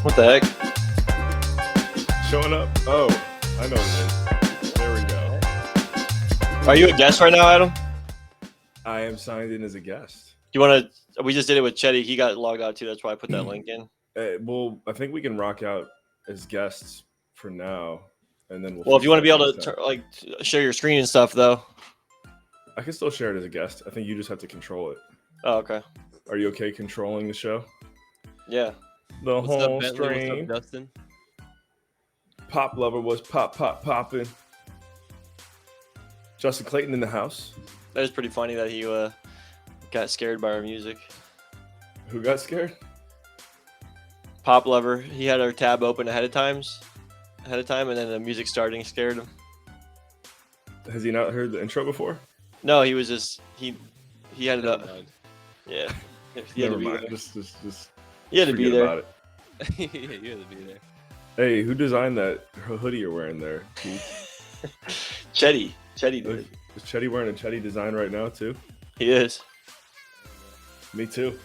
What the heck? Showing up. Oh, I know what it is. There we go. Are you a guest right now, Adam? I am signed in as a guest. Do you want to? We just did it with Chetty. He got logged out too. That's why I put that link in. Well, I think we can rock out as guests for now, and then Well, if you want to be able to share your screen and stuff, though. I can still share it as a guest. I think you just have to control it. Oh, okay. Are you okay controlling the show? Yeah. The What's whole up, Bentley? stream. What's up, Dustin? Pop lover was popping. Justin Clayton in the house. That is pretty funny that he got scared by our music. Who got scared? Pop Lover. He had our tab open ahead of time, and then the music starting scared him. Has he not heard the intro before? No, he was just he had it up. Yeah. He had Never to be mind. there. Just He had to be forget there. about it. Yeah, you had to be there. Hey, who designed that hoodie you're wearing there, Keith? Chetty did. Is Chetty wearing a Chetty design right now too? He is. Me too.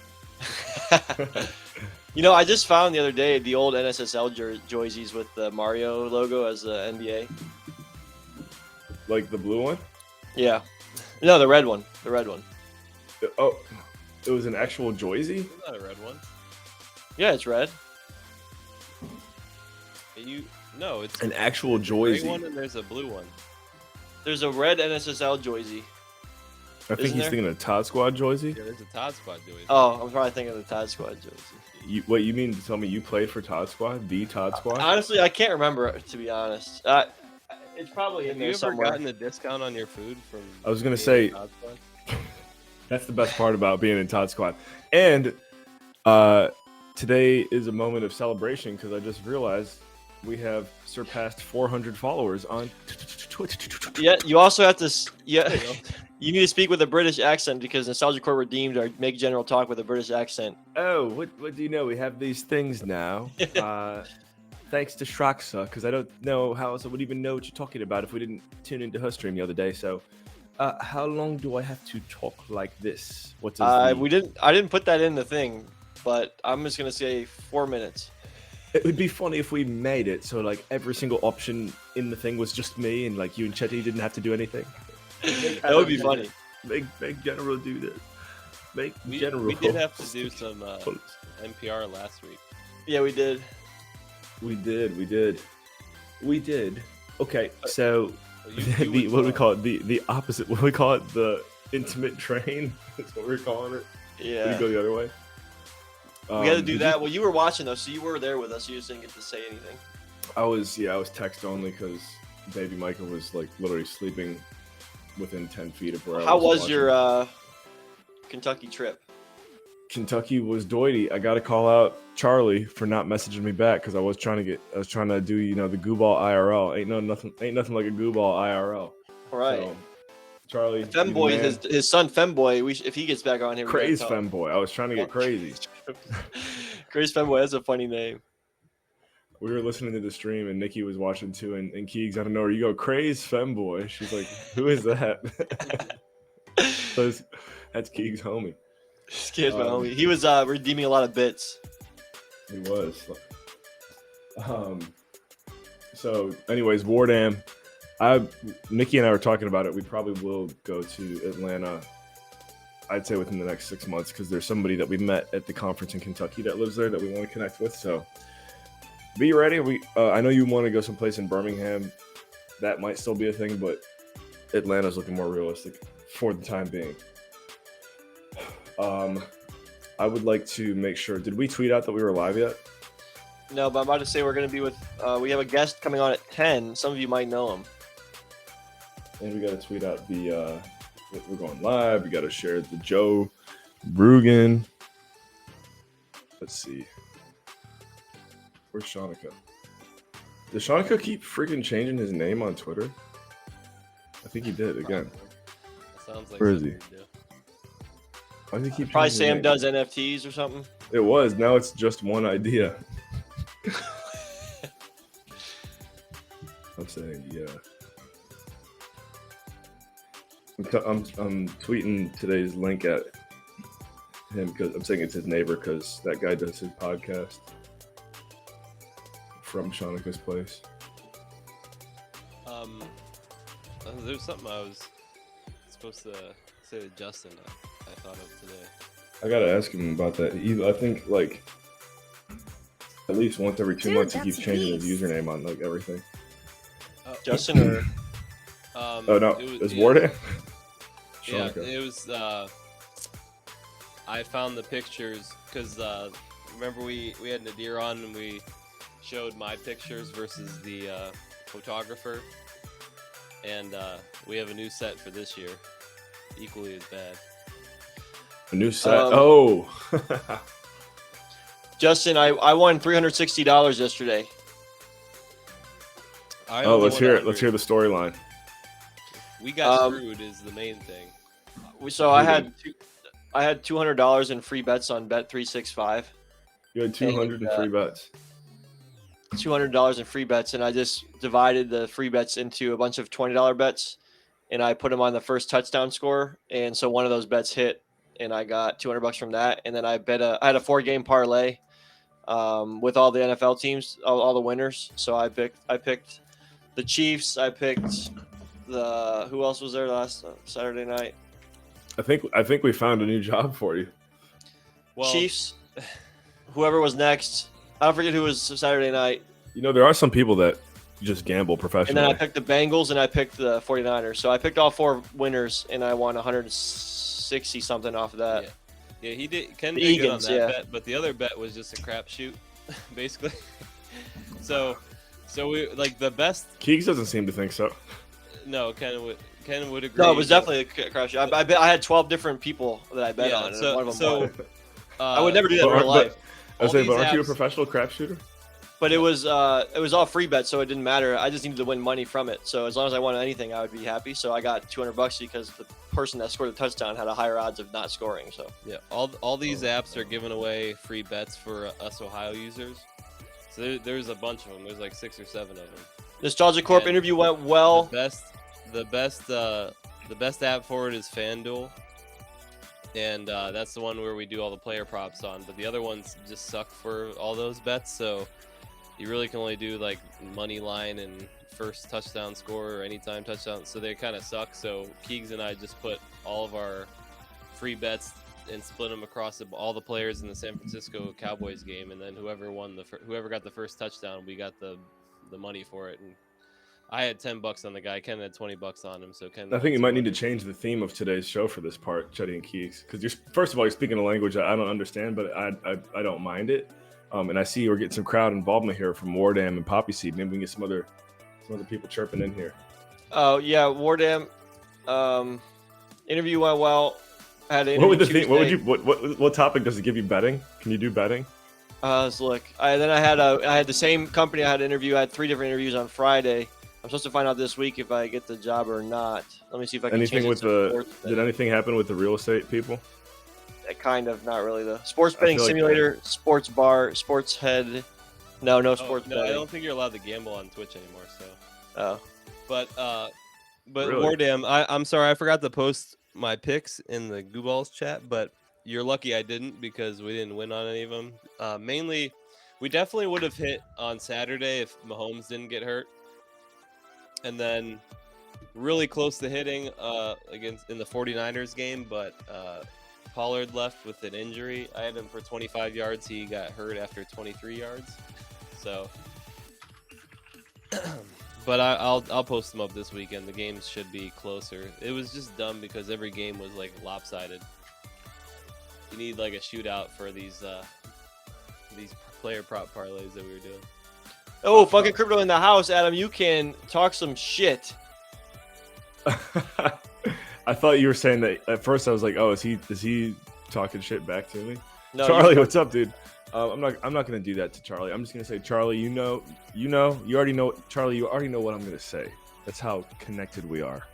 You know, I just found the other day the old NSSL jerseys with the Mario logo as the NBA. Like the blue one? Yeah. No, the red one. The red one. Oh, it was an actual Joyzy? It's not a red one. Yeah, it's red. No, it's An actual a gray Joyzy. one and there's a blue one. There's a red NSSL jersey. I think Isn't he's there? thinking of Todd Squad Joyzy. Yeah, there's a Todd Squad doing it. Oh, I'm probably thinking of the Todd Squad jersey. What you mean to tell me you played for Todd Squad? The Todd Squad? Honestly, I can't remember, to be honest. It's probably in Have there you ever somewhere. gotten a discount on your food from? I was gonna being say- in Todd Squad? That's the best part about being in Todd Squad. And today is a moment of celebration because I just realized we have surpassed 400 followers on Twitch. Yeah, you also have to. Yeah, you need to speak with a British accent because Nostalgia Core redeemed our Make General Talk with a British accent. Oh, what do you know? We have these things now. Thanks to Shraksa, because I don't know how else I would even know what you're talking about if we didn't tune into her stream the other day. So, how long do I have to talk like this? What does I didn't put that in the thing, but I'm just gonna say 4 minutes. It would be funny if we made it so like every single option in the thing was just me, and like you and Chetty didn't have to do anything. That would be funny. Make General do this. Make General. We did have to do some NPR last week. Yeah, we did. We did. Okay, so You what do we call it? The opposite. What do we call it? The intimate train. That's what we're calling it. Yeah. We go the other way. We had to do did that. you- Well, you were watching though, so you were there with us. You just didn't get to say anything. I was text only because baby Michael was like literally sleeping within 10 feet of where I was. How was watching. your Kentucky trip? Kentucky was doity. I got to call out Charlie for not messaging me back because I was trying to do the GooBall IRL. Ain't nothing like a GooBall IRL. All right. So, Charlie, Femboy, you the man. his son Femboy. If he gets back on here, Craze Femboy. I was trying to get crazy. Craze Femboy. That's a funny name. We were listening to the stream and Nikki was watching too, and Keegs out of nowhere, you go, Craze Femboy. She's like, who is that? So that's Keegs' homie. Scared my homie. He was redeeming a lot of bits. He was. So anyways, Wardam. Nikki and I were talking about it. We probably will go to Atlanta, I'd say within the next 6 months, because there's somebody that we met at the conference in Kentucky that lives there that we want to connect with. So be ready. I know you want to go someplace in Birmingham. That might still be a thing, but Atlanta's looking more realistic for the time being. I would like to make sure. Did we tweet out that we were live yet? No, but I'm about to say we're going to be with. We have a guest coming on at 10. Some of you might know him. And we got to tweet out the we're going live. We got to share the Joe Rugen. Let's see. Where's Shanika? Does Shanika keep freaking changing his name on Twitter? I think he did again. Sounds like Where is he? something to do. Why does he keep Probably changing his Sam name? does NFTs or something. It was. Now it's just one idea. I'm saying, yeah. I'm tweeting today's link at him because I'm saying it's his neighbor because that guy does his podcast. from Shauna's place? There's something I was supposed to say to Justin. I thought of today. I gotta ask him about that. I think like at least once every 2 months he keeps changing his username on like everything. Justin or Oh no, it's yeah, Warden. Yeah, it was. I found the pictures because remember we had Nadir on and we showed my pictures versus the photographer, and we have a new set for this year, equally as bad. A new set. Oh. Justin, I won $360 yesterday. Let's hear it. Let's hear the storyline. We got screwed is the main thing. So I had $200 in free bets on Bet365. You had 200 in free bets. $200 in free bets, and I just divided the free bets into a bunch of $20 bets, and I put them on the first touchdown score. And so one of those bets hit, and I got $200 from that. And then I had a 4-game parlay with all the NFL teams, all the winners. So I picked the Chiefs. I picked who else was there last Saturday night? I think we found a new job for you. Well, Chiefs. Whoever was next. I don't forget who was Saturday night. You know, there are some people that just gamble professionally. And then I picked the Bengals and I picked the 49ers. So I picked all 4 winners and I won 160 something off of that. Yeah, he did. Ken did good on that bet, but the other bet was just a crapshoot, basically. So we like the best. Keegs doesn't seem to think so. No, Ken would agree. No, it was definitely a crapshoot. I had 12 different people that I bet on, and one of them won. I would never do that in real life. But aren't you a professional crap shooter? But it was all free bets, so it didn't matter. I just needed to win money from it. So as long as I won anything, I would be happy. So I got $200 because the person that scored the touchdown had a higher odds of not scoring. So yeah, all these apps are giving away free bets for us Ohio users. So there's a bunch of them. There's like 6 or 7 of them. Nostalgia Corp interview went well. The best app for it is FanDuel, and that's the one where we do all the player props on. But the other ones just suck for all those bets. So you really can only do like money line and first touchdown score or anytime touchdown. So they kind of suck. So Keegs and I just put all of our free bets and split them across all the players in the San Francisco Cowboys game, and then whoever got the first touchdown, we got the money for it. And I had $10 on the guy. Ken had $20 on him. So Ken. I think you might need to change the theme of today's show for this part, Chetty and Keegs, because first of all, you're speaking a language I don't understand, but I don't mind it. And I see we're getting some crowd involvement here from Wardam and Poppy Seed. Maybe we can get some other people chirping in here. Oh yeah, Wardam. Interview went well. I had an what would the interview thing? What topic does it give you? Betting? Can you do betting? Let's look. I had the same company. I had an interview. I had 3 different interviews on Friday. I'm supposed to find out this week if I get the job or not. Let me see if I can. Anything with did anything happen with the real estate people? Kind of, not really though. Sports betting simulator, sports bar, sports head. No sports betting. I don't think you're allowed to gamble on Twitch anymore. So. Oh. But really? Wardam, I'm sorry, I forgot to post my picks in the GooBalls chat, but you're lucky I didn't because we didn't win on any of them. Mainly, we definitely would have hit on Saturday if Mahomes didn't get hurt, and then really close to hitting against in the 49ers game, but Pollard left with an injury. I had him for 25 yards. He got hurt after 23 yards. So, but I'll post them up this weekend. The games should be closer. It was just dumb because every game was like lopsided. You need like a shootout for these player prop parlays that we were doing. Oh, fucking crypto in the house, Adam. You can talk some shit. I thought you were saying that at first. I was like, "Oh, is he talking shit back to me?" No, Charlie, what's up, dude? I'm not gonna do that to Charlie. I'm just gonna say, Charlie, you already know, Charlie, you already know what I'm gonna say. That's how connected we are.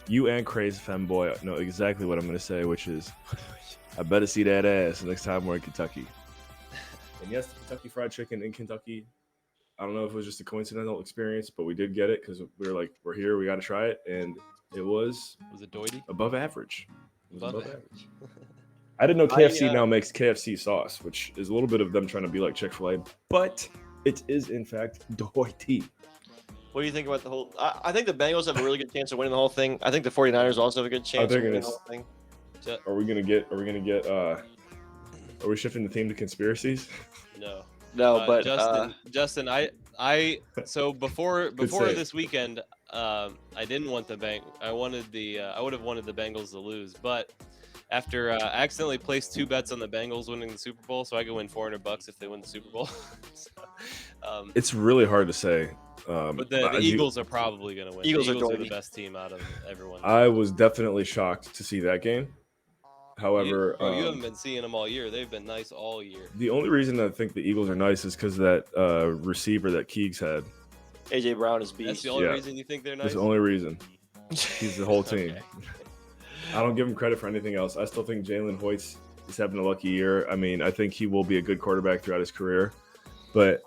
You and Crazy Femboy know exactly what I'm gonna say, which is, I better see that ass next time we're in Kentucky. And yes, the Kentucky Fried Chicken in Kentucky. I don't know if it was just a coincidental experience, but we did get it because we were like, we're here, we got to try it, and it was it doity? Above average. Above average. I didn't know KFC now makes KFC sauce, which is a little bit of them trying to be like Chick-fil-A, but It is in fact Doity. What do you think about the whole? I think the Bengals have a really good chance of winning the whole thing. I think the 49ers also have a good chance of they're winning gonna the whole thing. Are we gonna get? Are we shifting the theme to conspiracies? No. No, but Justin, so before save. this weekend, I didn't want I would have wanted the Bengals to lose, but after I accidentally placed 2 bets on the Bengals winning the Super Bowl, so I could win $400 if they win the Super Bowl. So, It's really hard to say. but the Eagles are probably going to win. Eagles the are Eagles are the dirty. best team out of everyone. I was definitely shocked to see that game. However, you haven't been seeing them all year. They've been nice all year. The only reason I think the Eagles are nice is because that receiver that Keegs had. AJ Brown is beast. That's the only reason you think they're nice? That's the only reason. He's the whole team. Okay. I don't give him credit for anything else. I still think Jalen Hoyts is having a lucky year. I mean, I think he will be a good quarterback throughout his career. But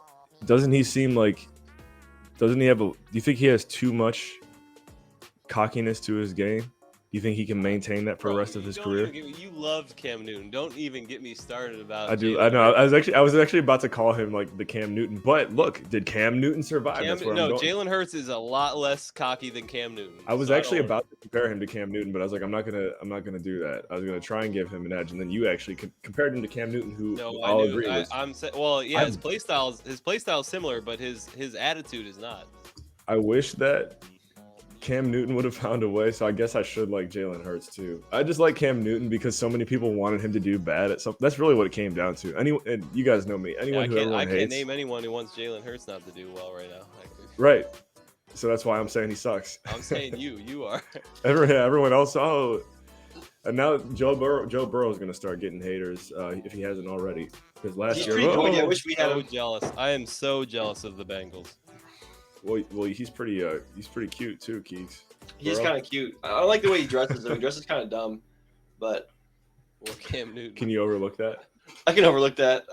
doesn't he have do you think he has too much cockiness to his game? Do you think he can maintain that for the rest of his career? You loved Cam Newton. Don't even get me started about. I do. I know. I was actually about to call him like the Cam Newton, but look, did Cam Newton survive? Jalen Hurts is a lot less cocky than Cam Newton. I was actually about to compare him to Cam Newton, but I was like, I'm not gonna do that. I was gonna try and give him an edge, and then you actually compared him to Cam Newton, who I'll agree with. His play style is similar, but his attitude is not. I wish that Cam Newton would have found a way, so I guess I should like Jalen Hurts too. I just like Cam Newton because so many people wanted him to do bad at something. That's really what it came down to. And you guys know me. Anyone who everyone hates. I can't name anyone who wants Jalen Hurts not to do well right now. Right. So that's why I'm saying he sucks. I'm saying you are. Everyone else. Oh, and now Joe Burrow is going to start getting haters if he hasn't already. Because last year, I wish we had him. Jealous. I am so jealous of the Bengals. Well, he's pretty cute too, Keeks. He's kind of cute. I like the way he dresses. He dresses kind of dumb, but Cam Newton. Can you overlook that? I can overlook that.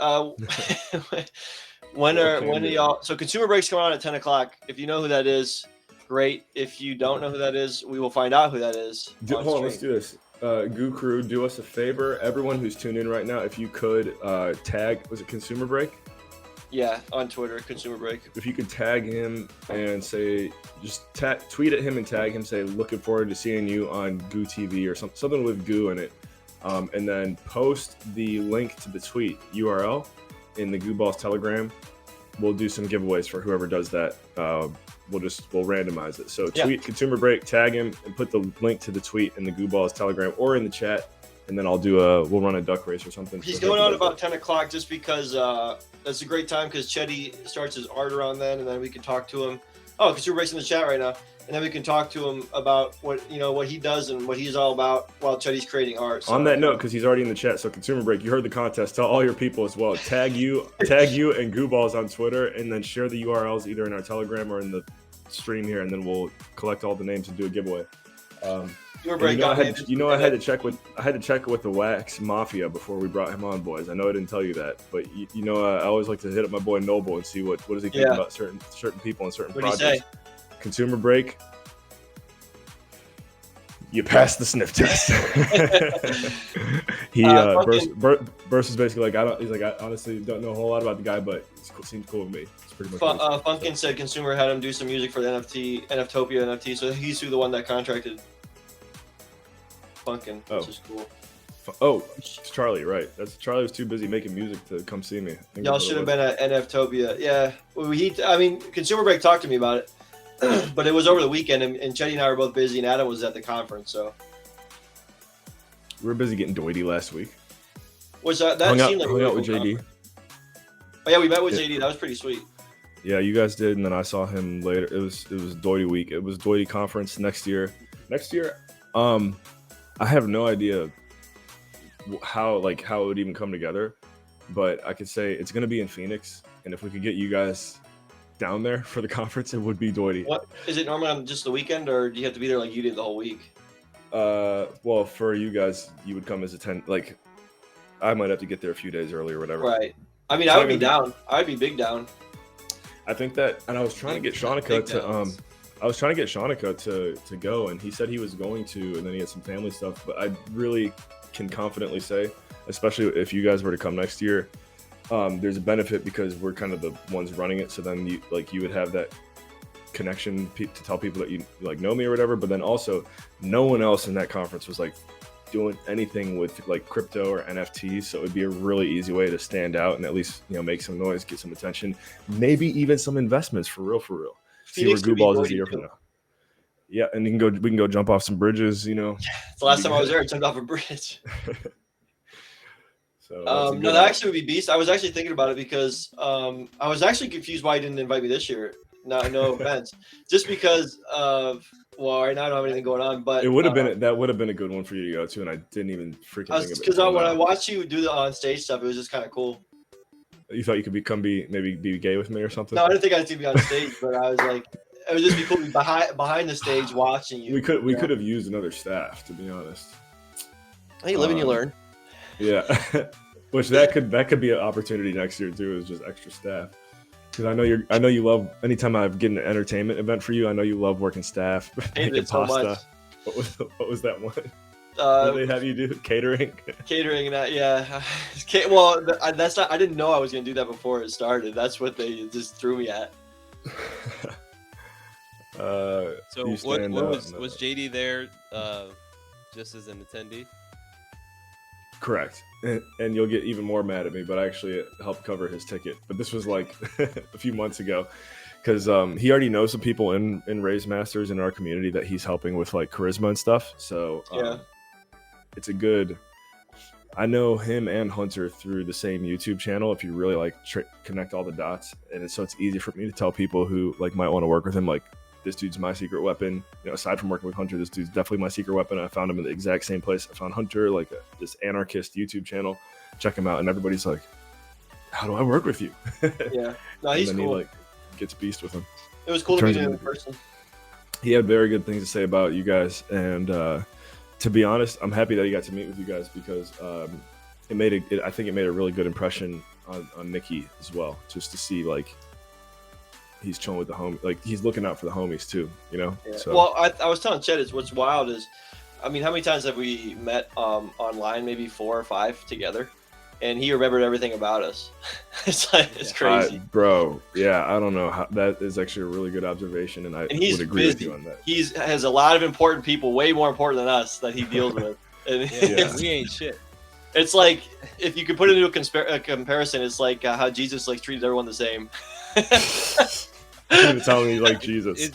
When are y'all? So consumer breaks coming on at 10 o'clock. If you know who that is, great. If you don't know who that is, we will find out who that is. Hold on, let's do this. Goo Crew, do us a favor. Everyone who's tuned in right now, if you could tag, was it Consumer Break? Yeah, on Twitter, Consumer Break. If you could tag him and say, just tweet at him and tag him, say, looking forward to seeing you on Goo TV or something with Goo in it. And then post the link to the tweet URL in the GooBalls Telegram. We'll do some giveaways for whoever does that. We'll randomize it. So tweet Consumer Break, tag him, and put the link to the tweet in the GooBalls Telegram or in the chat. And then we'll run a duck race or something. He's going on about 10 o'clock just because that's a great time because Chetty starts his art around then, and then we can talk to him. Oh, because we're racing the chat right now, and then we can talk to him about what he does and what he's all about while Chetty's creating art. So, on that note, because he's already in the chat, so Consumer Break, you heard the contest. Tell all your people as well. Tag you and GooBalls on Twitter, and then share the URLs either in our Telegram or in the stream here, and then we'll collect all the names and do a giveaway. I had to check with the Wax Mafia before we brought him on, boys. I know I didn't tell you that, but I always like to hit up my boy Noble and see what does he think about certain people and certain projects. What'd he say? Consumer Break, you passed the sniff test. Burst is basically like, he's like, I honestly don't know a whole lot about the guy, but it seems cool with me. It's pretty much. Funkin said Consumer had him do some music for the NFTopia NFT, so he's the one that contracted Funkin', which is cool. Oh, it's Charlie, right? Charlie was too busy making music to come see me. Y'all should have been at NFTopia. Yeah, Consumer Break talked to me about it, but it was over the weekend, and Chetty and I were both busy, and Adam was at the conference, so. We were busy getting doity last week. That hung seemed like out with JD. Oh yeah, we met with JD. That was pretty sweet. Yeah, you guys did, and then I saw him later. It was doity week. It was doity conference next year. I have no idea how it would even come together, but I could say it's going to be in Phoenix, and if we could get you guys down there for the conference, it would be doity. What is it normally on just the weekend, or do you have to be there like you did the whole week? Well, for you guys, you would come as like I might have to get there a few days early or whatever. Right. I mean, I would be down. I'd be big down. I think that, and I was trying to get Shanika to go, and he said he was going to, and then he had some family stuff. But I really can confidently say, especially if you guys were to come next year, there's a benefit because we're kind of the ones running it. So then you would have that connection to tell people that you like know me or whatever. But then also no one else in that conference was like doing anything with like crypto or NFTs. So it would be a really easy way to stand out and at least, make some noise, get some attention, maybe even some investments for real. See where GooBalls is a year from now. Yeah, and we can go jump off some bridges, The last time I was there, I jumped off a bridge. So no, that actually would be beast. I was actually thinking about it because I was actually confused why you didn't invite me this year. No offense, just because of right now I don't have anything going on. But it would have been a good one for you to go to, and I didn't even freaking think of it. Because when I watched you do the on stage stuff, it was just kind of cool. You thought you could maybe be gay with me or something? No, I didn't think I'd see me on stage, but I was like, it would just be cool to be behind the stage watching you. We could have used another staff, to be honest. Hey, you live and you learn. Yeah, which that could be an opportunity next year too. Is just extra staff. Because I know you love. Anytime I get an entertainment event for you, I know you love working staff, making pasta. So what was that one? What did they have you do? Catering. Catering, yeah. Well, that's not. I didn't know I was gonna do that before it started. That's what they just threw me at. So what was JD there? Just as an attendee. Correct. And you'll get even more mad at me, but I actually helped cover his ticket. But this was like a few months ago because he already knows some people in Raise Masters in our community that he's helping with like charisma and stuff. So it's a good. I know him and Hunter through the same YouTube channel. If you really like connect all the dots, and so it's easy for me to tell people who like might want to work with him, like, this dude's my secret weapon. Aside from working with Hunter, this dude's definitely my secret weapon. I found him in the exact same place I found Hunter, like this anarchist YouTube channel. Check him out. And everybody's like, how do I work with you? Yeah. No, he's cool. He gets beast with him. It was cool to meet him in person. He had very good things to say about you guys. And to be honest, I'm happy that he got to meet with you guys because I think it made a really good impression on Nikki as well. Just to see like, he's chilling with the homie, like he's looking out for the homies too, Yeah. So. Well, I was telling Chet, what's wild is, I mean, how many times have we met online? Maybe 4 or 5 together, and he remembered everything about us. It's crazy, bro. Yeah, I don't know how that is actually a really good observation, and he's would agree busy. with you on that. He has a lot of important people, way more important than us, that he deals with. And we ain't shit. It's like if you could put it into a comparison, it's like how Jesus like treated everyone the same. You're telling me like Jesus.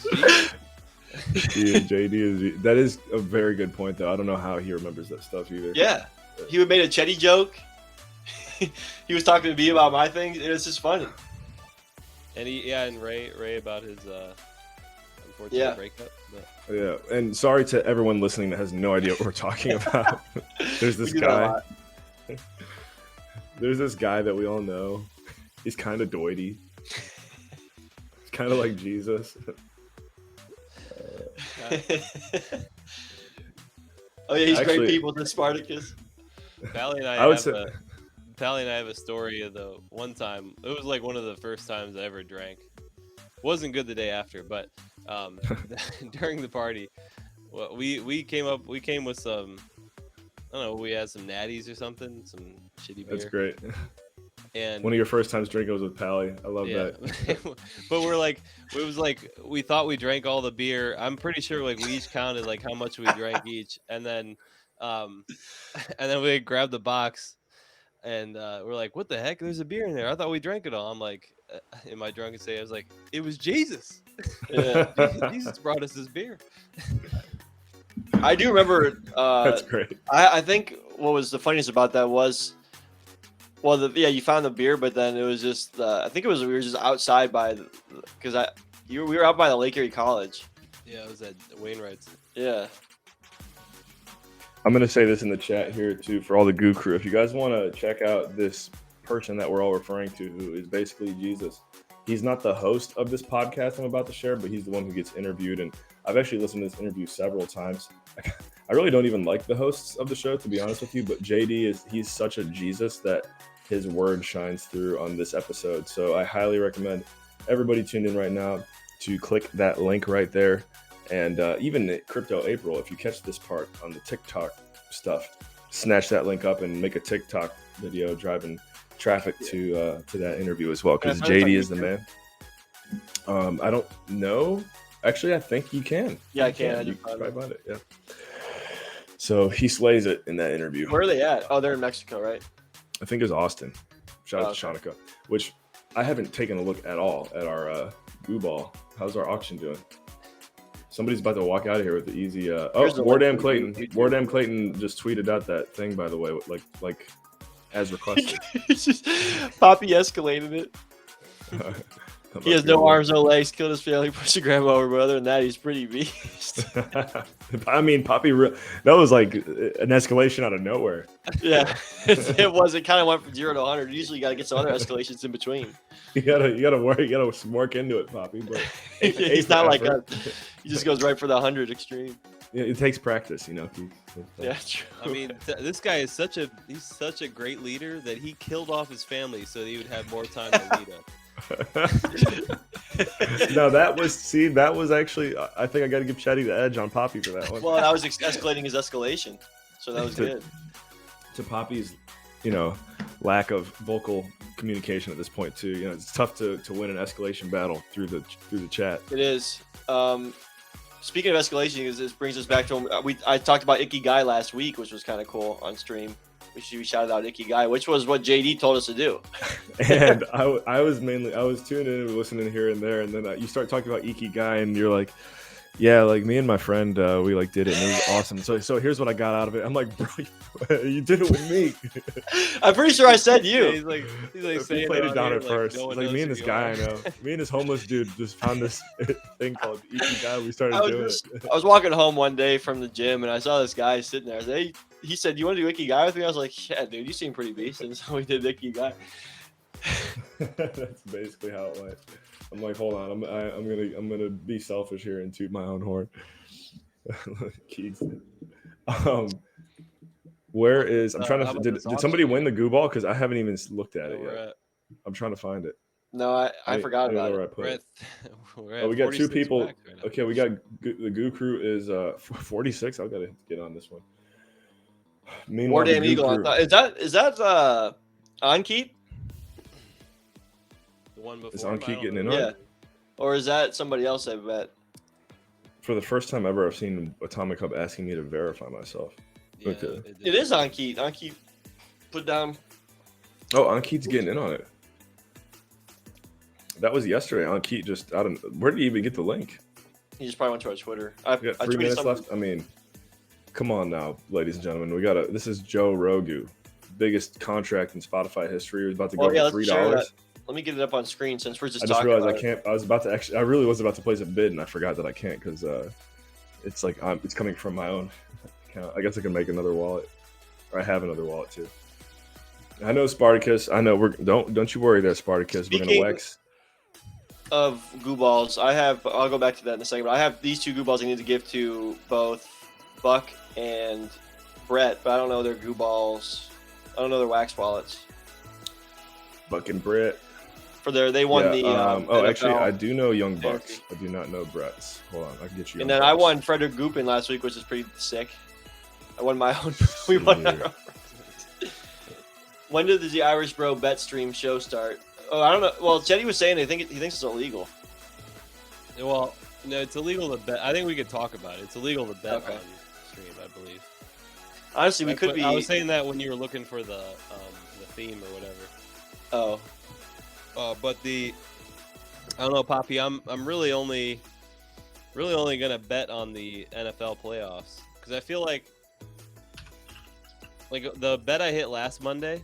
JD is. That is a very good point, though. I don't know how he remembers that stuff either. Yeah, he would made a Chetty joke. He was talking to me about my things. It was just funny. And and Ray about his unfortunate breakup. But. Yeah, and sorry to everyone listening that has no idea what we're talking about. There's this guy. There's this guy that we all know. He's kind of doity. He's kind of like Jesus. Oh yeah, he's actually great people to Spartacus. Pally and I have a story of the one time. It was like one of the first times I ever drank. Wasn't good the day after, but during the party, we came with some. I don't know. We had some natties or something, some shitty beer. That's great. And one of your first times drinking was with Pally. I love that. But we thought we drank all the beer. I'm pretty sure we each counted how much we drank each, and then we grabbed the box, and we're like, "What the heck? There's a beer in there. I thought we drank it all." I'm like, in my drunken state, I was like, "It was Jesus. Yeah. Jesus brought us this beer." I do remember. That's great. I think what was the funniest about that was. Well, you found the beer, but then it was just I think we were just outside because we were out by the Lake Erie College. Yeah, it was at Wainwright's. Yeah. I'm gonna say this in the chat here too for all the Goo crew. If you guys want to check out this person that we're all referring to, who is basically Jesus. He's not the host of this podcast I'm about to share, but he's the one who gets interviewed, and I've actually listened to this interview several times. I really don't even like the hosts of the show, to be honest with you, but he's such a Jesus that his word shines through on this episode. So I highly recommend everybody tuned in right now to click that link right there. And even Crypto April, if you catch this part on the TikTok stuff, snatch that link up and make a TikTok video driving traffic to that interview as well, because Can I find it on JD is the YouTube? man. I don't know. Actually, I think you can. Yeah, I You can. I You just can found probably it. find it. Yeah. So he slays it in that interview. Where are they at? Oh, they're in Mexico, right? I think it was Austin. Shout out to Okay. Shanika, which I haven't taken a look at all at our GooBall. How's our auction doing? Somebody's about to walk out of here with the easy. Here's the link Wardam to the Clayton. YouTube. Wardam Clayton just tweeted out that thing, by the way, like as requested. It's just Poppy escalated it. He has no arms, no legs, killed his family, pushed his grandma over, but other than that, he's pretty beast. I mean, Poppy, that was like an escalation out of nowhere. Yeah, it was. It kind of went from 0 to 100. Usually, you got to get some other escalations in between. You gotta work. You gotta work into it, Poppy. But He's not like us. He just goes right for the 100 extreme. It takes practice, you know. Yeah, true. I mean, this guy is such a great leader that he killed off his family so that he would have more time to lead us. No, that was actually. I think I got to give Chetty the edge on Poppy for that one. Well, I was escalating his escalation, so that was good. To Poppy's, lack of vocal communication at this point too. It's tough to win an escalation battle through the chat. It is. Speaking of escalation, this brings us back to I talked about Icky Guy last week, which was kind of cool on stream. We shouted out Icky Guy, which was what JD told us to do. And I was tuned in, listening here and there, and then you start talking about Icky Guy, and you're like, yeah, like me and my friend, we like did it, and it was awesome. So here's what I got out of it. I'm like, bro, you did it with me. I'm pretty sure I said you. He's like He saying played it down here, at first. no one Like me knows and who this you guy are. I know. Me and this homeless dude just found this thing called Icky Guy. We started doing it. I was walking home one day from the gym, and I saw this guy sitting there. He said, "You want to do Icky Guy with me?" I was like, "Yeah, dude, you seem pretty beast." And so we did Icky Guy. That's basically how it went. I'm like, hold on, I'm gonna be selfish here and toot my own horn. Keith. Where is I'm trying to did somebody win the GooBall? Because I haven't even looked at it yet. I'm trying to find it. No, I forgot about it. We got 2 people. Right now. Okay, we got the Goo Crew is 46. I've got to get on this one. Meanwhile, Wardam Eagle. Is that Ankeet? The one before. Is Ankeet getting in on Yeah. it? Or is that somebody else? I bet. For the first time ever, I've seen Atomic Hub asking me to verify myself. Yeah, Okay. It is Ankeet. Ankeet put down. Oh, Ankeet's getting in on it. That was yesterday. Ankeet just where did he even get the link? He just probably went to our Twitter. We got 3 minutes left. I mean, come on now, ladies and gentlemen. This is Joe Rogu, biggest contract in Spotify history. He's about to go for $3. Let me get it up on screen since we're just. I just talking realized about I can't. I was about to actually. I really was about to place a bid, and I forgot that I can't because it's like it's coming from my own account. I guess I can make another wallet, or I have another wallet too. I know Spartacus. I know don't you worry there, Spartacus. We're gonna wax. Of GooBalls, I'll go back to that in a second, but I have these 2 GooBalls I need to give to both Buck and Brett, but I don't know their GooBalls. I don't know their wax wallets. Buck and Brett. They won the actually, NFL. I do know Young Bucks. I do not know Brett's. Hold on, I can get you. And then I won Frederick Goopin last week, which is pretty sick. I won my own. We won our own. When did the Irish Bro bet stream show start? Oh, I don't know. Well, Jetty was saying he thinks it's illegal. Well, no, it's illegal to bet. I think we could talk about it. It's illegal to bet Okay. on stream, I believe. Honestly, we could be. I was saying that when you were looking for the theme or whatever. Oh. But I don't know, Poppy. I'm really only gonna bet on the NFL playoffs because I feel like the bet I hit last Monday.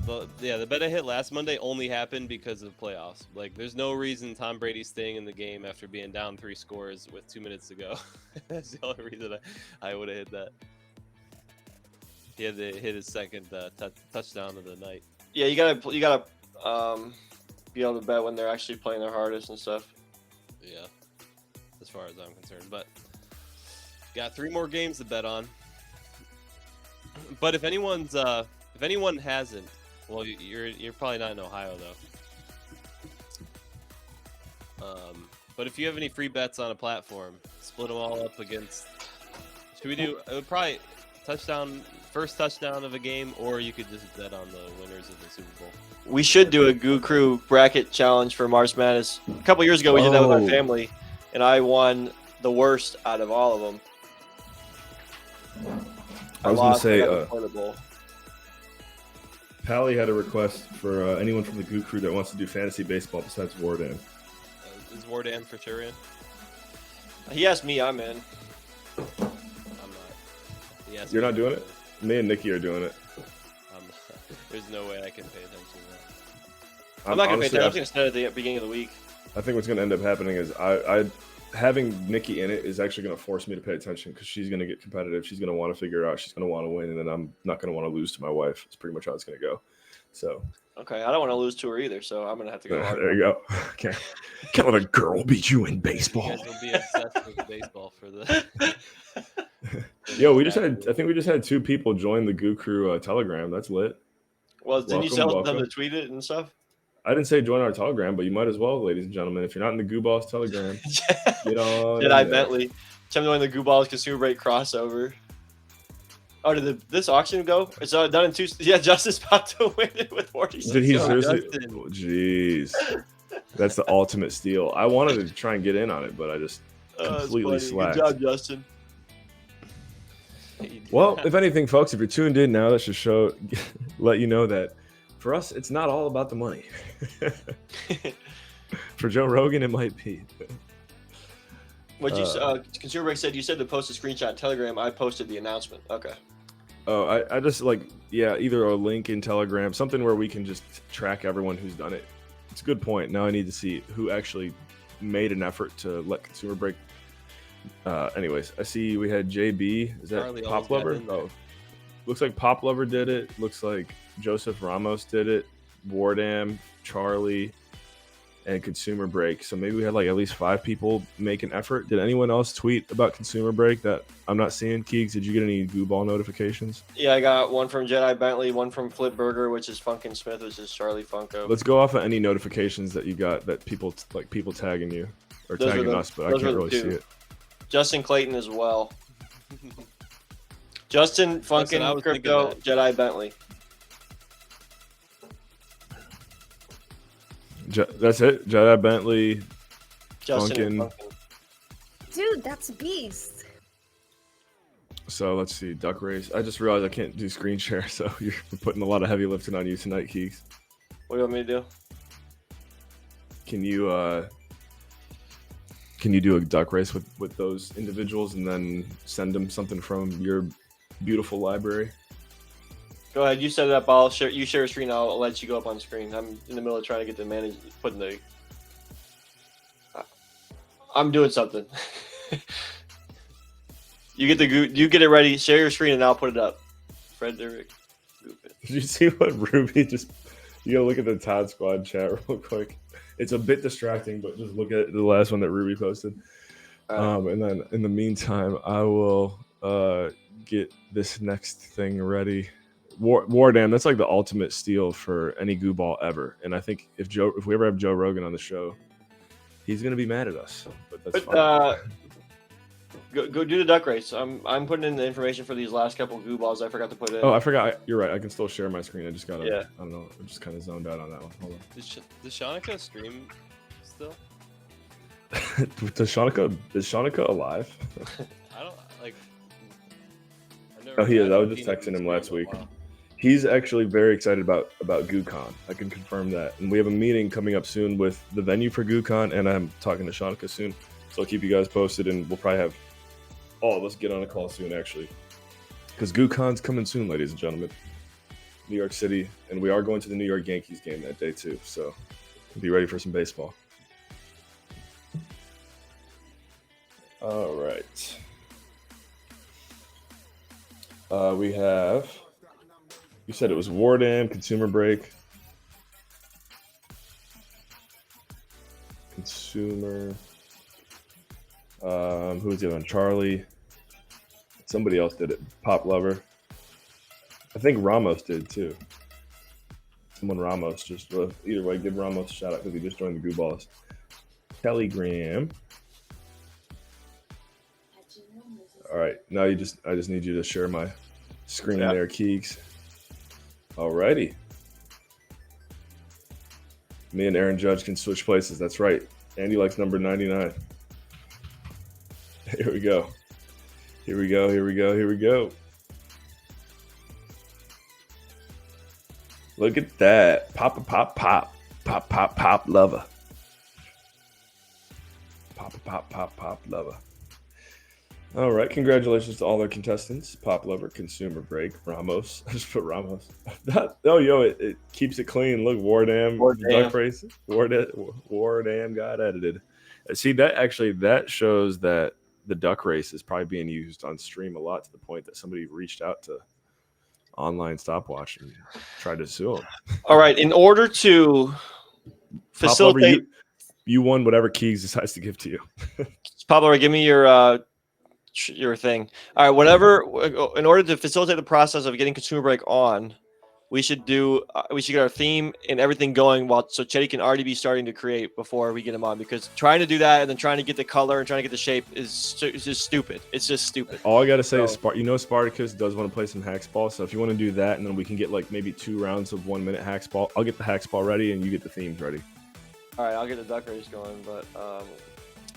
The bet I hit last Monday only happened because of the playoffs. Like, there's no reason Tom Brady's staying in the game after being down 3 scores with 2 minutes to go. That's the only reason I would have hit that. He had to hit his second touchdown of the night. Yeah, you gotta be able to bet when they're actually playing their hardest and stuff. Yeah, as far as I'm concerned. But got 3 more games to bet on. But if anyone hasn't, well, you're probably not in Ohio though. But if you have any free bets on a platform, split them all up against. Should we do? It would probably first touchdown of a game, or you could just bet on the winners of the Super Bowl. We should do a Goo Crew bracket challenge for March Madness. A couple years ago, we did that with Oh. my family, and I won the worst out of all of them. I was gonna lost, say, I got the toilet bowl. Pally had a request for anyone from the Goo Crew that wants to do fantasy baseball besides Wardan. Is Wardan for sure in? He asked me, I'm in. I'm not. He asked You're me not doing it? Me and Nikki are doing it. I'm not. There's no way I can pay attention to that. I'm not going to honestly, pay attention. I'm just going to set it at the beginning of the week. I think what's going to end up happening is I having Nikki in it is actually going to force me to pay attention because she's going to get competitive. She's going to want to figure out. She's going to want to win, and then I'm not going to want to lose to my wife. It's pretty much how it's going to go. So. Okay, I don't want to lose to her either, so I'm going to have to go hard. There you go. Okay. Can't let a girl beat you in You baseball. guys will be obsessed with baseball for the. Yo, I think we just had 2 people join the Goo Crew Telegram. That's lit. Well, didn't you Welcome, tell them welcome. to tweet it and stuff? I didn't say join our Telegram, but you might as well, ladies and gentlemen. If you're not in the GooBalls Telegram, get on. Jedi in there. Bentley. Tell me when the GooBalls Consumer Break crossover. Oh, did this auction go? It's done in 2. Yeah, Justin's about to win it with 46. Did he Yo, seriously? Justin. Oh, jeez, that's the ultimate steal. I wanted to try and get in on it, but I just That's completely funny. slacked. Good job, Justin. Well, if anything, folks, if you're tuned in now, that should show, let you know that for us, it's not all about the money. For Joe Rogan, it might be. What you Consumer Break said? You said to post a screenshot on Telegram. I posted the announcement. Okay. Oh, I just either a link in Telegram, something where we can just track everyone who's done it. It's a good point. Now I need to see who actually made an effort to let Consumer Break. Anyways, I see we had JB. Is that Charlie Pop almost got Lover? in there. Oh, looks like Pop Lover did it. Looks like Joseph Ramos did it. Wardam, Charlie, and Consumer Break. So maybe we had at least 5 people make an effort. Did anyone else tweet about Consumer Break that I'm not seeing? Keegs, did you get any GooBall notifications? Yeah, I got one from Jedi Bentley, one from Flip Burger, which is Funkin' Smith, which is Charlie Funko. Let's go off of any notifications that you got that people tagging you or Those were tagging the- us, but I those were can't the really see 2. it. Justin Clayton as well. Justin I Funkin' was Crypto, thinking Jedi Bentley. That's it. Jedi Bentley. Justin and Funkin'. Funkin'. Dude, that's a beast. So let's see. Duck race. I just realized I can't do screen share, so you're putting a lot of heavy lifting on you tonight, Keeks. What do you want me to do? Can you do a duck race with those individuals and then send them something from your beautiful library? Go ahead. You set it up. I'll share. You share a screen. I'll let you go up on screen. I'm in the middle of trying to get the manage. Putting the. I'm doing something. You get it ready. Share your screen and I'll put it up. Frederick. Did you see what Ruby just? You gotta look at the Todd Squad chat real quick. It's a bit distracting, but just look at the last one that Ruby posted. And then in the meantime, I will get this next thing ready. Wardam, that's like the ultimate steal for any GooBall ever. And I think if we ever have Joe Rogan on the show, he's gonna be mad at us. But that's fine. Go do the duck race. I'm putting in the information for these last couple GooBalls. I forgot to put in. Oh, I forgot. You're right. I can still share my screen. I just gotta. Yeah. I don't know. I'm just kind of zoned out on that one. Hold on. Does Shanika stream still? Is Shanika alive? I don't like. Oh, he is. I was just texting him last week. He's actually very excited about GooCon. I can confirm that. And we have a meeting coming up soon with the venue for GooCon, and I'm talking to Shanika soon. So I'll keep you guys posted, and we'll probably have all of us get on a call soon, actually. Because GooCon's coming soon, ladies and gentlemen. New York City, and we are going to the New York Yankees game that day, too. So be ready for some baseball. All right. We have... You said it was Wardan, Consumer Break. Consumer. Who was the other one? Charlie. Somebody else did it. Pop Lover. I think Ramos did too. Someone Ramos just either way, give Ramos a shout out because he just joined the GooBalls. Telegram. All right, now I just need you to share my screen there, Keeks. Alrighty. Me and Aaron Judge can switch places. That's right. Andy likes number 99. Here we go. Here we go. Here we go. Here we go. Look at that. Pop, pop, pop. Pop, pop, pop, lover. Pop, pop, pop, pop, lover. All right. Congratulations to all our contestants. Pop Lover, Consumer Break, Ramos. I just put Ramos. It keeps it clean. Look, Wardam, Duck Race. Wardam got edited. See, that shows that the duck race is probably being used on stream a lot, to the point that somebody reached out to Online Stopwatch and tried to sue them. All right. In order to facilitate, Lover, you won whatever Keegs decides to give to you. Pablo, give me your thing. All right. Whatever. In order to facilitate the process of getting Consumer Break on, we should get our theme and everything going so Chetty can already be starting to create before we get him on, because trying to do that and then trying to get the color and trying to get the shape is just stupid. It's just stupid. All I got to say is Spartacus does want to play some Hacksball, so if you want to do that, and then we can get like maybe 2 rounds of 1 minute Hacksball. I'll get the Hacksball ready and you get the themes ready. All right, I'll get the duck race going, but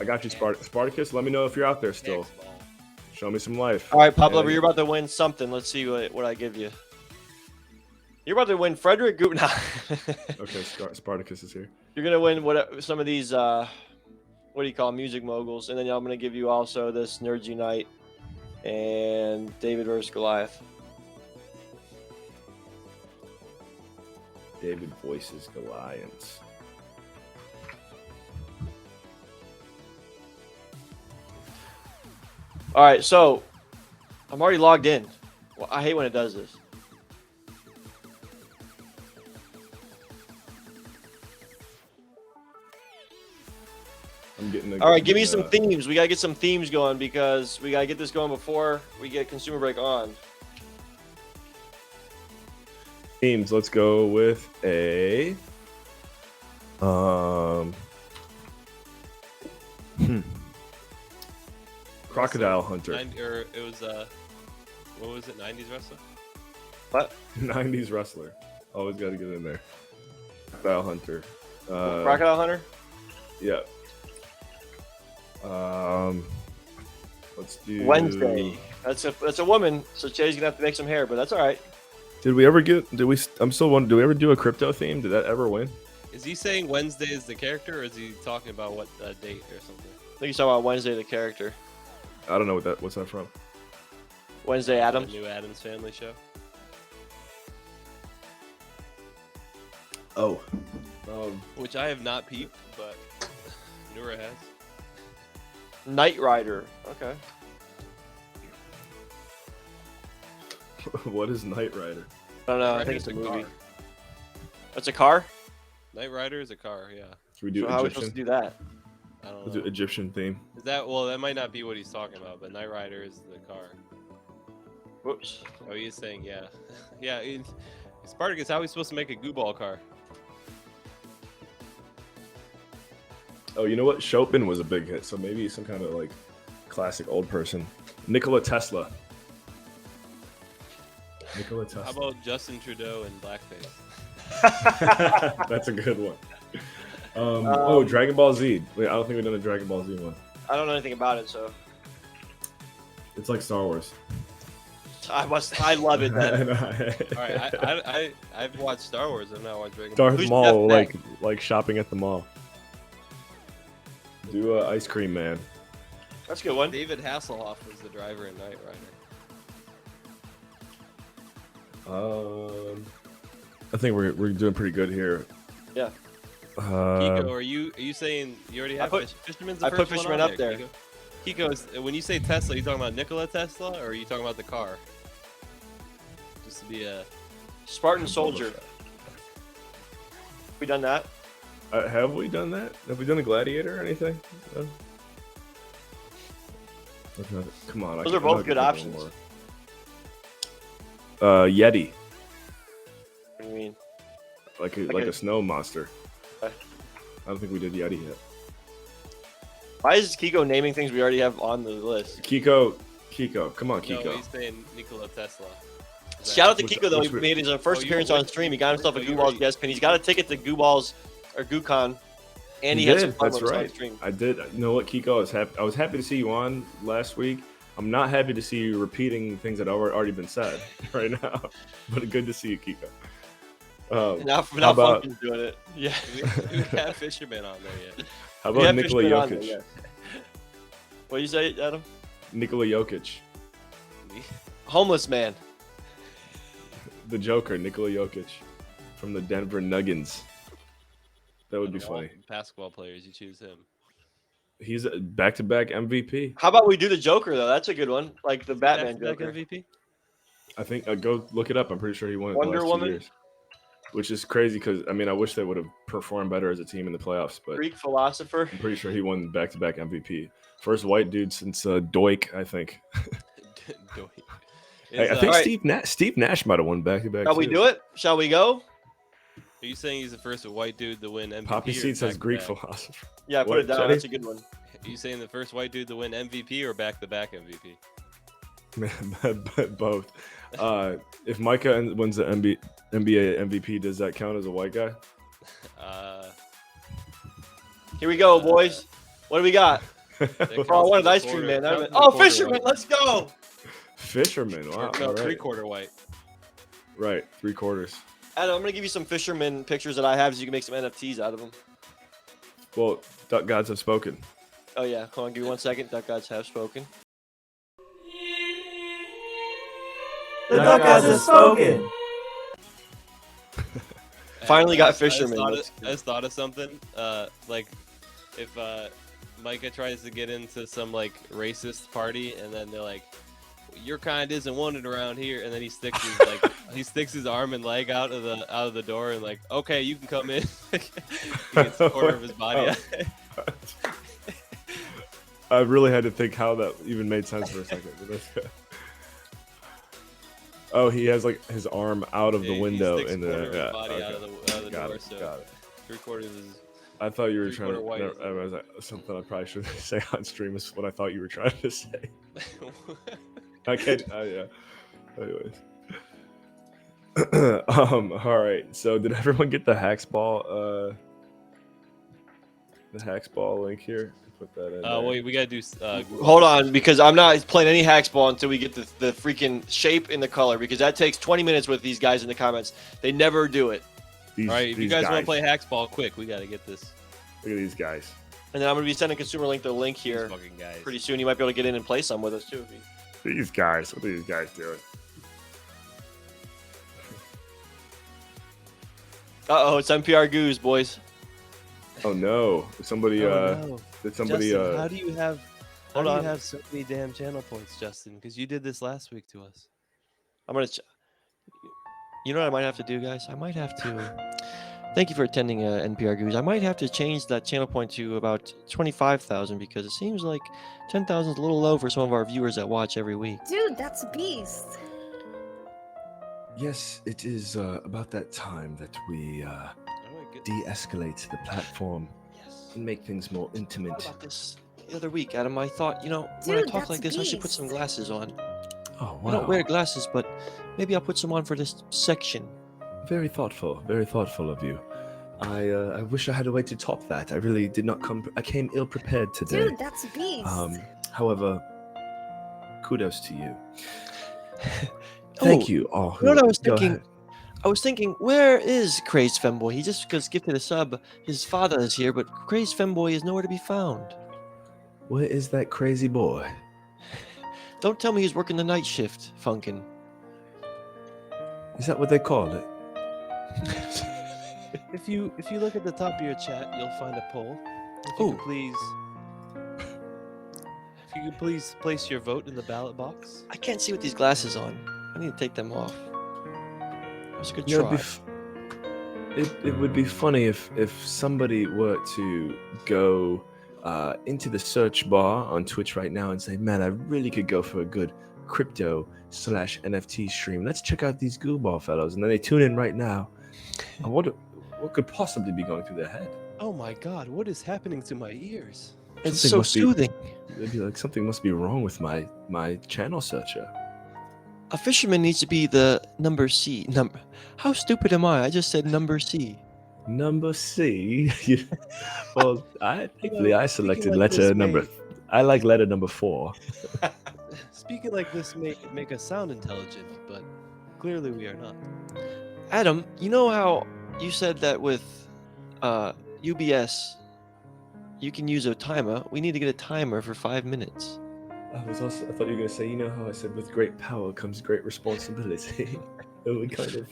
I got you, Spartacus. Let me know if you're out there still. Hacksball. Show me some life. All right, Pablo, you're about to win something. Let's see what I give you. You're about to win Frederick Gutna. Okay, Spartacus is here. You're gonna win some of these what do you call them, music moguls, and then I'm gonna give you also this Nerds Unite and David versus Goliath. David voices Goliath. All right, so I'm already logged in. Well, I hate when it does this. All right, give me some themes. We gotta get some themes going because we gotta get this going before we get Consumer Break on. Themes. Let's go with a Crocodile Hunter. It was what was it? 90s wrestler. What? 90s wrestler. Always got to get in there. Crocodile Hunter. Crocodile Hunter. Yeah. Let's do Wednesday. That's a woman, so Jay's gonna have to make some hair, but that's all right. Did we ever get? I'm still wondering. Do we ever do a crypto theme? Did that ever win? Is he saying Wednesday is the character, or is he talking about what date or something? I think he's talking about Wednesday the character. I don't know what's that from. Wednesday Addams. The new Addams Family show. Oh. Which I have not peeped, but Nura has. Knight Rider. Okay. What is Knight Rider? I don't know. I Knight think it's a Rider's movie. car. That's a car? Knight Rider is a car, yeah. Should we do So how are we supposed to do that? I don't Let's know. do Egyptian theme. Is that that might not be what he's talking about, but Knight Rider is the car. Whoops. Oh, he's saying yeah, yeah. Spartacus, how are we supposed to make a GooBall car? Oh, you know what? Chopin was a big hit, so maybe some kind of like classic old person. Nikola Tesla. Nikola Tesla. How about Justin Trudeau in blackface? That's a good one. Dragon Ball Z. Wait, I don't think we've done a Dragon Ball Z one. I don't know anything about it, so It's like Star Wars. I love it then. All right, I've watched Star Wars. I've not watched Dragon Ball. Darth Who's Maul, Jeff Beck? like shopping at the mall. Do Ice Cream Man. That's a good one. David Hasselhoff was the driver in Knight Rider. I think we're doing pretty good here. Yeah. Kiko, are you saying you already have Fisherman's the I first put one Fisherman on up there. Kiko, when you say Tesla, are you talking about Nikola Tesla, or are you talking about the car? Just to be a Spartan Soldier. We done that? Have we done that? Have we done a Gladiator or anything? No? Okay, come on. Those are both good options. Yeti. What do you mean? Like a snow monster. I don't think we did Yeti yet. Why is Kiko naming things we already have on the list? Kiko, come on, Kiko. No, he's saying Nikola Tesla. Shout out to Which- Kiko though. which He made his first you- appearance on stream. He got himself a you GooBalls already- guest pin. He's got a ticket to GooBalls or GooCon, and You he had some did, fun that's with us on right. stream. I did. You know what, Kiko? I was happy to see you on last week. I'm not happy to see you repeating things that have already been said right now, but good to see you, Kiko. Now how about Funkin's doing it. Yeah. We have Fisherman on there yet. how We about have Nikola Fisherman on there, Jokic? yes. What do you say, Adam? Nikola Jokic, Homeless man. the Joker, Nikola Jokic, from the Denver Nuggets. That would be Out of all funny. Basketball players, you choose him. He's a back-to-back MVP. How about we do the Joker though? That's a good one. Like the Batman Back-to-back Joker. MVP. I think go look it up. I'm pretty sure he won it the Wonder last Woman? 2 years, which is crazy because I mean I wish they would have performed better as a team in the playoffs, but Greek philosopher. I'm pretty sure he won back-to-back MVP. First white dude since Doik, I think. I think Alright. Steve Nash might have won back-to-back. Shall we do it? Shall we go? Are you saying he's the first white dude to win MVP? Poppy or Seed says Greek back-to-back? philosopher. Yeah, put What, it down. Jenny? That's a good one. Are you saying the first white dude to win MVP or back-to-back MVP? Both. If Micah wins the NBA MVP, does that count as a white guy? Here we go, boys. What do we got? that Oh, I wanted counts ice as a cream, quarter- man. counts as a Oh, quarter Fisherman, white. let's go. Fisherman. Wow. No, all right. 3/4 white. Right. 3/4. Adam, I'm gonna give you some Fisherman pictures that I have, so you can make some NFTs out of them. Well, duck gods have spoken. Oh yeah, hold on, give me 1 second. Duck gods have spoken. The duck gods have spoken. Finally got I just Fisherman. thought Let's I just thought of something. Like if Micah tries to get into some like racist party, and then they're like, "Your kind isn't wanted around here," and then he sticks his arm and leg out of the door, and like, "Okay, you can come in." He gets a quarter of his body out. I really had to think how that even made sense for a second. But that's good. Oh, he has like his arm out of the He window sticks in a quarter of the his body out of the got door, it, so got it. 3/4 is. I thought you were Three-quarter trying white to. is I was like, something I probably shouldn't say on stream is what I thought you were trying to say. I can't. Yeah. Anyways. All right. So, did everyone get the Hacks Ball? The Hacks Ball link here. Put that in. there. Wait, we gotta do. Google hold on, because I'm not playing any hacks ball until we get the freaking shape and the color, because that takes 20 minutes with these guys in the comments. They never do it. These, All right, if you these guys want to guys. play Hacksball quick, we gotta get this. Look at these guys. And then I'm gonna be sending Consumer Link the link These here fucking guys. pretty soon. You might be able to get in and play some with us too. These guys. What are these guys doing? Uh oh, it's NPR Goose, boys. Oh no! Somebody. no. Did somebody? Justin, how do you have? How Hold do you on. have so many damn channel points, Justin? Because you did this last week to us. I'm gonna. You know what I might have to do, guys? I might have to. Thank you for attending NPR Goose. I might have to change that channel point to about 25,000 because it seems like 10,000 is a little low for some of our viewers that watch every week. Dude, that's a beast. Yes, it is about that time that we de-escalate the platform Yes. and make things more I intimate. thought about this the other week, Adam. I thought, when I Dude, talk that's like this, I should put some beast. glasses on. Oh I don't wear glasses, but maybe I'll put some on for this section. Very thoughtful of you. I wish I had a way to top that. I really did not come. I came ill prepared today. Dude, that's a beast. However, kudos to you. Thank you all. You know what I was Go thinking? ahead. I was thinking, where is Crazed Femboy? He just got gifted a sub. His father is here, but Crazed Femboy is nowhere to be found. Where is that crazy boy? Don't tell me he's working the night shift, Funkin. Is that what they call it? If you look at the top of your chat, you'll find a poll. If you could please place your vote in the ballot box. I can't see with these glasses on. I need to take them off. That was a good You know, try. it would be funny if somebody were to go into the search bar on Twitch right now and say, man, I really could go for a good crypto/NFT stream. Let's check out these GooBall fellows. And then they tune in right now. And what could possibly be going through their head? Oh my God, what is happening to my ears? It's something so must be- soothing. They'd be like, something must be wrong with my channel searcher. A fisherman needs to be the number C. How stupid am I? I just said number C. Number C. Well, thankfully I selected like letter this number. may- I like letter number 4. Speaking like this may make us sound intelligent, but clearly we are not. Adam, you know how you said that with UBS, you can use a timer. We need to get a timer for 5 minutes. I thought you were gonna say, you know how I said with great power comes great responsibility. Are we kind of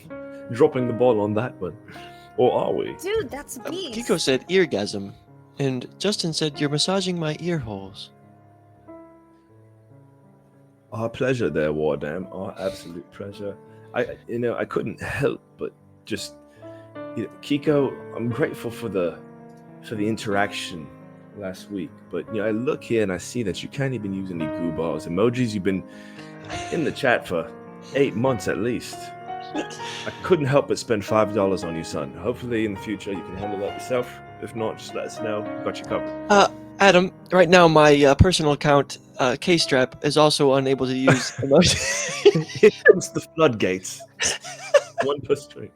dropping the ball on that one, or are we? Dude, that's beast. Kiko said eargasm, and Justin said you're massaging my ear holes. Our pleasure there, Wardam. Our absolute pleasure. I couldn't help but just, Kiko. I'm grateful for the interaction last week, but I look here and I see that you can't even use any GooBalls emojis. You've been in the chat for 8 months at least. I couldn't help but spend $5 on you, son. Hopefully in the future you can handle that yourself. If not, just let us know. We've got you covered. Adam, right now my personal account, K-Strap, is also unable to use emojis. Here comes the floodgates. One per string.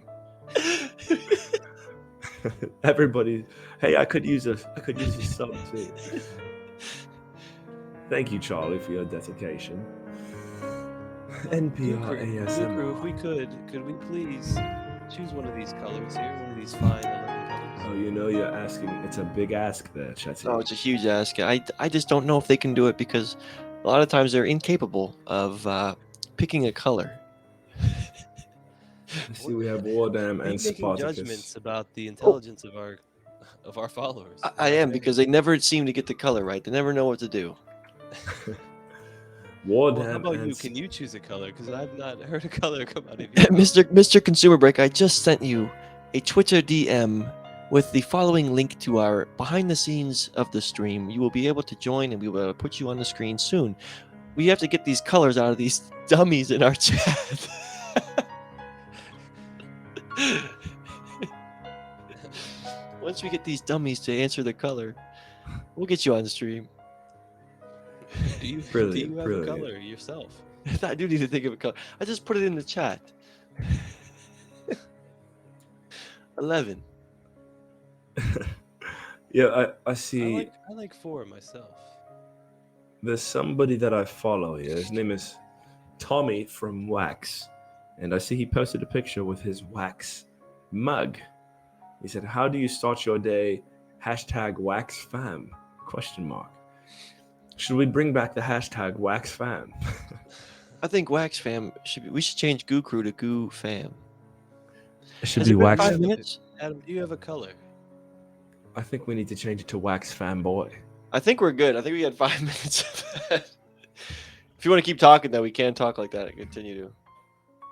Everybody, hey, I could use a sub too. Thank you, Charlie, for your dedication. NPR Crew, ASMR. if we could we please choose one of these colors here, one of these fine 11 colors? Oh, you're asking. It's a big ask there, Chetty. Oh, it's a huge ask. I just don't know if they can do it because a lot of times they're incapable of picking a color. I see we have Wardam and Making Spartacus. judgments about the intelligence of our followers. I am, because they never seem to get the color right. They never know what to do. Well, Wardam how about and you? Can you choose a color? Because I've not heard a color come out of you. Mr. Consumer Break, I just sent you a Twitter DM with the following link to our behind the scenes of the stream. You will be able to join and we will put you on the screen soon. We have to get these colors out of these dummies in our chat. Once we get these dummies to answer the color, we'll get you on the stream. Do you Brilliant, have brilliant. a color yourself? I do need to think of a color. I just put it in the chat. 11. Yeah, I see. I like 4 myself. There's somebody that I follow here. His name is Tommy from Wax, and I see he posted a picture with his Wax mug. He said, "How do you start your day? #WaxFam?" Question mark. Should we bring back the hashtag WaxFam? I think Wax Fam we should change Goo Crew to Goo Fam. It should Has be it been Wax. 5 minutes? Adam, do you have a color? I think we need to change it to Wax Fanboy. I think we're good. I think we had 5 minutes of that. If you want to keep talking, though, we can talk like that and continue to.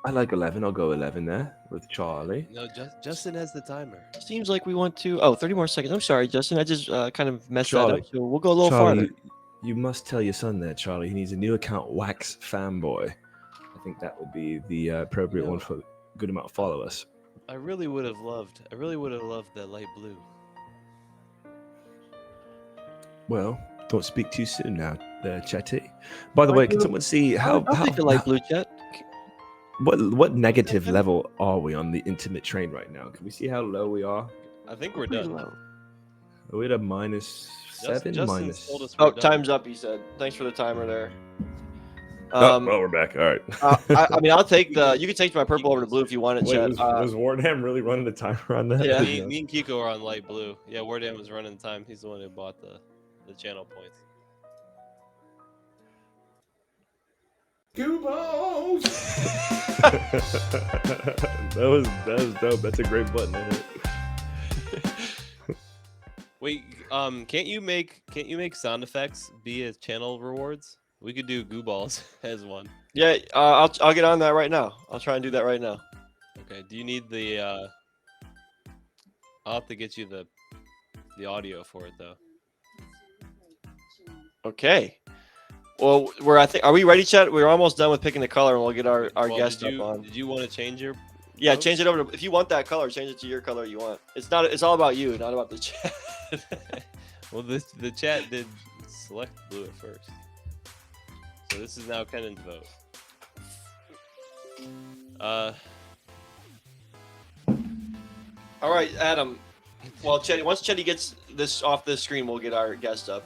I like 11. I'll go 11 there with Charlie. No, Justin has the timer. Seems like we want to. Oh, 30 more seconds. I'm sorry, Justin. I just kind of messed that Charlie. up. So we'll go a little Charlie, farther. you must tell your son there, Charlie. He needs a new account, Wax Fanboy. I think that would be the appropriate one for a good amount of followers. I really would have loved that light blue. Well, don't speak too soon now, Chetty. By the way, can someone see I'll take the light blue chat. what negative level are we on the intimate train right now? Can we see how low we are? I think we're Pretty done. low. Are we at a -7? Justin's Minus. told us we're Oh, done. time's up, he said. Thanks for the timer there. Oh, well, we're back. All right. I mean, I'll take the. You can take my purple over to blue if you want it, Wait, chat. was Warnham really running the timer on that? Yeah. Me and Kiko are on light blue. Yeah, Wardan was running the time. He's the one who bought the channel points. GooBalls! that was dope. That's a great button. Isn't it? Wait, can't you make sound effects be as channel rewards? We could do GooBalls as one. Yeah, I'll get on that right now. I'll try and do that right now. Okay. Do you need the? I'll have to get you the audio for it though. Okay. Well, are we ready, chat? We're almost done with picking the color, and we'll get our Well, guest did up on. Did you want to change your? Yeah, vote? change it over to. If you want that color, change it to your color you want. It's all about you, not about the chat. Well, the chat did select blue at first, so this is now Kennan's vote. All right, Adam. Well, once Chetty gets this off this screen, we'll get our guest up.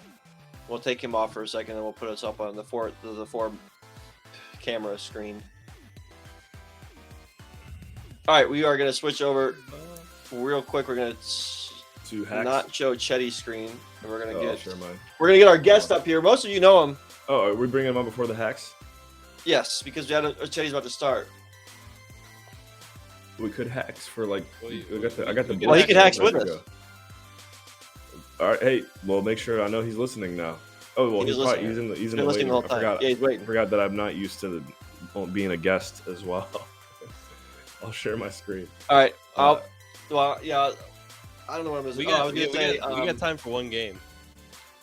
We'll take him off for a second, and we'll put us up on the four camera screen. All right, we are going to switch over real quick. We're going To to hacks. not show Chetty's screen, and we're going to Sure, mine. get our guest up here. Most of you know him. Oh, are we bringing him up before the hacks? Yes, because Chetty's about to start. We could hacks for like. Well, I got the. Well, he can hacks with us. All right, hey, well, make sure I know he's listening now. Oh, well, He's he's listening. in the He's waiting listening the whole room. time. Yeah, he's waiting. I forgot that I'm not used to being a guest as well. I'll share my screen. All right. Uh, Well, yeah. I don't know what I was. We I got, was going to say. we got time for one game.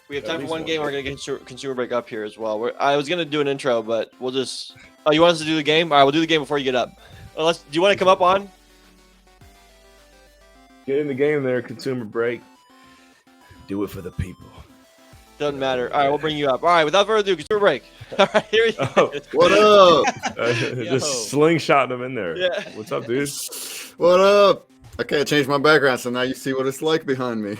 We have At time for least one one game. We're game. going to get consumer break up here as well. I was going to do an intro, but we'll just. Oh, you want us to do the game? All right, we'll do the game before you get up. Do you want to come up on? Get in the game there, consumer break. Do it for the people. Doesn't matter. All right, we'll bring you up. All right, without further ado, consumer break. All right, here he Oh. is. What up? Just slingshotting him in there. Yeah. What's up, dude? What up? I can't change my background, so now you see what it's like behind me.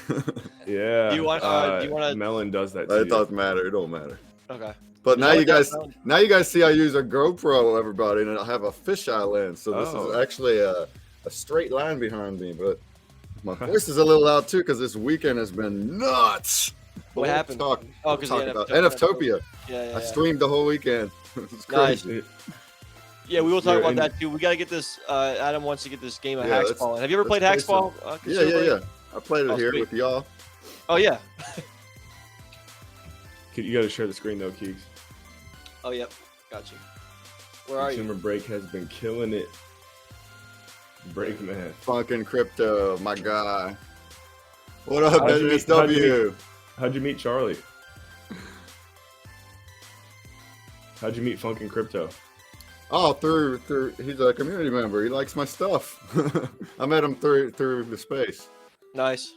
Yeah. Do you want- Melon does that It too. doesn't matter. It don't matter. Okay. But now know you what guys, that see I use a GoPro, everybody, and I have a fisheye lens. So this Oh. is actually a straight line behind me. But my voice is a little loud too because this weekend has been nuts. What happened? Talk Oh, because about NFTopia. Yeah. I streamed the whole weekend. It's Nice. crazy. Yeah, we will talk You're about in- that too. We got to get this. Adam wants to get this game of Yeah, Hacks let's- Ball. Have you ever let's played play Hacks Ball? Yeah. I played it Oh, here sweet. with y'all. Oh yeah. You got to share the screen though, Keeks. Oh yep. Got you. Where are you? Consumer break has been killing it. Break man. Fucking crypto, my guy. What up, How'd you NSW? How'd you meet Charlie? How'd you meet Funkin' Crypto? Oh, through he's a community member. He likes my stuff. I met him through the space. Nice.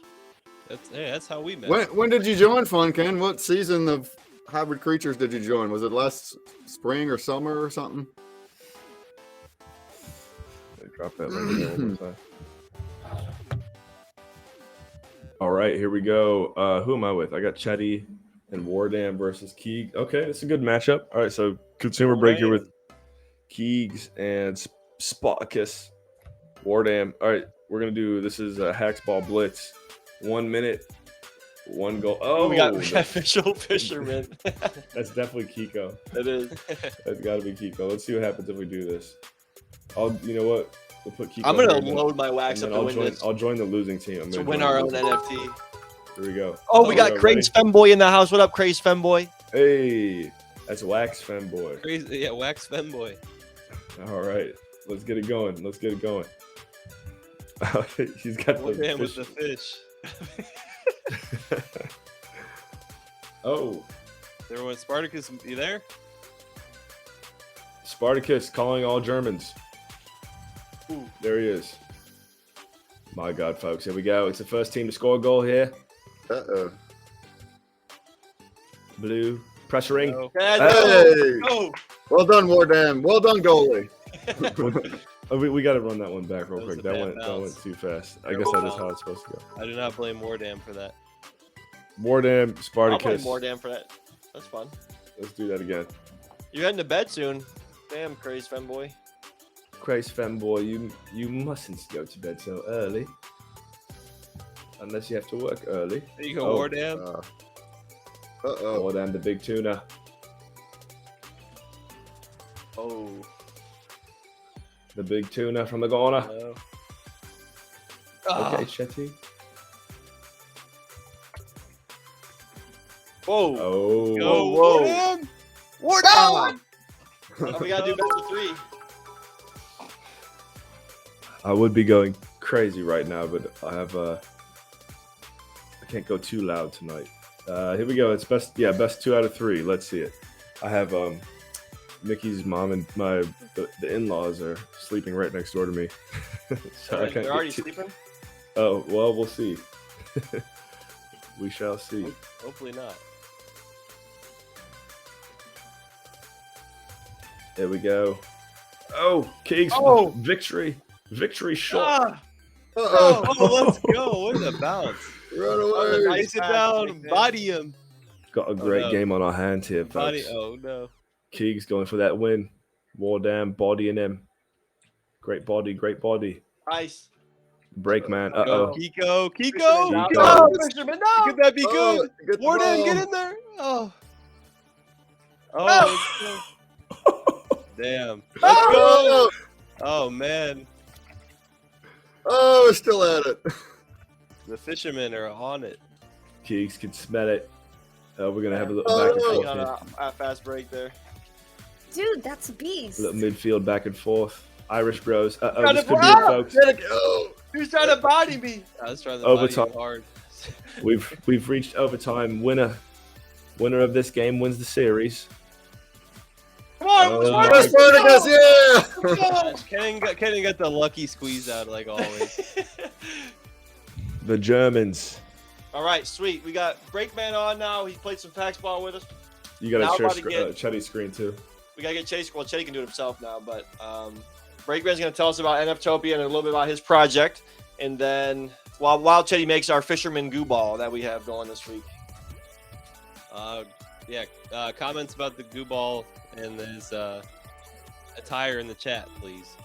That's how we met. When did you join Funkin? What season of Hybrid Creatures did you join? Was it last spring or summer or something? Drop that link again one more time. All right, here we go. Who am I with? I got Chetty and Wardam versus Keeg. Okay, that's a good matchup. All right, so consumer break here with Keegs and Spartacus. Wardam. All right, we're gonna do this is a Hacks Ball Blitz. 1 minute, one goal. Oh, we got official fisherman. that's definitely Kiko. It is. That's got to be Kiko. Let's see what happens if we do this. You know what? We'll put Kiko. I'm gonna here, and then- load my wax and up then to win this. I'll join the losing team. I'm To gonna win join our the own losing team. NFT. Here we go. Oh, we got go, Craze ready? Femboy in the house. What up, Craze Femboy? Hey, that's Wax Femboy. Crazy, yeah, Wax Femboy. All right, let's get it going. He's got the Wardam with fish. the fish. Oh, Everyone, Spartacus, you there? Spartacus calling all Germans. Ooh. There he is. My God, folks, here we go. It's the first team to score a goal here. Uh-oh. Blue pressuring. No. Hey! Oh, Well done, Wardam. Well done, goalie. Oh, we got to run that one back real That was quick. a That bad went bounce. too fast. I Terrible guess that is how bounce. it's supposed to go. I do not blame Wardam for that. Wardam, I'll play Spartacus. more damn for that. That's fun. Let's do that again. You're heading to bed soon. Damn, Craze Femboy. Crazy femboy, you mustn't go to bed so early. Unless you have to work early. There you go, Oh, Wardam. Uh-oh. Wardam, the big tuna. Oh. The big tuna from the corner. No. Okay, Chetty. Whoa. Oh. Go, whoa. Wardam! Oh, we gotta do best of three. I would be going crazy right now, but I have I can't go too loud tonight. Here we go. It's best 2 out of 3. Let's see it. I have Mickey's mom and the in-laws are sleeping right next door to me. So I can't They're get already too- sleeping? Oh, well, we'll see. We shall see. Hopefully not. There we go. Oh, Keeks, Oh. victory shot. Uh-oh. Oh, let's go. What a bounce. Run was a away. nice- Place it pass, down. Big Man. Body him. Got a great no. game on our hands here, Body. folks. Oh, no. Keegs going for that win. War Dam bodying him. Great body, great body. Nice. Breakman. Go. Uh-oh. Kiko. Fisherman, Kiko. no, Kiko. Fisherman, no. Could that be Oh, good? get the Warden, ball. get in there. Oh. Oh. Damn. Let's go. Oh, Oh, man. oh, we're still at it. The fishermen are on it. Keegs can smell it. We're going to have a little Oh. back and Hang forth on here. a fast break there. Dude, that's a beast. A little midfield back and forth. Irish bros. Uh-oh, Trying this to could be block. it, folks. Get it. Oh. Who's trying to body me? I was trying to Overtime. body you hard. We've reached overtime. Winner of this game wins the series. Come on, Oh, Spartacus, Spartacus, go! yeah. Kenny got the lucky squeeze out like always. The Germans. All right, sweet. We got Breakman on now. He played some fax ball with us. You got Now to share about to get- Chetty's screen too. We gotta get Chase. Well, Chase can do it himself now, but Breakman's gonna tell us about NFtopia and a little bit about his project, and then while Chetty makes our fisherman goo ball that we have going this week. Comments about the GooBall and his attire in the chat, please,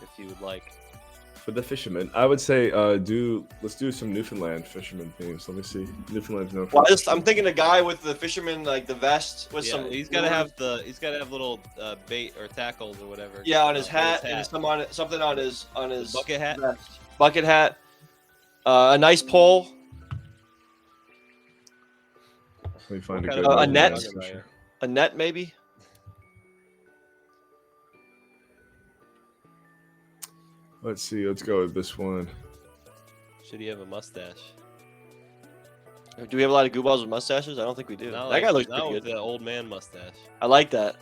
if you would like. For the fishermen, I would say let's do some Newfoundland fisherman themes. Let me see. Newfoundland's known for. Well, I'm thinking a guy with the fisherman like the vest with Yeah, some. he's gotta have little bait or tackles or whatever. Yeah, on his hat, and something on his bucket hat. vest. Bucket hat. A nice pole. Let me find What a kind good of a one. net? talking about here? A net maybe. Let's see. Let's go with this one. Should he have a mustache? Do we have a lot of goo balls with mustaches? I don't think we do. Not That guy looks not pretty with good. the old man mustache. I like that.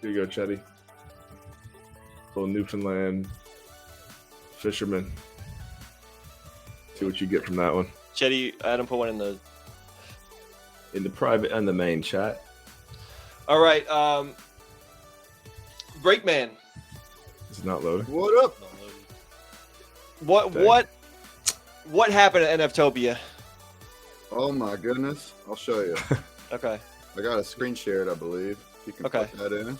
Here you go, Chetty. Little Newfoundland fisherman. See what you get from that one. Chetty, Adam put one in the. In the private and the main chat. All right, Breakman. It's not loading. What up? Not loaded. What what happened at NFtopia? Oh my goodness. I'll show you. Okay. I got a screen shared, I believe. You can Okay. put that in.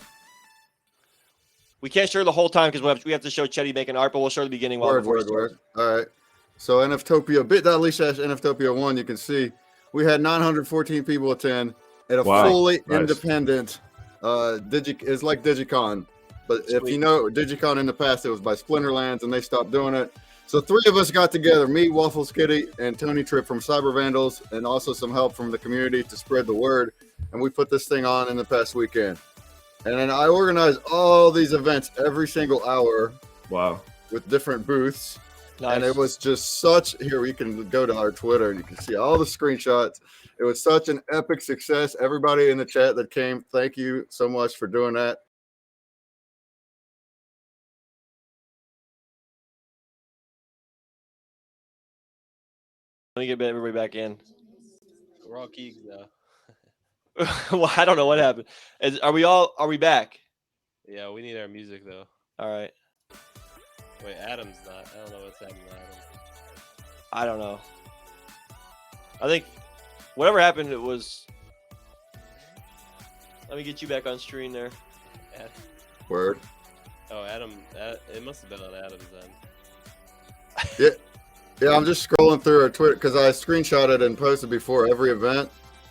We can't show the whole time because we have to show Chetty making art, but we'll show the beginning while Word, before he word, starts. word. All right. So NFtopia, bit.ly/NFtopia1, you can see we had 914 people attend at a Wow. fully Nice. independent it's like Digicon. But if Sweet. you know Digicon in the past, it was by Splinterlands and they stopped doing it. So 3 of us got together, me, Waffles Kitty, and Tony Tripp from Cyber Vandals, and also some help from the community to spread the word. And we put this thing on in the past weekend. And then I organized all these events every single hour Wow. with different booths. Nice. And it was just such, here we can go to our Twitter and you can see all the screenshots. It was such an epic success. Everybody in the chat that came, thank you so much for doing that. Let me get everybody back in. We're all Keegs now. Well, I don't know what happened. Are we back? Yeah, we need our music though. All right. Wait, Adam's not. I don't know what's happening to Adam. I don't know. I think whatever happened, it was. Let me get you back on screen there. Word. Oh, Adam. It must have been on Adam's end. Yeah, I'm just scrolling through our Twitter because I screenshotted and posted before every event.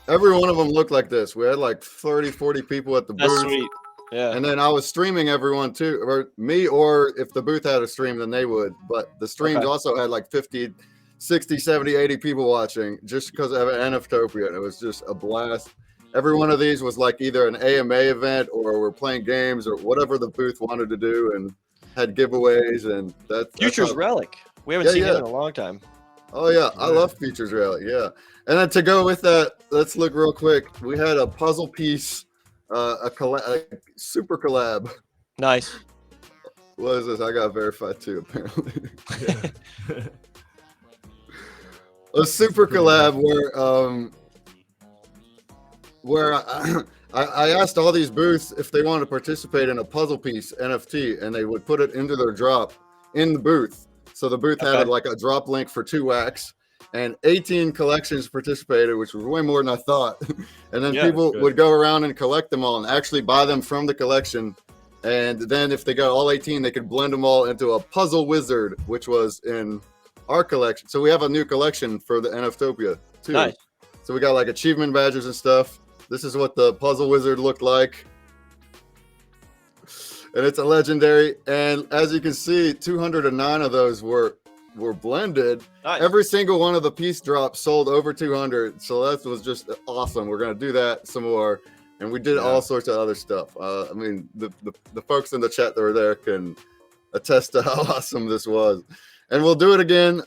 Every one of them looked like this. We had like 30, 40 people at the That's booth. sweet. Yeah. And then I was streaming everyone too, or me, or if the booth had a stream, then they would. But the streams Okay. also had like 50, 60, 70, 80 people watching just because of NFtopia. And it was just a blast. Every one of these was like either an AMA event or we're playing games or whatever the booth wanted to do and had giveaways. And that's Futures how- Relic. We haven't Yeah, seen yeah. him in a long time. Oh yeah, I love Futures Rally. Yeah, and then to go with that, let's look real quick. We had a puzzle piece, a super collab. Nice. What is this? I got verified too, apparently. A super collab where I asked all these booths if they wanted to participate in a puzzle piece NFT, and they would put it into their drop in the booth. So the booth had like a drop link for 2x, and 18 collections participated, which was way more than I thought. And then people would go around and collect them all and actually buy them from the collection. And then if they got all 18, they could blend them all into a puzzle wizard, which was in our collection. So we have a new collection for the NFtopia too. Nice. So we got like achievement badges and stuff. This is what the puzzle wizard looked like. And it's a legendary. And as you can see, 209 of those were blended. Nice. Every single one of the piece drops sold over 200. So that was just awesome. We're going to do that some more. And we did all sorts of other stuff. I mean, the folks in the chat that were there can attest to how awesome this was. And we'll do it again.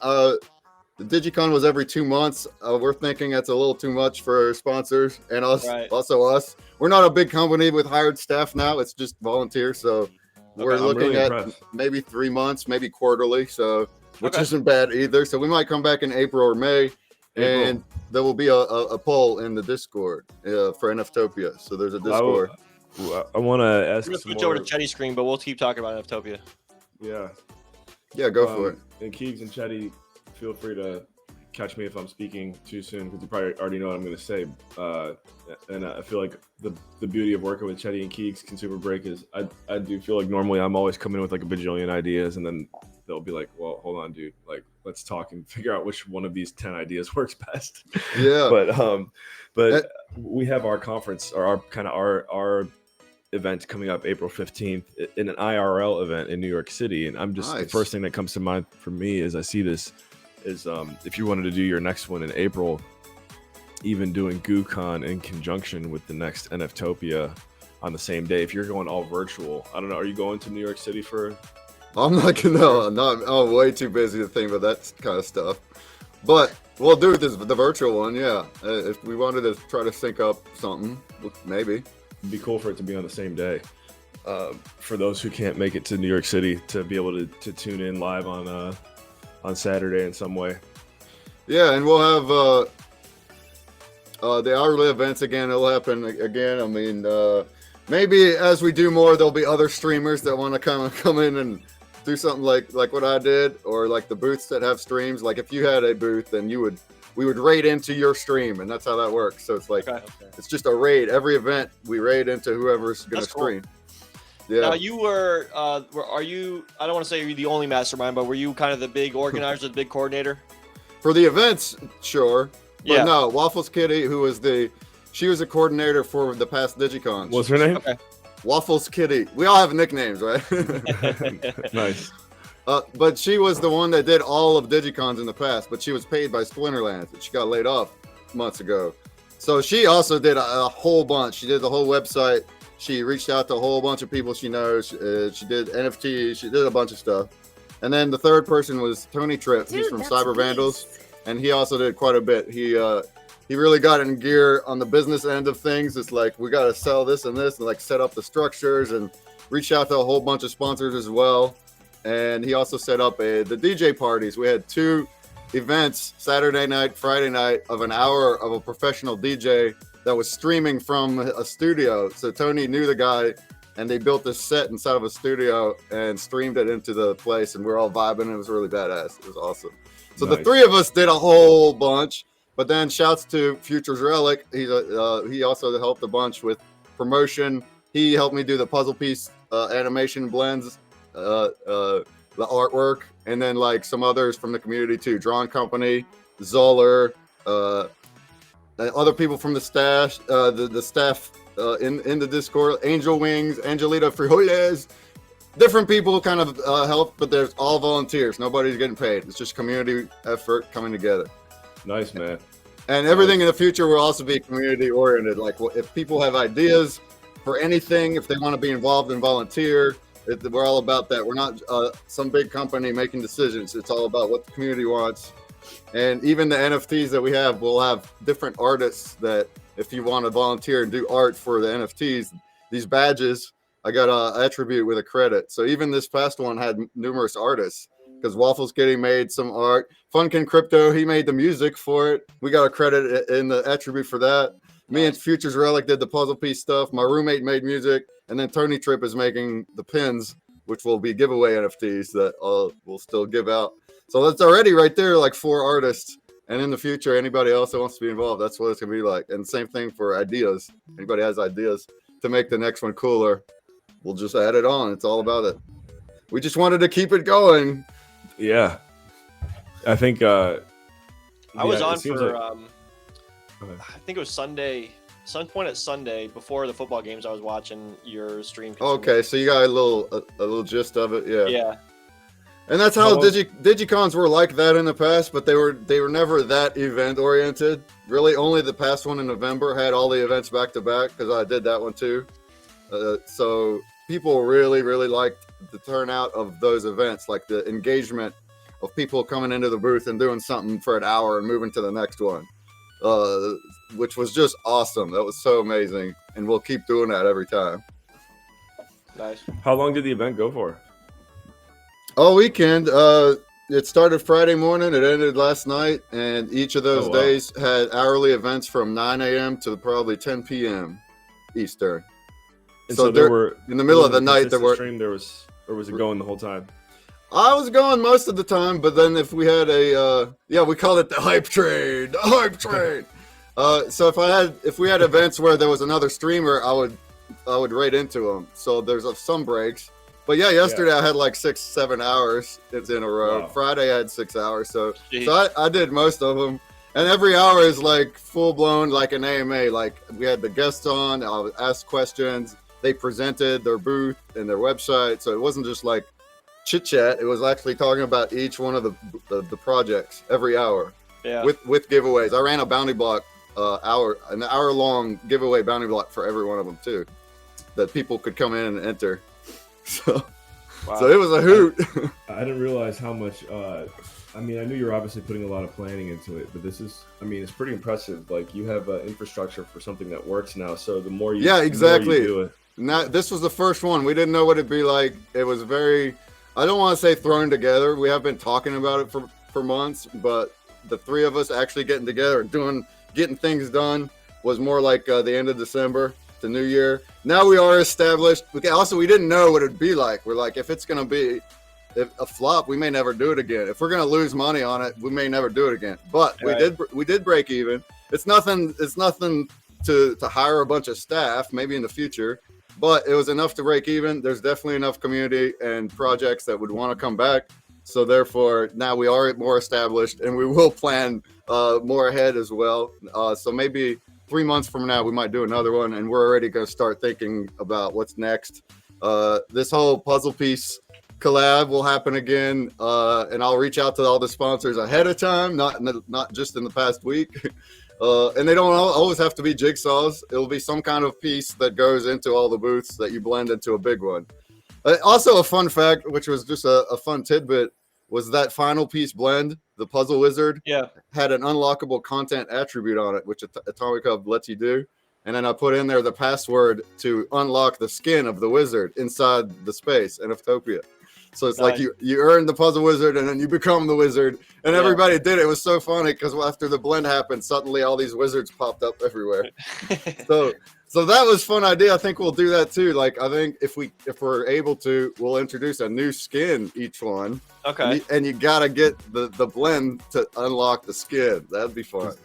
The DigiCon was every 2 months. We're thinking that's a little too much for sponsors and us. Right. Also us. We're not a big company with hired staff now. It's just volunteers. So we're looking at maybe 3 months, maybe quarterly. So which isn't bad either. So we might come back in April or May. And there will be a poll in the Discord for NFtopia. So there's a Discord. I want to ask. We're gonna switch over to Chetty's screen, but we'll keep talking about NFtopia. Yeah, go for it. And Keegs and Chetty, feel free to catch me if I'm speaking too soon, because you probably already know what I'm going to say. And I feel like the beauty of working with Chetty and Keegs Consumer Break is I do feel like normally I'm always coming with like a bajillion ideas, and then they'll be like, well, hold on, dude, like let's talk and figure out which one of these 10 ideas works best. Yeah. But we have our conference, or our event coming up April 15th in an IRL event in New York City. And I'm just, the first thing that comes to mind for me is I see this is if you wanted to do your next one in April, even doing GooCon in conjunction with the next NFtopia on the same day, if you're going all virtual. I don't know, are you going to New York City for? I'm I'm way too busy to think about that kind of stuff. But we'll do the virtual one, yeah. If we wanted to try to sync up something, maybe. It'd be cool for it to be on the same day. For those who can't make it to New York City, to be able to tune in live on Saturday in some way. Yeah, and we'll have the hourly events again. It'll happen again. I mean, maybe as we do more, there'll be other streamers that want to come in and do something like what I did, or like the booths that have streams. Like if you had a booth, then we would raid into your stream, and that's how that works. So it's like it's just a raid. Every event we raid into whoever's going to stream. Yeah. Now you are you? I don't want to say you're the only mastermind, but were you kind of the big organizer, the big coordinator for the events? Sure. But yeah. No, Waffles Kitty, she was a coordinator for the past DigiCons. What's her name? Okay. Waffles Kitty. We all have nicknames, right? Nice. But she was the one that did all of DigiCons in the past, but she was paid by Splinterlands, and she got laid off months ago. So she also did a whole bunch. She did the whole website. She reached out to a whole bunch of people she knows. She did NFT. She did a bunch of stuff. And then the third person was Tony Tripp. He's from Cyber Vandals, and he also did quite a bit. He really got in gear on the business end of things. It's like, we got to sell this and this, and like set up the structures, and reach out to a whole bunch of sponsors as well. And he also set up the DJ parties. We had 2 events, Saturday night, Friday night, of an hour of a professional DJ that was streaming from a studio. So Tony knew the guy, and they built this set inside of a studio and streamed it into the place, and we're all vibing, and it was really badass. It was awesome. So the 3 of us did a whole bunch. But then shouts to Futures Relic. He also helped a bunch with promotion. He helped me do the puzzle piece animation blends, the artwork, and then like some others from the community too. Drawn Company, Zoller, other people from the staff, the staff in the Discord, Angel Wings, Angelita Frijoles. Different people kind of helped, but there's all volunteers. Nobody's getting paid. It's just community effort coming together. Nice, man. And everything in the future will also be community oriented. Like if people have ideas for anything, if they want to be involved and volunteer, we're all about that. We're not some big company making decisions. It's all about what the community wants. And even the NFTs that we have, we'll have different artists that if you want to volunteer and do art for the NFTs, these badges, I got an attribute with a credit. So even this past one had numerous artists, because Waffles Kitty made some art. Funkin Crypto, he made the music for it. We got a credit in the attribute for that. Me and Futures Relic did the puzzle piece stuff. My roommate made music. And then Tony Tripp is making the pins, which will be giveaway NFTs that we'll still give out. So that's already right there, like 4 artists. And in the future, anybody else that wants to be involved, that's what it's gonna be like. And same thing for ideas. Anybody has ideas to make the next one cooler, we'll just add it on. It's all about it. We just wanted to keep it going. Yeah, I think I was yeah, on it seems for like- I think it was Sunday, some point at Sunday before the football games. I was watching your stream. Okay, so you got a little gist of it, yeah. Yeah. And that's how Digicons were like that in the past, but they were never that event oriented. Really, only the past one in November had all the events back to back because I did that one too. So people really liked the turnout of those events, like the engagement of people coming into the booth and doing something for an hour and moving to the next one, which was just awesome. That was so amazing, and we'll keep doing that every time. Nice. How long did the event go for? All weekend. It started Friday morning. It ended last night, and each of those days had hourly events from 9 a.m. to probably 10 p.m. Eastern. And so there were in the middle of the night. There were stream. Or was it going the whole time? I was going most of the time, but then if we had we call it the hype train. The hype train. So if we had events where there was another streamer, I would raid into them. So there's some breaks. But yeah, yesterday I had like 6-7 hours in a row. Wow. Friday I had 6 hours. So Jeez. I did most of them. And every hour is like full blown, like an AMA. Like we had the guests on, I would ask questions. They presented their booth and their website. So it wasn't just like chit chat. It was actually talking about each one of the projects every hour. Yeah. With giveaways. I ran a bounty block an hour long giveaway bounty block for every one of them too, that people could come in and enter. So it was a hoot. I didn't realize how much. I knew you're obviously putting a lot of planning into it, but it's pretty impressive. Like you have infrastructure for something that works now. So the more you, exactly. The more you do it. This was the first one. We didn't know what it'd be like. It was very, I don't want to say thrown together. We have been talking about it for months, but the three of us actually getting together and getting things done was more like the end of December to New Year. Now we are established. We didn't know what it'd be like. We're like, if it's going to be a flop, we may never do it again. If we're going to lose money on it, we may never do it again. But we did break even. It's nothing to hire a bunch of staff, maybe in the future, but it was enough to break even. There's definitely enough community and projects that would want to come back. So therefore, now we are more established, and we will plan more ahead as well. So maybe 3 months from now, we might do another one, and we're already going to start thinking about what's next. This whole puzzle piece collab will happen again, and I'll reach out to all the sponsors ahead of time, not just in the past week. And they don't always have to be jigsaws. It'll be some kind of piece that goes into all the booths that you blend into a big one. Also, a fun fact, which was just a fun tidbit, was that final piece blend, the Puzzle Wizard, had an unlockable content attribute on it, which Atomic Hub lets you do. And then I put in there the password to unlock the skin of the wizard inside the space in Utopia. So it's like you earn the Puzzle Wizard and then you become the wizard. And everybody did it. It was so funny because after the blend happened, suddenly all these wizards popped up everywhere. So that was a fun idea. I think we'll do that too. Like I think if we're able to, we'll introduce a new skin each one. Okay. And you gotta get the blend to unlock the skin. That'd be fun.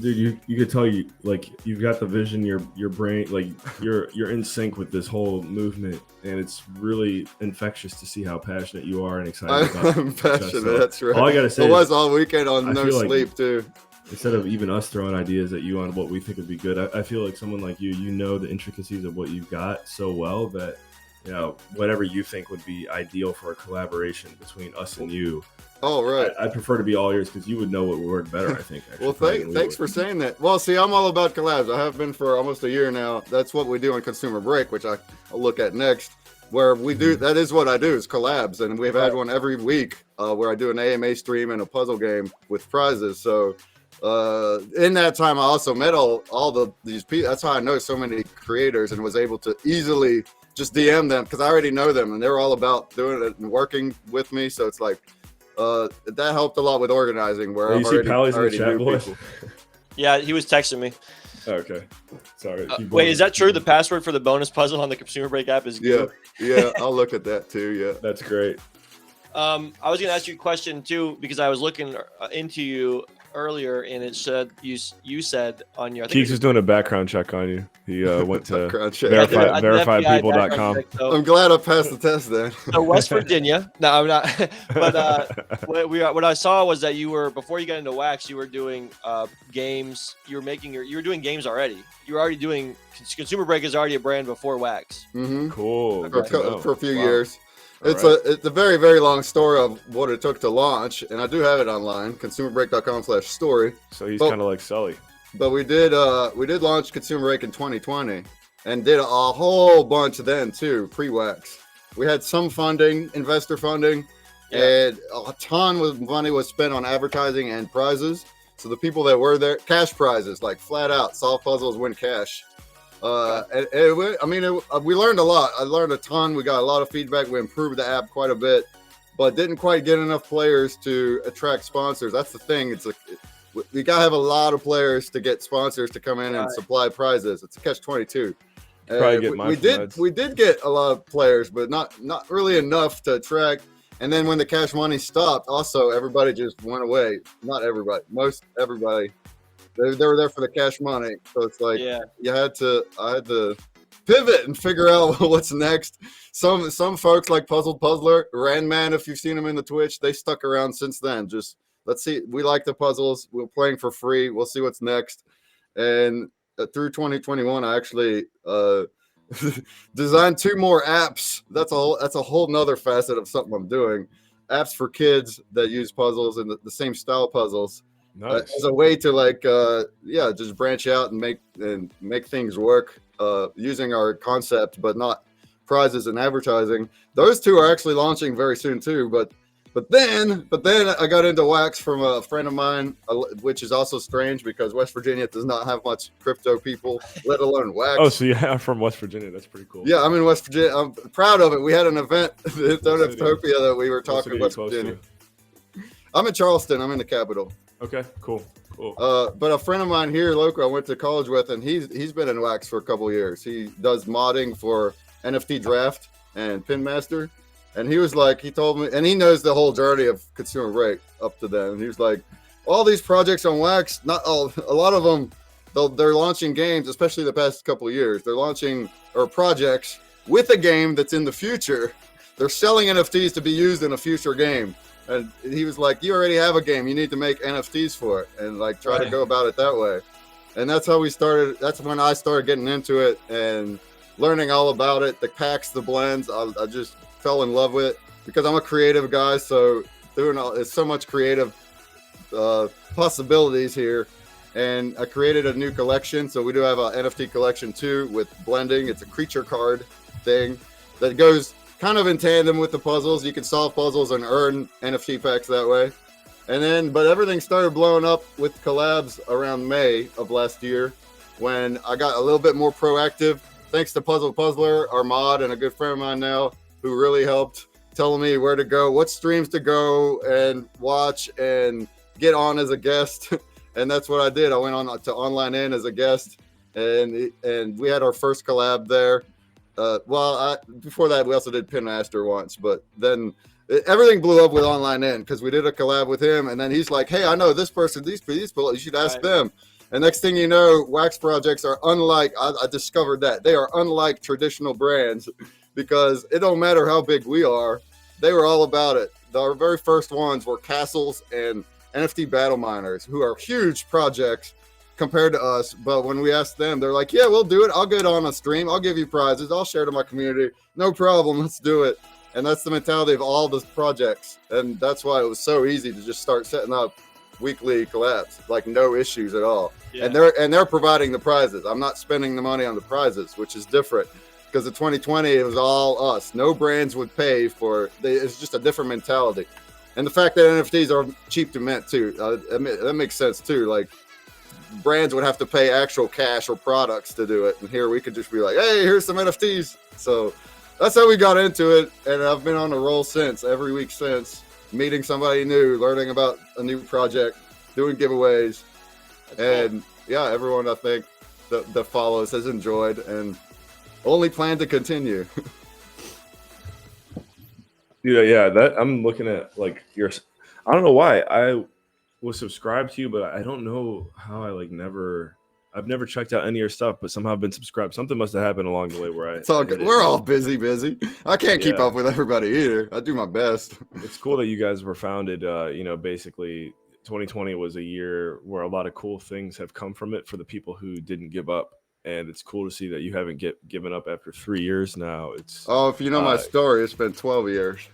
Dude, you could tell you've got the vision, your brain, like you're in sync with this whole movement, and it's really infectious to see how passionate you are and excited about it. I'm passionate, that's right. All I gotta say it was all weekend on no sleep too. Instead of even us throwing ideas at you on what we think would be good, I feel like someone like you know the intricacies of what you've got so well that whatever you think would be ideal for a collaboration between us and you. Oh, right. I prefer to be all ears because you would know what would work better, I think. Actually, well, thanks for saying that. Well, see, I'm all about collabs. I have been for almost a year now. That's what we do on Consumer Break, which I'll look at next, where we do, that is what I do, is collabs. And we've had one every week where I do an AMA stream and a puzzle game with prizes. So in that time, I also met all these people. That's how I know so many creators and was able to easily just DM them because I already know them and they're all about doing it and working with me. So it's like, that helped a lot with organizing. Where you see Pally's in the chat, boys? Yeah, he was texting me. Okay, sorry. Wait, is that true? The password for the bonus puzzle on the Consumer Break app is yeah. I'll look at that too. Yeah, that's great. I was going to ask you a question too because I was looking into you earlier, and it said you said on your. I think Keeks is doing a background check on you. He went to Background check. verifiedpeople.com. I'm glad I passed the test then. So West Virginia. No, I'm not. But what I saw was that you were before you got into wax, you were doing games. You were doing games already. You were already doing Consumer Break is already a brand before wax. Mm-hmm. Cool. For a few years. All It's right. it's a very, very long story of what it took to launch, and I do have it online, consumerbreak.com/story. So he's Well- kind of like Sully. But we did launch Consumer Break in 2020 and did a whole bunch then too, pre-wax. We had some funding, investor funding, and a ton of money was spent on advertising and prizes. So the people that were there, cash prizes, like flat out, solve puzzles, win cash. We learned a lot. I learned a ton. We got a lot of feedback. We improved the app quite a bit, but didn't quite get enough players to attract sponsors. That's the thing. It's we gotta have a lot of players to get sponsors to come in and supply prizes. It's a catch-22. Probably get mine We from did Reds. we did get a lot of players, but not really enough to attract. And then when the cash money stopped, also everybody just went away. Not everybody, most everybody. They were there for the cash money. So it's like I had to pivot and figure out what's next. Some folks like Puzzled Puzzler, Randman, if you've seen them in the Twitch, they stuck around since then. Just let's see. We like the puzzles. We're playing for free. We'll see what's next. And through 2021, I actually designed 2 more apps. That's a whole nother facet of something I'm doing. Apps for kids that use puzzles and the same style puzzles. Nice. As a way to just branch out and make things work using our concept, but not prizes and advertising. Those 2 are actually launching very soon too. But then I got into wax from a friend of mine, which is also strange because West Virginia does not have much crypto people, let alone wax. Oh, so I'm from West Virginia. That's pretty cool. Yeah, I'm in West Virginia. I'm proud of it. We had an event at Donutopia that we were talking about West Virginia. I'm in Charleston. I'm in the capital. Okay, cool. But a friend of mine here, local, I went to college with, and he's been in wax for a couple of years. He does modding for NFT Draft and Pin Master. And he was like, he told me, and he knows the whole journey of Consumer Break up to then. And he was like, all these projects on wax, not all, a lot of them, they're launching games, especially the past couple of years. They're launching projects with a game that's in the future. They're selling NFTs to be used in a future game. And he was like, you already have a game. You need to make NFTs for it and like try to go about it that way. And that's how we started. That's when I started getting into it and learning all about it. The packs, the blends, I just fell in love with it because I'm a creative guy. So it's so much creative possibilities here. And I created a new collection. So we do have an NFT collection too with blending. It's a creature card thing that goes kind of in tandem with the puzzles. You can solve puzzles and earn NFT packs that way. And then, but everything started blowing up with collabs around May of last year when I got a little bit more proactive. Thanks to Puzzle Puzzler, our mod, and a good friend of mine now who really helped telling me where to go, what streams to go and watch and get on as a guest. And that's what I did. I went on to Online In as a guest and we had our first collab there. Before that, we also did Pin Master once, but then everything blew up with Online In because we did a collab with him, and then he's like, "Hey, I know this person, these people, you should ask them." And next thing you know, wax projects are unlike. I discovered that they are unlike traditional brands because it don't matter how big we are; they were all about it. Our very first ones were Castles and NFT Battle Miners, who are huge projects compared to us, but when we asked them, they're like, yeah, we'll do it. I'll get on a stream. I'll give you prizes. I'll share to my community. No problem. Let's do it. And that's the mentality of all the projects. And that's why it was so easy to just start setting up weekly collabs, like no issues at all. Yeah. And they're providing the prizes. I'm not spending the money on the prizes, which is different because in 2020, it was all us. No brands would pay for it's just a different mentality. And the fact that NFTs are cheap to mint too, that makes sense too. Like, brands would have to pay actual cash or products to do it, and here we could just be like, hey, here's some NFTs. So that's how we got into it, and I've been on a roll since, every week since, meeting somebody new, learning about a new project, doing giveaways. That's and cool. Yeah, everyone I think that follows has enjoyed and only plan to continue. Yeah, that I'm looking at like your. I don't know why I was subscribed to you, but I don't know how I like never. I've never checked out any of your stuff, but somehow I've been subscribed. Something must have happened along the way where It's all I hit good. it. We're all busy. I can't keep Yeah. up with everybody either. I do my best. It's cool that you guys were founded. Basically, 2020 was a year where a lot of cool things have come from it for the people who didn't give up, and it's cool to see that you haven't given up after 3 years now. It's Oh, if you know my story, it's been 12 years.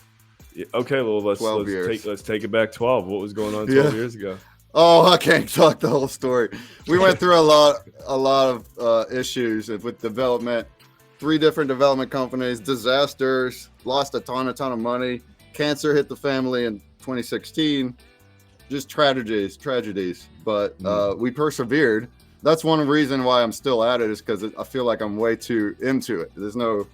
okay. Well, 12 years. let's take it back 12. What was going on 12 years ago? Oh, I can't talk the whole story. We went through a lot of issues with development. 3 different development companies, disasters, lost a ton of money. Cancer hit the family in 2016. Just tragedies. But we persevered. That's one reason why I'm still at it, is because I feel like I'm way too into it. There's no,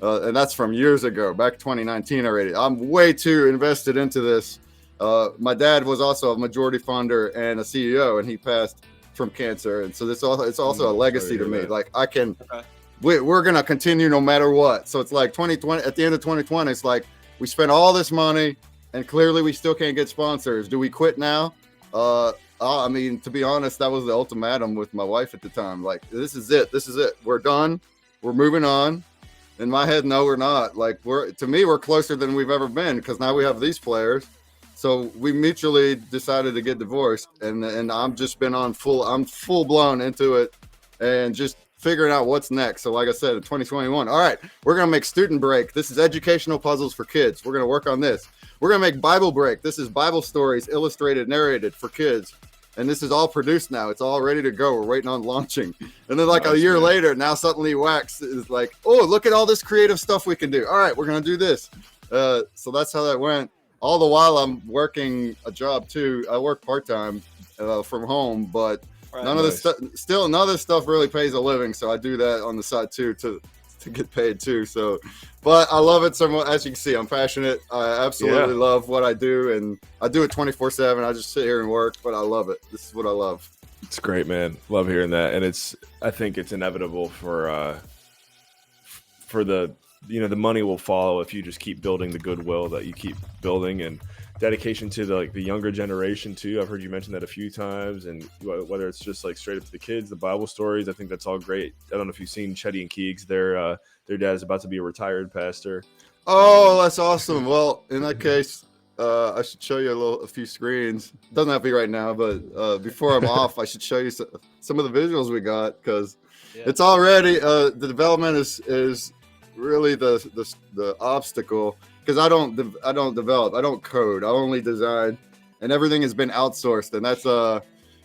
and that's from years ago, back 2019 already. I'm way too invested into this. My dad was also a majority funder and a CEO, and he passed from cancer. And so it's also a legacy to me. That. Like we're going to continue no matter what. So it's like 2020, at the end of 2020, it's like we spent all this money and clearly we still can't get sponsors. Do we quit now? I mean, to be honest, that was the ultimatum with my wife at the time. Like, this is it. We're done. We're moving on. In my head, no, we're not. Like, we're closer than we've ever been, because now we have these players. So we mutually decided to get divorced, and I'm just been I'm full blown into it and just figuring out what's next. So like I said, in 2021, all right, we're going to make Student Break. This is educational puzzles for kids. We're going to work on this. We're going to make Bible Break. This is Bible stories, illustrated, narrated for kids. And this is all produced now. It's all ready to go. We're waiting on launching. And then a year later, now suddenly Wax is like, oh, look at all this creative stuff we can do. All right, we're going to do this. So that's how that went. All the while I'm working a job too. I work part-time from home, but none of this stuff really pays a living. So I do that on the side too, to get paid too. So, but I love it so much. As you can see, I'm passionate. I absolutely love what I do, and I do it 24/7. I just sit here and work, but I love it. This is what I love. It's great, man. Love hearing that. And I think it's inevitable for the the money will follow if you just keep building the goodwill that you keep building, and dedication to the younger generation too. I've heard you mention that a few times, and whether it's just like straight up to the kids, the Bible stories, I think that's all great. I don't know if you've seen Chetty and Keegs. Their dad is about to be a retired pastor. Oh, that's awesome. Well, in that case, I should show you a few screens. Doesn't have to be right now, but before I'm off, I should show you some of the visuals we got, because it's already the development is really the obstacle, because I don't develop, I don't code, I only design, and everything has been outsourced, and that's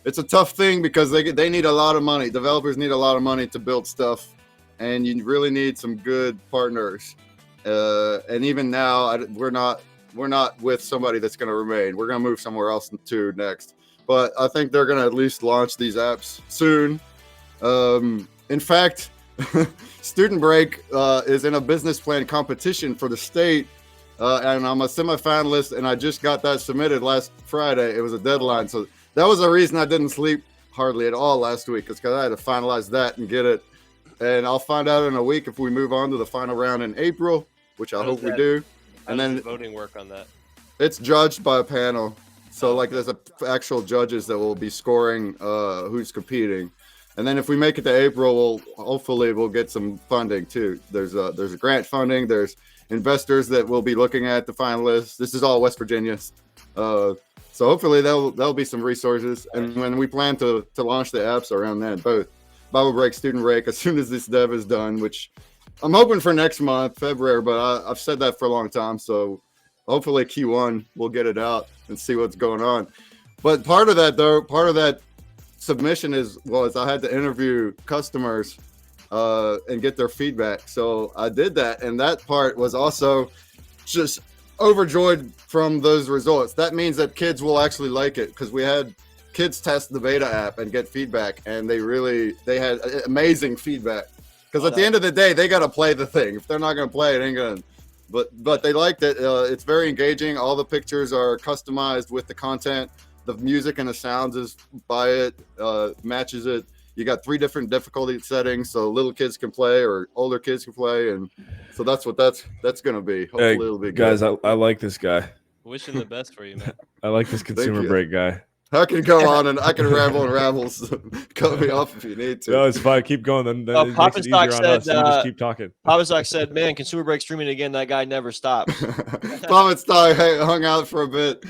it's a tough thing, because they need a lot of money. Developers need a lot of money to build stuff, and you really need some good partners. And even now, we're not with somebody that's going to remain. We're going to move somewhere else too next. But I think they're going to at least launch these apps soon. In fact, Student Break is in a business plan competition for the state, and I'm a semifinalist, and I just got that submitted last Friday. It was a deadline, so that was the reason I didn't sleep hardly at all last week, is because I had to finalize that and get it. And I'll find out in a week if we move on to the final round in April, which I hope we do. And then the voting work on that. It's judged by a panel, so there's actual judges that will be scoring who's competing. And then if we make it to April, hopefully we'll get some funding too. There's a grant funding. There's investors that will be looking at the finalists. This is all West Virginia. So hopefully there'll be some resources. And when we plan to launch the apps around then, both Bible Break, Student Break, as soon as this dev is done, which I'm hoping for next month, February, but I've said that for a long time. So hopefully Q1 we'll get it out and see what's going on. But part of that submission is I had to interview customers and get their feedback. So I did that, and that part was also just overjoyed from those results. That means that kids will actually like it, because we had kids test the beta app and get feedback, and they had amazing feedback, because at the end of the day they got to play the thing. If they're not going to play it, ain't gonna. But they liked it. It's very engaging. All the pictures are customized with the content. The music and the sounds is by it, matches it. You got 3 different difficulty settings, so little kids can play or older kids can play, and so that's what that's gonna be. Hopefully, Hey, it'll be guys, good. I like this guy. Wishing the best for you, man. I like this consumer you. break guy. I can go on and I can ramble and ramble. So cut me off if you need to. No, it's fine. Keep going. Then it makes Papa it Stock easier on said, us. You just keep talking. Papa Stock said, "Man, consumer break streaming again. That guy never stops." Papa Stock hung out for a bit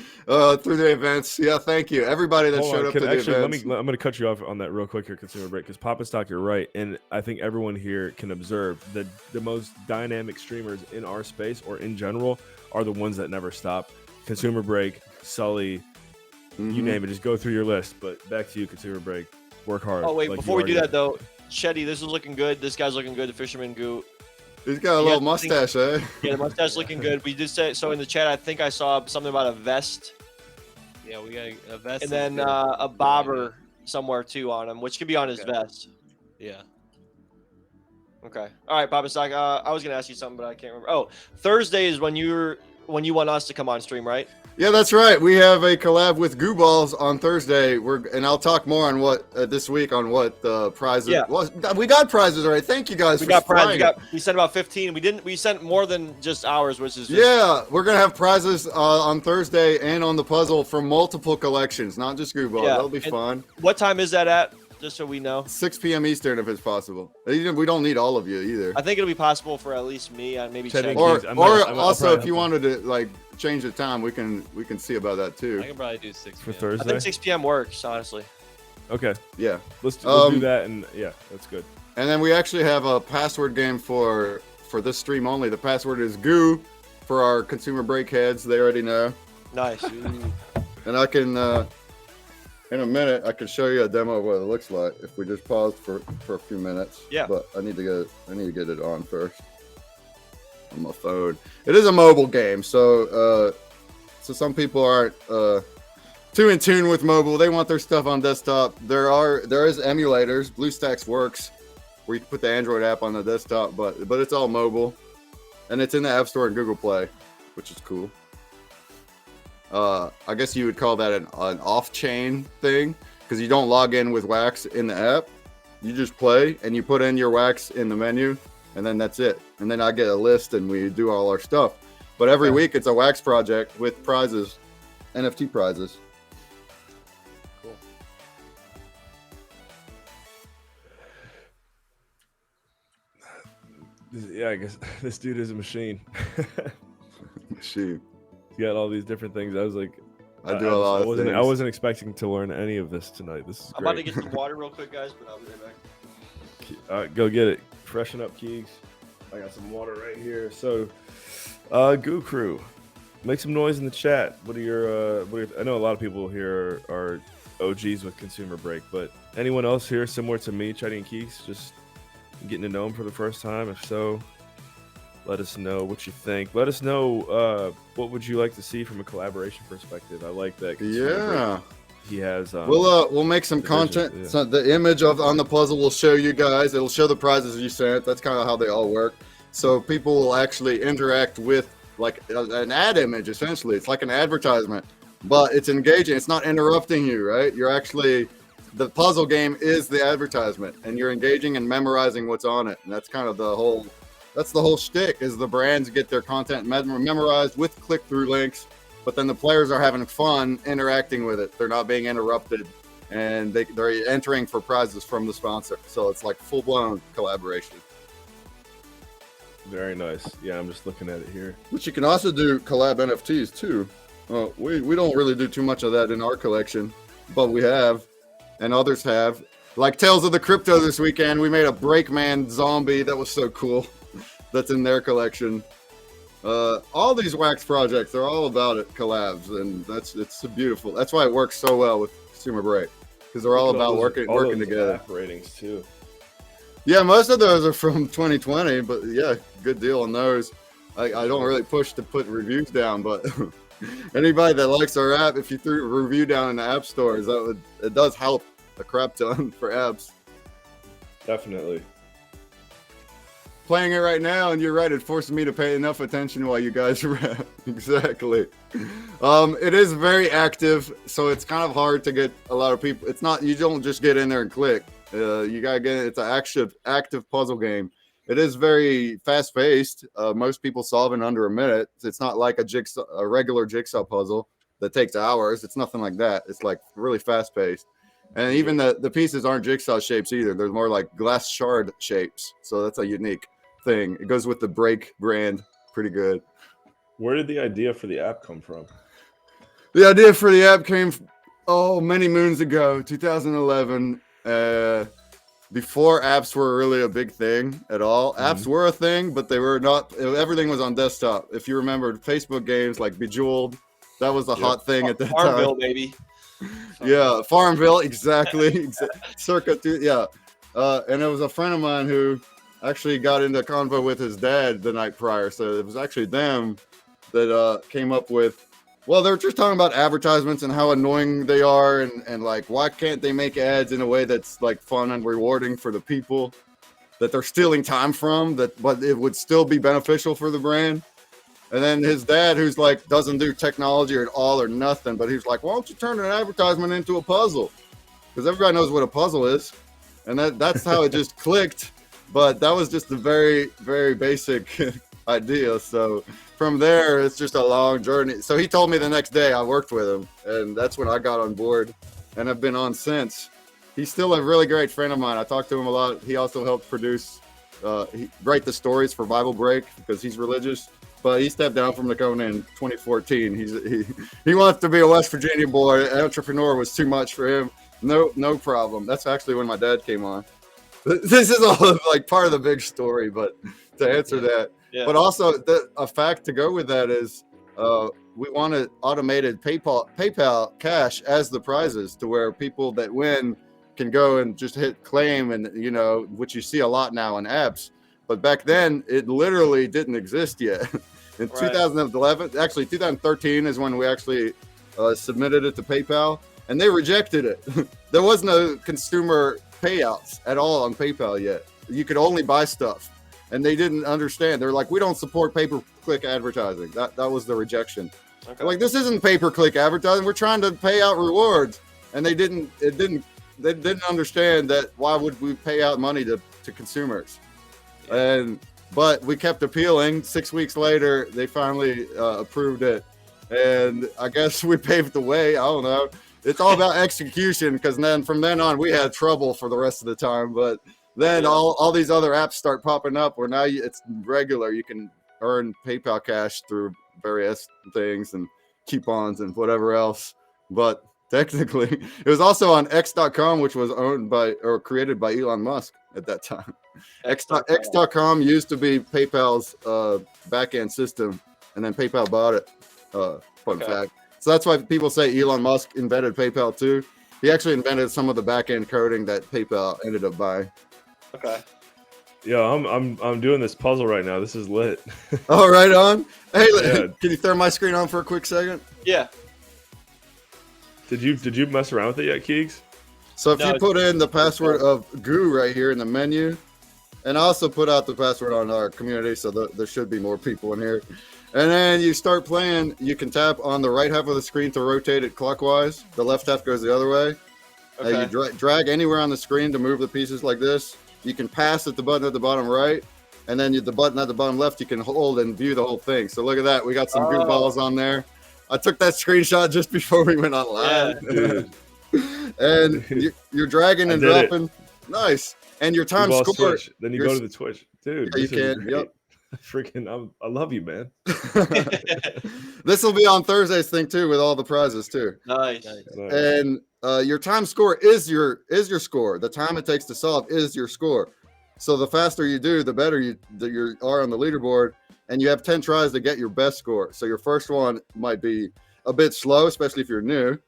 through the events. Yeah, thank you, everybody that Hold showed on, up to the actually, events. I'm going to cut you off on that real quick here, consumer break, because Papa Stock, you're right, and I think everyone here can observe that the most dynamic streamers in our space or in general are the ones that never stop. Consumer break, Sully, you name it. Just go through your list. But back to you, consumer break. Work hard. Oh wait, like before you we do already that though, Shetty, this is looking good. This guy's looking good. The Fisherman Goo. He's got a You little guys think- mustache, eh? Yeah, the mustache looking good. We did say so in the chat. I think I saw something about a vest Yeah, we got a vest. and is then good. a bobber somewhere too on him, which could be on his Okay. vest. Yeah. Okay. All right, Papa Stock. I was gonna ask you something, but I can't remember. Oh, Thursday is when you want us to come on stream, right? Yeah, that's right. We have a collab with GooBalls on Thursday. And I'll talk more on what this week on what prizes. Yeah. Well, we got prizes already. Thank you guys. We for got prizes. supplying it. We sent about 15. We sent more than just ours, which is just, Yeah, we're gonna have prizes on Thursday and on the puzzle from multiple collections, not just GooBalls. Yeah, That'll be and- fun. What time is that at? Just so we know. 6 p.m. Eastern, if it's possible. We don't need all of you either. I think it'll be possible for at least me. Maybe Ted check. and Or, Keys, I'm or I'll also, probably if you have wanted to like change the time, we can see about that I too. can probably do 6 for p.m. I Thursday. think 6 p.m. works, honestly. Okay, Yeah. let's do that, and yeah, that's good. And then we actually have a password game for this stream only. The password is Goo for our consumer break heads. They already know. Nice. And I can, in a minute, I can show you a demo of what it looks like if we just pause for a few minutes. Yeah. But I need to get it on first on my phone. It is a mobile game, so some people aren't too in tune with mobile. They want their stuff on desktop. There is emulators. BlueStacks works where you can put the Android app on the desktop, but it's all mobile, and it's in the App Store and Google Play, which is cool. I guess you would call that an off-chain thing because you don't log in with Wax in the app. You just play and you put in your Wax in the menu, and then that's it. And then I get a list and we do all our stuff. But every week it's a Wax project with prizes, NFT prizes. Cool. Yeah, I guess this dude is a machine. Shoot, He got all these different things. I was like, I do a lot of things. I wasn't expecting to learn any of this tonight. This is I'm about to great. get some water real quick, guys, but I'll be right back. All right, go get it. Freshen up, Keegs. I got some water right here. So, Goo Crew, make some noise in the chat. What are your? I know a lot of people here are OGs with Consumer Break, but anyone else here similar to me, Chetty and Keegs, just getting to know them for the first time? If so, let us know what you think. Let us know what would you like to see from a collaboration perspective. I like that. Consumer Break. Yeah. He has. We'll make some the vision, content. yeah. So the image on the puzzle will show you guys. It'll show the prizes you sent. That's kind of how they all work. So people will actually interact with like an ad image. Essentially, it's like an advertisement, but it's engaging. It's not interrupting you, right? You're actually the puzzle game is the advertisement, and you're engaging and memorizing what's on it. And that's kind of the whole. That's the whole shtick. Is the brands get their content memorized with click-through links. But then the players are having fun interacting with it. They're not being interrupted, and they're entering for prizes from the sponsor. So it's like full-blown collaboration. Very nice. Yeah, I'm just looking at it here. But you can also do collab NFTs too. We don't really do too much of that in our collection, but we have, and others have. Like Tales of the Crypto this weekend, we made a Breakman zombie that was so cool. That's in their collection. All these Wax projects, they're all about it, collabs, and it's so beautiful. That's why it works so well with Consumer Break, because they're all Look at about those- all working those together. app ratings too. Yeah, most of those are from 2020, but yeah, good deal on those. I don't really push to put reviews down, but anybody that likes our app, if you threw a review down in the app stores, it does help a crap ton for apps. Definitely. Playing it right now, and you're right, it forces me to pay enough attention while you guys rap. Exactly. It is very active, so it's kind of hard to get a lot of people. It's not, you don't just get in there and click. You gotta get it. It's an active puzzle game. It is very fast paced. Most people solve in under a minute. It's not like a regular jigsaw puzzle that takes hours. It's nothing like that. It's like really fast paced. And even the pieces aren't jigsaw shapes either. They're more like glass shard shapes. So that's a unique thing. It goes with the Break brand pretty good. Where did the idea for the app come from? The idea for the app came many moons ago, 2011. Before apps were really a big thing at all. Apps were a thing, but they were not. Everything was on desktop. If you remember Facebook games like Bejeweled, that was the hot thing at the time. Farmville, baby. Yeah, Farmville, exactly. Circa, yeah. And it was a friend of mine who actually got into convo with his dad the night prior. So it was actually them that came up with. Well, they're just talking about advertisements and how annoying they are, and like, why can't they make ads in a way that's like fun and rewarding for the people that they're stealing time from, but it would still be beneficial for the brand. And then his dad, who's like, doesn't do technology at all or nothing, but he's like, why don't you turn an advertisement into a puzzle? Because everybody knows what a puzzle is. And that's how it just clicked. But that was just a very, very basic idea. So from there, it's just a long journey. So he told me the next day. I worked with him, and that's when I got on board, and I've been on since. He's still a really great friend of mine. I talk to him a lot. He also helped produce, write the stories for Bible Break because he's religious. But he stepped down from the Kona in 2014. He wants to be a West Virginia boy. Entrepreneur was too much for him. No problem. That's actually when my dad came on. This is all like part of the big story, but to answer that. Yeah. But also, a fact to go with that is we wanted automated PayPal cash as the prizes, to where people that win can go and just hit claim, and which you see a lot now in apps. But back then, it literally didn't exist yet. In 2011, actually 2013 is when we actually submitted it to PayPal, and they rejected it. There was no consumer payouts at all on PayPal yet. You could only buy stuff. And they didn't understand. They're like, we don't support pay-per-click advertising. That was the rejection. Okay. Like, this isn't pay-per-click advertising. We're trying to pay out rewards. And they didn't understand that. Why would we pay out money to consumers? Yeah. But we kept appealing. 6 weeks later, they finally approved it. And I guess we paved the way. I don't know. It's all about execution, because then from then on, we had trouble for the rest of the time. But then all these other apps start popping up where now it's regular. You can earn PayPal cash through various things and coupons and whatever else. But technically, it was also on X.com, which was owned by or created by Elon Musk at that time. X.com used to be PayPal's back-end system, and then PayPal bought it. Fun fact. So that's why people say Elon Musk invented PayPal too. He actually invented some of the back-end coding that PayPal ended up buying. Okay. Yeah, I'm doing this puzzle right now. This is lit. Oh, right on. Hey, can you throw my screen on for a quick second? Yeah. Did you mess around with it yet, Keegs? So if you put in the password of Goo right here in the menu, and I also put out the password on our community, so there should be more people in here. And then you start playing, you can tap on the right half of the screen to rotate it clockwise. The left half goes the other way. Okay. You drag anywhere on the screen to move the pieces like this. You can pass at the button at the bottom right, and then the button at the bottom left, you can hold and view the whole thing. So look at that. We got some GooBalls on there. I took that screenshot just before we went online. Yeah, and you're dragging and dropping. Nice. And your time score. Switch. Then you go to the Twitch. Dude, yeah, you can. Yep. Freaking, I love you, man. This will be on Thursday's thing too, with all the prizes too. Nice. And your time score is your score. The time it takes to solve is your score. So the faster you do, the better you are on the leaderboard. And you have 10 tries to get your best score. So your first one might be a bit slow, especially if you're new.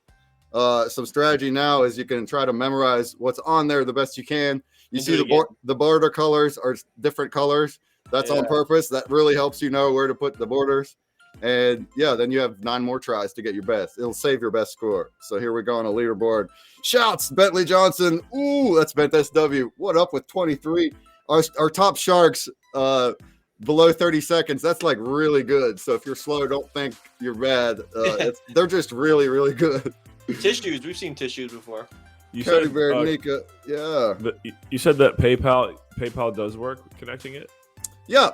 Some strategy now is you can try to memorize what's on there the best you can. You see the border colors are different colors. That's on purpose. That really helps you know where to put the borders. And then you have 9 more tries to get your best. It'll save your best score. So here we go on a leaderboard. Shouts, Bentley Johnson. Ooh, that's Bent SW. What up with 23? Our top sharks below 30 seconds. That's like really good. So if you're slow, don't think you're bad. They're just really, really good. Tissues. We've seen tissues before. You Cody said Bear, Nika. Yeah. you said that PayPal does work with connecting it. Yeah.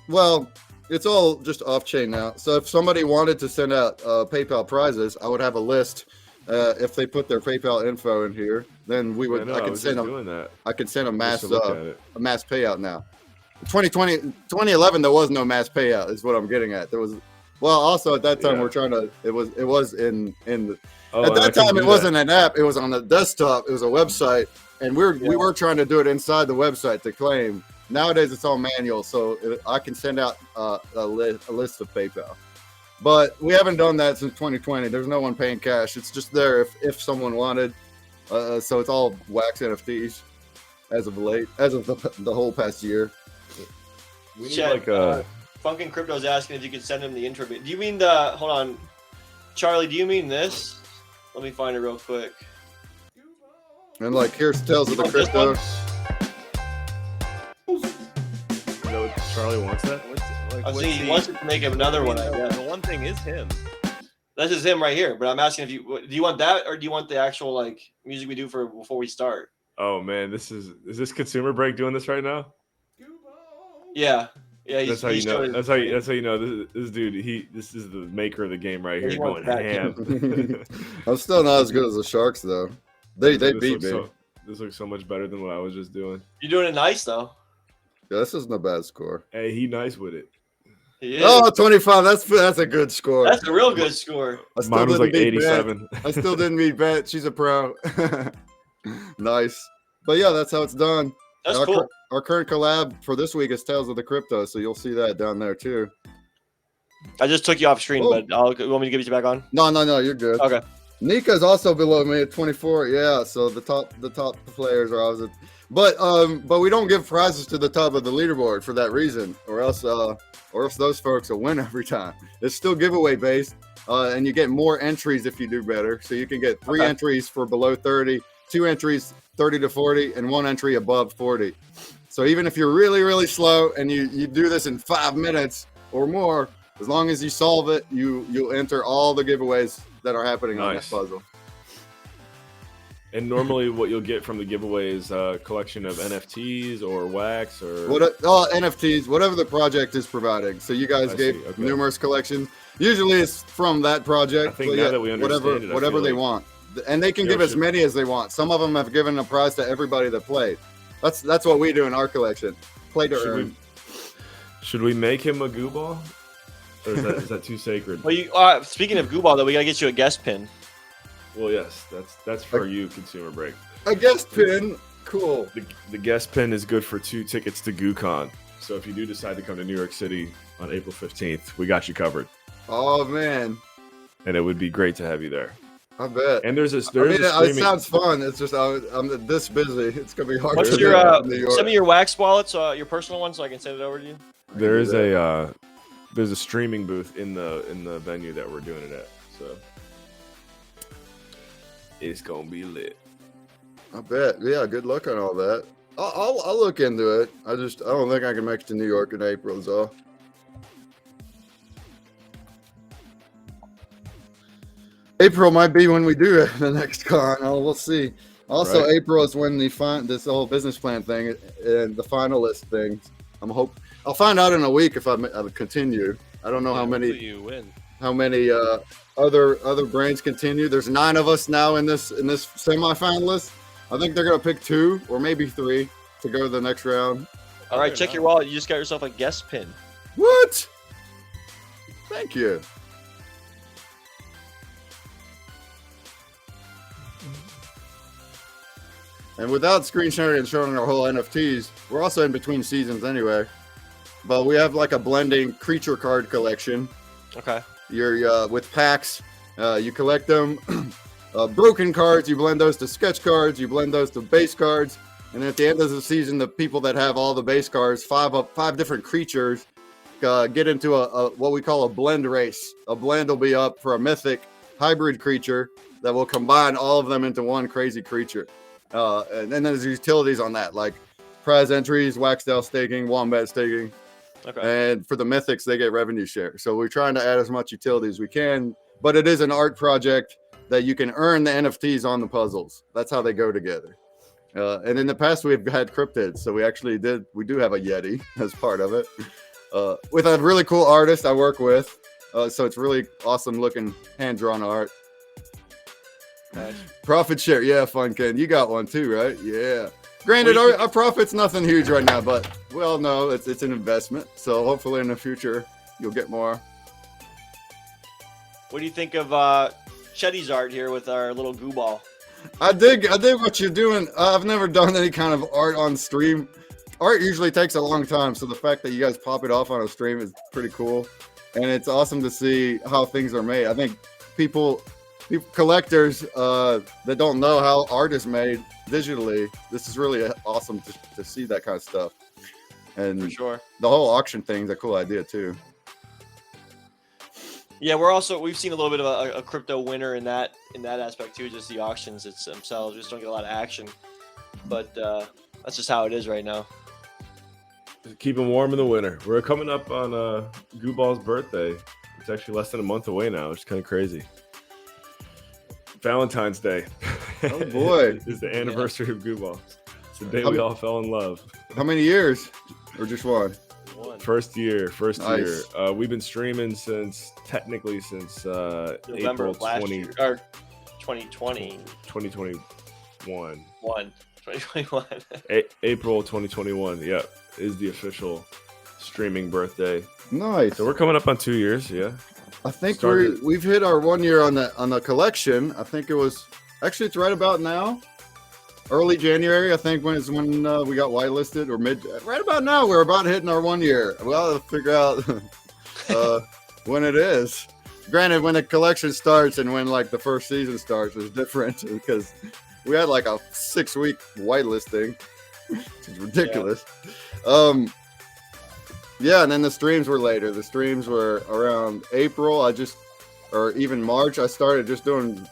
Well, it's all just off chain now. So if somebody wanted to send out PayPal prizes, I would have a list. If they put their PayPal info in here, then we would. I could send them. doing that. I could send a Just mass to look at it. a mass payout now. 2011 there was no mass payout is what I'm getting at. There was also at that time we're trying to it was in the at that time it wasn't an app, it was on the desktop, it was a website, and we were trying to do it inside the website to claim. Nowadays it's all manual, so I can send out a list of PayPal. But we haven't done that since 2020. There's no one paying cash. It's just there if someone wanted. So it's all wax NFTs as of late, as of the whole past year. We need Chat, like a. Funkin' Crypto's asking if you could send him the intro. Do you mean the? Hold on, Charlie. Do you mean this? Let me find it real quick. And like here's Tales of the want this Crypto. You know, Charlie wants that. I was thinking he wants to make him another one. I guess. The one thing is him. This is him right here. But I'm asking if do you want that or do you want the actual like music we do for before we start? Oh man, is this Consumer Break doing this right now? Yeah. Yeah, That's how you know. That's how you know this dude. This is the maker of the game right here. He Going wants that. ham. I'm still not as good as the Sharks though. They beat me. This looks so much better than what I was just doing. You're doing it nice though. Yeah, this isn't a bad score. Hey, he nice with it. He is. Oh, 25. That's a good score. That's a real good score. I still Mine was like didn't beat Bet. 87. I still didn't meet Bet. She's a pro. Nice. But yeah, that's how it's done. That's our, cool. Our current collab for this week is Tales of the Crypto, so you'll see that down there too. I just took you off screen, Oh. but you want me to give you back on? No, you're good. Okay. Nika's also below me at 24. Yeah, so the top players are always. But we don't give prizes to the top of the leaderboard for that reason, or else those folks will win every time. It's still giveaway based, and you get more entries if you do better. So you can get 3 entries for below 30, 2 entries 30 to 40, and 1 entry above 40. So even if you're really, really slow and you do this in 5 minutes or more, as long as you solve it, you'll enter all the giveaways that are happening on that puzzle. And normally, what you'll get from the giveaway is a collection of NFTs or wax or NFTs, whatever the project is providing. So you guys gave numerous collections. Usually, it's from that project. I think now that we understand it, whatever they want, and they can give as many as they want. Some of them have given a prize to everybody that played. That's what we do in our collection. Play to earn. Should we make him a GooBall? Or is that too sacred? Well, speaking of GooBall, though, we gotta get you a guest pin. Well, yes, that's for you, Consumer Break. A guest pin, cool. The guest pin is good for 2 tickets to GooCon. So if you do decide to come to New York City on April 15th, we got you covered. Oh man, and it would be great to have you there. I bet. And there's a it sounds fun. It's just I'm this busy. It's gonna be hard. What's to your New York. some of your wax wallets, your personal ones, so I can send it over to you? There's a streaming booth in the venue that we're doing it at, so it's gonna be lit. I bet. Yeah, good luck on all that. I'll look into it. I don't think I can make it to New York in April, so. April might be when we do the next con. We'll see. Also, right. April is when this whole business plan thing and the finalist thing. I'll find out in a week if I continue. I don't know how many other brands continue. There's 9 of us now in this semifinalist. I think they're gonna pick 2 or maybe 3 to go to the next round. All right, check your wallet. You just got yourself a guest pin. What? Thank you. And without screen sharing and showing our whole NFTs, we're also in between seasons anyway. But we have like a blending creature card collection. Okay. You're with packs. You collect them. Broken cards, you blend those to sketch cards. You blend those to base cards. And at the end of the season, the people that have all the base cards, 5 different creatures, get into a what we call a blend race. A blend will be up for a mythic hybrid creature that will combine all of them into one crazy creature. And then there's utilities on that, like prize entries, Waxdale staking, Wombat staking. Okay. And for the mythics, they get revenue share. So we're trying to add as much utility as we can, but it is an art project. that you can earn the NFTs on the puzzles. That's how they go together. And in the past, we've had cryptids, so we do have a Yeti as part of it, with a really cool artist I work with. So it's really awesome looking hand-drawn art. Nice. Profit share, yeah, fun, Ken. You got one too, right? Yeah. Granted, our profit's nothing huge right now, but we all know it's an investment. So hopefully in the future you'll get more. What do you think of Chetty's art here with our little GooBall? I dig what you're doing. I've never done any kind of art on stream. Art usually takes a long time, so the fact that you guys pop it off on a stream is pretty cool, and it's awesome to see how things are made. I think people collectors that don't know how art is made digitally, this is really awesome to see that kind of stuff. And For sure. the whole auction thing is a cool idea too. Yeah, we've seen a little bit of a crypto winner in that aspect too. Just the auctions themselves just don't get a lot of action, but that's just how it is right now. Keep them warm in the winter. We're coming up on GooBalls' birthday. It's actually less than a month away now. It's kind of crazy. Valentine's Day. Oh boy, is the anniversary of GooBalls. It's the day we all fell in love. How many years, or just one? First year. Nice. We've been streaming since November April of last 20, year, or 2020. 2021. 2021. April 2021. Yeah, is the official streaming birthday. Nice. So we're coming up on 2 years. Yeah. I think Started- we've hit our 1 year on the collection. I think it's right about now. Early January, I think, when we got whitelisted, or right about now, we're about hitting our 1 year. We'll have to figure out when it is. Granted, when the collection starts and when like the first season starts is different, because we had like a 6-week whitelisting, which is ridiculous. Yeah, and then the streams were later. The streams were around April. Or even March. I started just doing.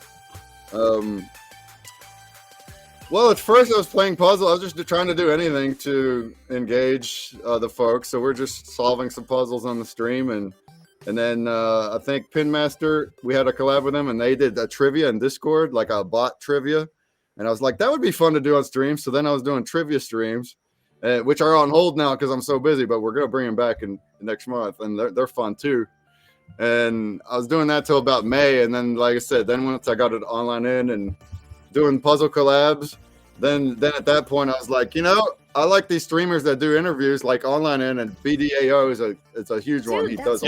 Well, at first I was playing puzzle. I was just trying to do anything to engage the folks. So we're just solving some puzzles on the stream, and then I think Pinmaster, we had a collab with them, and they did a trivia in Discord, like a bot trivia, and I was like, that would be fun to do on stream. So then I was doing trivia streams, which are on hold now because I'm so busy, but we're gonna bring them back in next month, and they're fun too. And I was doing that till about May, and then like I said, then once I got it online and doing puzzle collabs, then at that point I was like, I like these streamers that do interviews like online and BDAO is a huge one. He does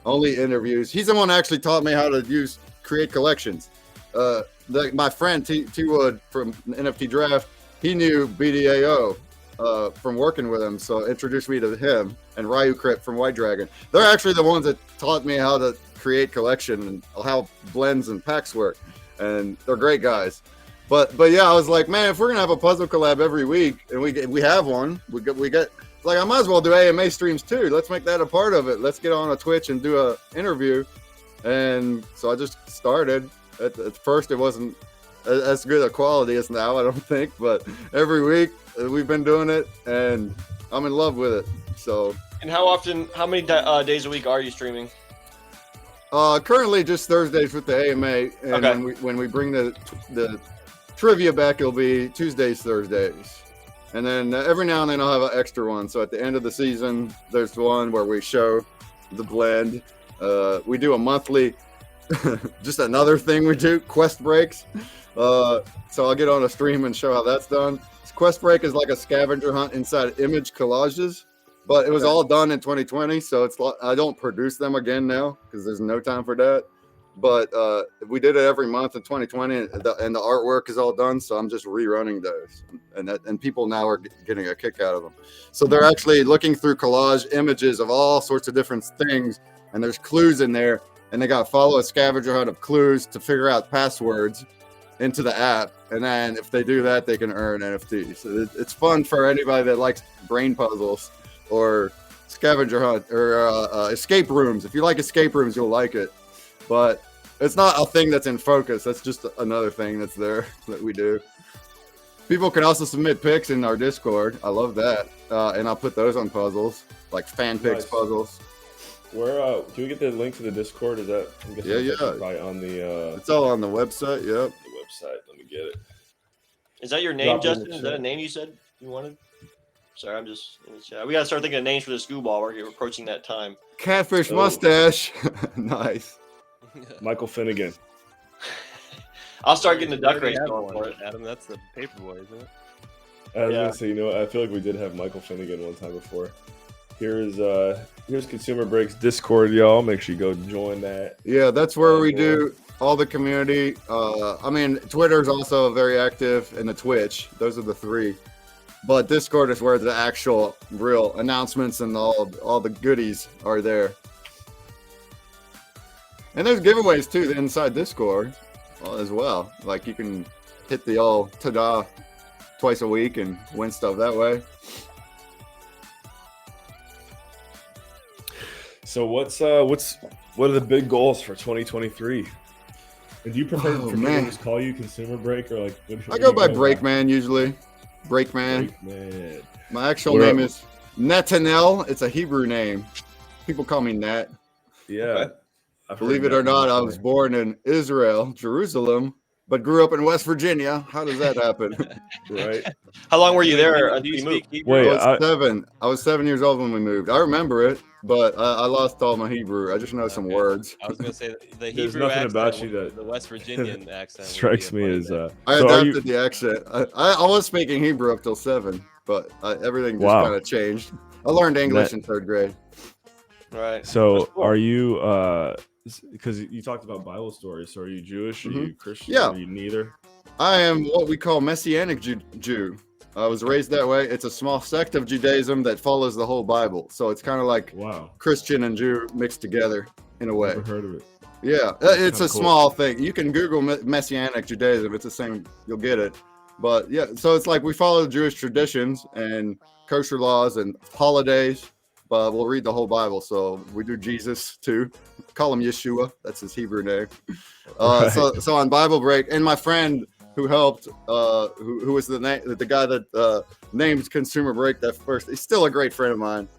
only interviews. He's the one that actually taught me how to create collections. My friend T Wood from NFT Draft, he knew BDAO from working with him, so introduced me to him, and Ryu Crypt from White Dragon. They're actually the ones that taught me how to create collection and how blends and packs work. And they're great guys, but yeah, I was like, man, if we're gonna have a puzzle collab every week, and we have one, we get like, I might as well do AMA streams too. Let's make that a part of it. Let's get on a Twitch and do a interview. And so I just started. At first, it wasn't as good a quality as now, I don't think, but every week we've been doing it, and I'm in love with it. So. And how many days a week are you streaming? Currently just Thursdays with the AMA, and Okay. when we bring the trivia back, it'll be Tuesdays, Thursdays, and then every now and then I'll have an extra one. So at the end of the season, there's one where we show the blend. We do a monthly, just another thing we do, quest breaks. So I'll get on a stream and show how that's done. Quest break is like a scavenger hunt inside image collages. But it was all done in 2020, so I don't produce them again now because there's no time for that. But we did it every month in 2020, and the artwork is all done, so I'm just rerunning those. And people now are getting a kick out of them. So they're actually looking through collage images of all sorts of different things, and there's clues in there, and they got to follow a scavenger hunt of clues to figure out passwords into the app. And then if they do that, they can earn NFTs. So it's fun for anybody that likes brain puzzles, or scavenger hunt, or escape rooms. If you like escape rooms, you'll like it. But it's not a thing that's in focus. That's just another thing that's there that we do. People can also submit pics in our Discord. I love that. And I'll put those on puzzles, like fan pics puzzles. Where can we get the link to the Discord? Is that? I'm guessing Yeah, it's yeah. Right on the It's all on the website. Yep. website. Let me get it. Is that your name, Drop it in the Justin? Is that a chat. name you said you wanted? Sorry, I'm just in the chat. We gotta start thinking of names for this GooBall. We're approaching that time. Catfish So- mustache. Nice. Michael Finnegan. I'll start getting the We duck already race have going one, for it. Adam, that's the Paperboy, isn't it? I was Yeah. gonna say, you know what? I feel like we did have Michael Finnegan one time before. Here's Consumer Breaks Discord, y'all. Make sure you go join that. Yeah, that's where we boy. do all the community. I mean, Twitter's also very active, and the Twitch. Those are the three. But Discord is where the actual real announcements and all the goodies are there. And there's giveaways too inside Discord as well. Like you can hit the old ta-da twice a week and win stuff that way. So what are the big goals for 2023? And do you prefer Oh, for me man. to just call you Consumer Break or like? I go by Breakman usually. Breakman. Breakman. My actual What name up? is Netanel. It's a Hebrew name. People call me Nat. Yeah. I've heard Believe it that or not, I before. was born in Israel, Jerusalem, but grew up in West Virginia. How does that happen? Right. How long were you Wait, there do until you you speak moved? Hebrew? Wait, I was 7 years old when we moved. I remember it, but I lost all my Hebrew. I just know some Okay. words. I was gonna say the There's Hebrew nothing accent, about you would- that the West Virginian accent would strikes be a me funny as mix. I so are adapted you, the accent. I was speaking Hebrew up till 7, but everything just Wow. kind of changed. I learned English That- in 3rd grade. Right. so That's cool. are you because you talked about Bible stories, so are you Jewish? Are you Christian? Yeah. Are you neither? I am what we call Messianic Jew. I was raised that way. It's a small sect of Judaism that follows the whole Bible. So it's kind of like Wow. Christian and Jew mixed together in a way. Never heard of it. Yeah, That's it's kinda a cool. small thing. You can Google Messianic Judaism. It's the same. You'll get it. But yeah, so it's like we follow Jewish traditions and kosher laws and holidays, but we'll read the whole Bible. So we do Jesus too. Call him Yeshua. That's his Hebrew name. Right. So on Bible break, and my friend who helped, who was the guy that named Consumer Break that first. He's still a great friend of mine.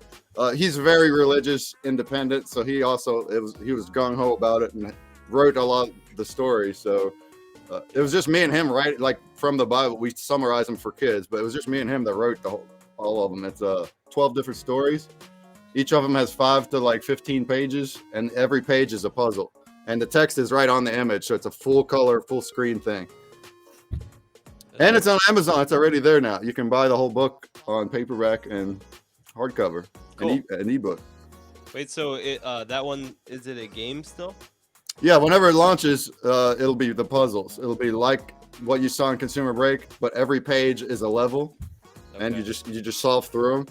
He's very religious, independent, so he was gung ho about it and wrote a lot of the stories. So it was just me and him, right? Like from the Bible, we summarize them for kids, but it was just me and him that wrote all of them. It's 12 different stories. Each of them has 5 to like 15 pages, and every page is a puzzle. And the text is right on the image, so it's a full color, full screen thing. And it's on Amazon. It's already there now. You can buy the whole book on paperback and hardcover, Cool. an ebook. Wait, so that one, is it a game still? Yeah, whenever it launches, it'll be the puzzles. It'll be like what you saw in Consumer Break, but every page is a level, and Okay. you just solve through them.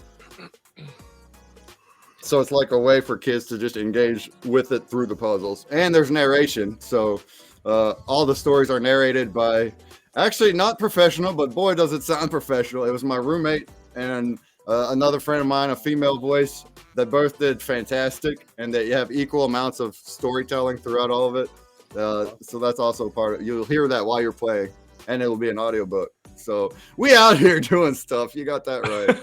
So it's like a way for kids to just engage with it through the puzzles. And there's narration, so all the stories are narrated by actually not professional, but boy does it sound professional. It was my roommate and another friend of mine, a female voice, that both did fantastic, and that you have equal amounts of storytelling throughout all of it. So that's also part of it. You'll hear that while you're playing, and it'll be an audiobook. So we out here doing stuff. You got that right.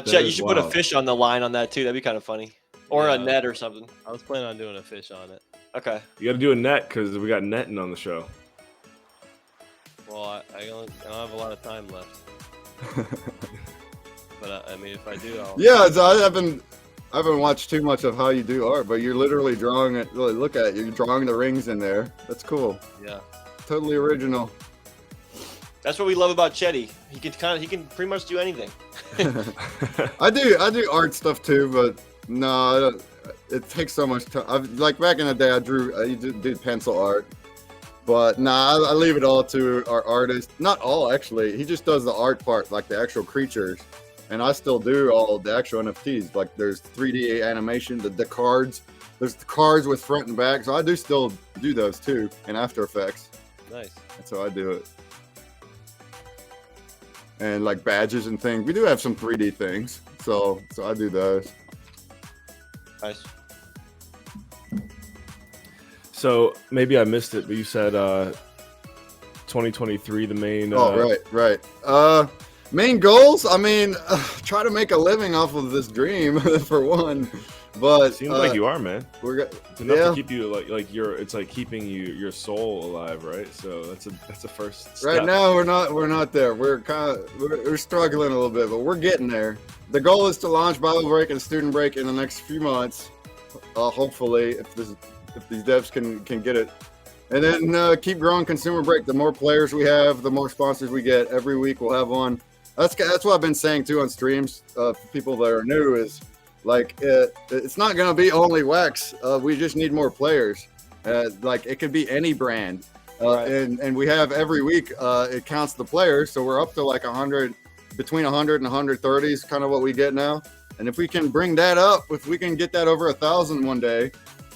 Chet, you is should put a wild. fish on the line on that too. That'd be kind of funny. Or a Yeah. net or something. I was planning on doing a fish on it. Okay. You got to do a net because we got netting on the show. Well, I don't have a lot of time left. But I mean, if I do, I'll. Yeah, so I haven't watched too much of how you do art, but you're literally drawing it. Look at it. You're drawing the rings in there. That's cool. Yeah. Totally original. That's what we love about Chetty. He can pretty much do anything. I do art stuff too, but no, I don't, it takes so much time. Like back in the day, I did pencil art, but nah, I leave it all to our artist. Not all actually. He just does the art part, like the actual creatures, and I still do all the actual NFTs. Like there's 3D animation, the cards. There's the cards with front and back, so I do still do those too in After Effects. Nice. That's how I do it. And like badges and things. We do have some 3D things, so I do those. Nice. So maybe I missed it, but you said 2023 the main. Oh, right. Main goals? I mean, try to make a living off of this dream for one. But Seems like you are, man. It's enough yeah. to keep you like you're. It's like keeping your soul alive, right? So that's a first step. Right now we're not there. We're struggling a little bit, but we're getting there. The goal is to launch Bible Break and Student Break in the next few months. Hopefully, if these devs can get it, and then keep growing Consumer Break. The more players we have, the more sponsors we get. Every week we'll have one. That's what I've been saying too on streams. For people that are new is like it's not gonna be only Wax. We just need more players. Like it could be any brand. Right. And we have every week it counts the players, so we're up to like 100, between 100 and 130 is kind of what we get now. And if we can bring that up, if we can get that over 1,000 one day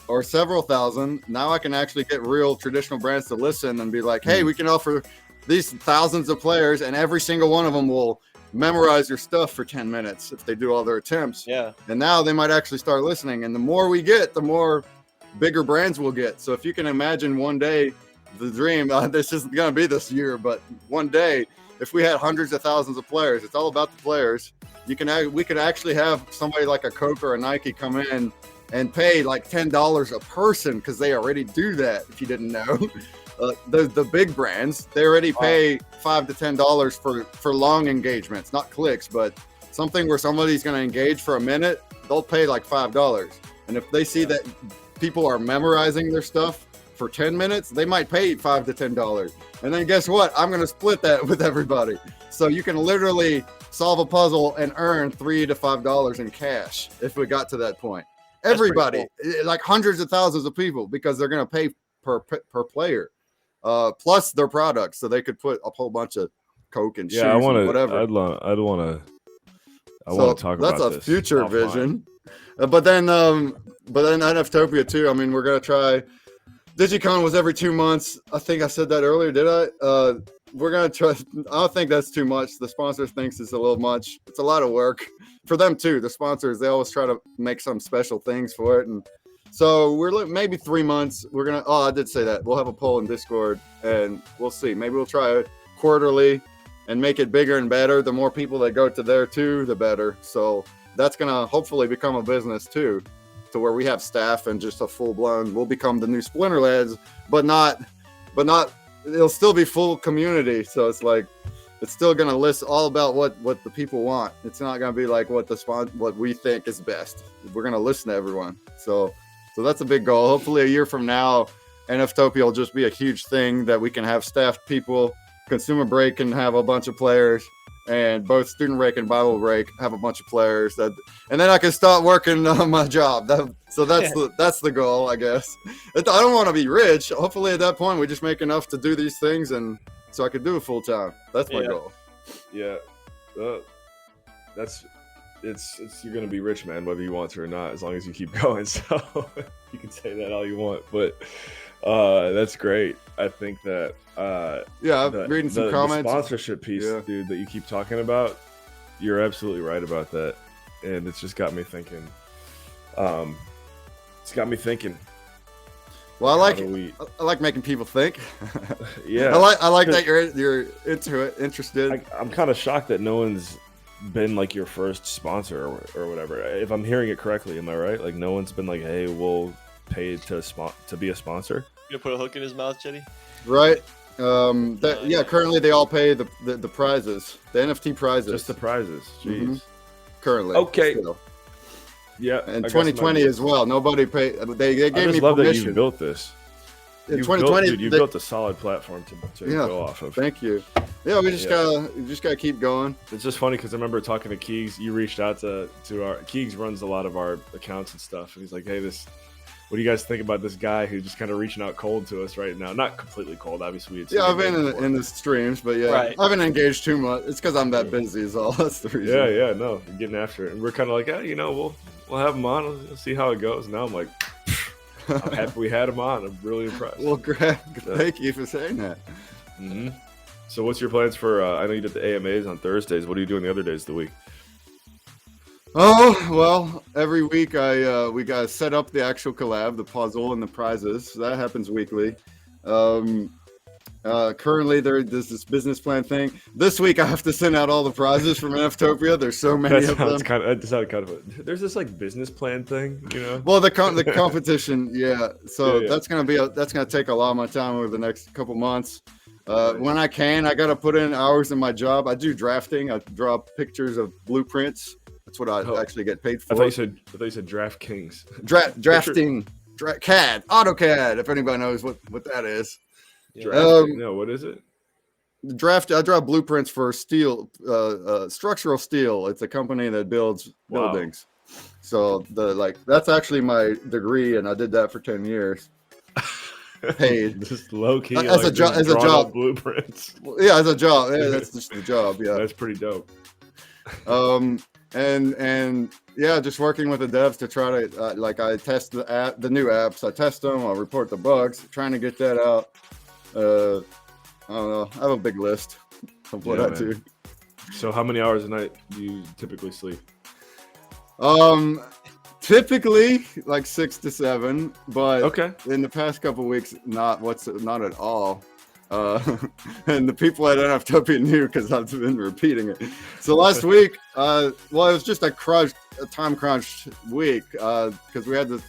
or several thousand, now I can actually get real traditional brands to listen and be like, hey, we can offer these thousands of players and every single one of them will memorize your stuff for 10 minutes if they do all their attempts. Yeah. And now they might actually start listening, and the more we get, the more bigger brands we'll get. So if you can imagine one day, the dream, this isn't going to be this year, but one day, if we had hundreds of thousands of players, it's all about the players. We could actually have somebody like a Coke or a Nike come in and pay like $10 a person, because they already do that. If you didn't know, the big brands, they already pay $5 to $10 for long engagements, not clicks, but something where somebody's going to engage for a minute, they'll pay like $5. And if they see that people are memorizing their stuff for 10 minutes, they might pay $5 to $10. And then guess what? I'm going to split that with everybody. So you can literally solve a puzzle and earn $3 to $5 in cash if we got to that point. Everybody, like hundreds of thousands of people, because they're going to pay per player, plus their products. So they could put a whole bunch of Coke and shoes and whatever. I want to talk about this. That's a future vision. But then NFTopia too. I mean, we're going to try. Digicon was every 2 months. I think I said that earlier, did I? We're going to try. I don't think that's too much. The sponsor thinks it's a little much. It's a lot of work for them too. The sponsors, they always try to make some special things for it. And so we're maybe 3 months. We're going to, I did say that. We'll have a poll in Discord and we'll see. Maybe we'll try it quarterly and make it bigger and better. The more people that go to there too, the better. So that's going to hopefully become a business too, to where we have staff and just a full-blown, we'll become the new Splinterlands, but not, it'll still be full community. So it's like, it's still going to list all about what the people want. It's not going to be like what we think is best. We're going to listen to everyone. So that's a big goal. Hopefully a year from now, NFTopia will just be a huge thing that we can have staffed people. Consumer Break can have a bunch of players, and both Student Break and Bible Break have a bunch of players, and then I can start working on my job. That's the goal, I guess. I don't want to be rich. Hopefully at that point we just make enough to do these things, and so I could do it full time. That's my goal. Yeah, you're gonna be rich, man, whether you want to or not, as long as you keep going. So you can say that all you want, but that's great. I think that I'm reading some comments. The sponsorship piece, dude, that you keep talking about, you're absolutely right about that, and it's just got me thinking. It's got me thinking. Well, I like making people think. Yeah, I like that you're into it, interested. I'm kind of shocked that no one's been like your first sponsor or whatever. If I'm hearing it correctly, am I right? Like no one's been like, hey, we'll pay to be a sponsor. You gonna put a hook in his mouth, Jetty? Right. Currently they all pay the prizes, the NFT prizes. Just the prizes. Jeez. Mm-hmm. Currently. Okay. Still. Yeah. And 2020 as well. Nobody paid. They gave me love permission. That you built this. In 2020, you built a solid platform to go off of. Thank you. Yeah, we just gotta keep going. It's just funny because I remember talking to Keegs. You reached out to our Keegs runs a lot of our accounts and stuff, and he's like, "Hey, what do you guys think about this guy who's just kind of reaching out cold to us right now? Not completely cold, obviously. I've been in the streams, but I haven't engaged too much. It's because I'm that busy, is all. That's the reason. Yeah, no, you're getting after it, and we're kind of like, we'll have him on. We'll see how it goes. Now I'm like, I'm happy we had him on. I'm really impressed. Well, thank you for saying that. Mm-hmm. So, what's your plans for? I know you did the AMAs on Thursdays. What are you doing the other days of the week? Oh, well, every week we got to set up the actual collab, the puzzle, and the prizes. So that happens weekly. Currently, there's this business plan thing. This week, I have to send out all the prizes from NFTopia. There's so many That of them. sounds kind of. There's this like business plan thing, you know. Well, the competition, yeah. So Yeah. that's gonna take a lot of my time over the next couple months. When I can, I gotta put in hours in my job. I do drafting. I draw pictures of blueprints. That's what I actually get paid for. I thought you said DraftKings. Drafting, CAD, AutoCAD. If anybody knows what that is. No, what is it? I draw blueprints for steel, structural steel. It's a company that builds buildings. So that's actually my degree, and I did that for 10 years. Paid. Just low key as a job. Blueprints. Yeah, as a job. Yeah, that's just the job. Yeah, that's pretty dope. And yeah, just working with the devs to try to I test the new apps. I test them. I report the bugs. Trying to get that out. I don't know. I have a big list of what I do. So how many hours a night do you typically sleep? Typically like 6 to 7, but in the past couple of weeks, not at all. And the people at NFTopia knew because I've been repeating it. So last week, it was just a time crunch week because we had to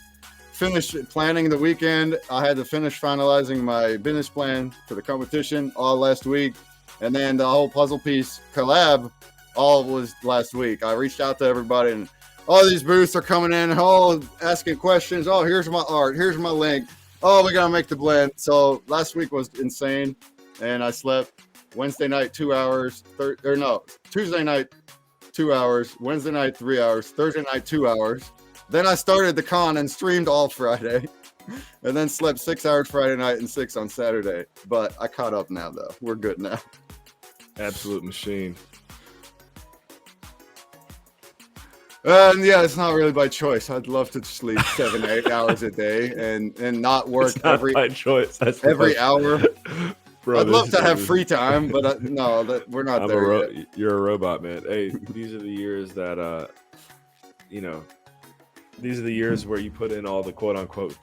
finish planning the weekend. I had to finish finalizing my business plan for the competition all last week, and then the whole puzzle piece collab all was last week. I reached out to everybody, and all these booths are coming in, all asking questions. Oh, here's my art. Here's my link. Oh, we gotta make the blend. So last week was insane, and I slept Wednesday night 2 hours. Tuesday night 2 hours. Wednesday night 3 hours. Thursday night 2 hours. Then I started the con and streamed all Friday, and then slept 6 hours Friday night and 6 on Saturday. But I caught up now, though. We're good now. Absolute machine. And yeah, it's not really by choice. I'd love to sleep 7 to 8 hours a day and not work it's not by choice. That's every hour. Bro, I'd love to have free time, but we're not there yet. You're a robot, man. Hey, these are the years that these are the years where you put in all the quote unquote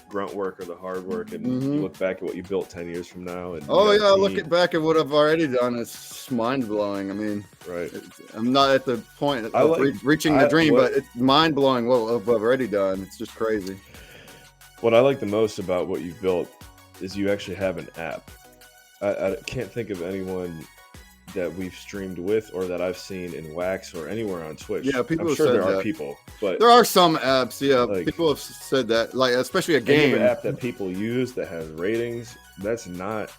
grunt work or the hard work, and you look back at what you built 10 years from now. And look back at what I've already done. It's mind blowing. I mean, right. I'm not at the point of reaching the dream, but it's mind blowing what I've already done. It's just crazy. What I like the most about what you've built is you actually have an app. I can't think of anyone that we've streamed with or that I've seen in Wax or anywhere on Twitch. Yeah, people I'm sure have said there that. are people, but there are some apps. Yeah, people have said that, like especially a game app that people use that has ratings. That's not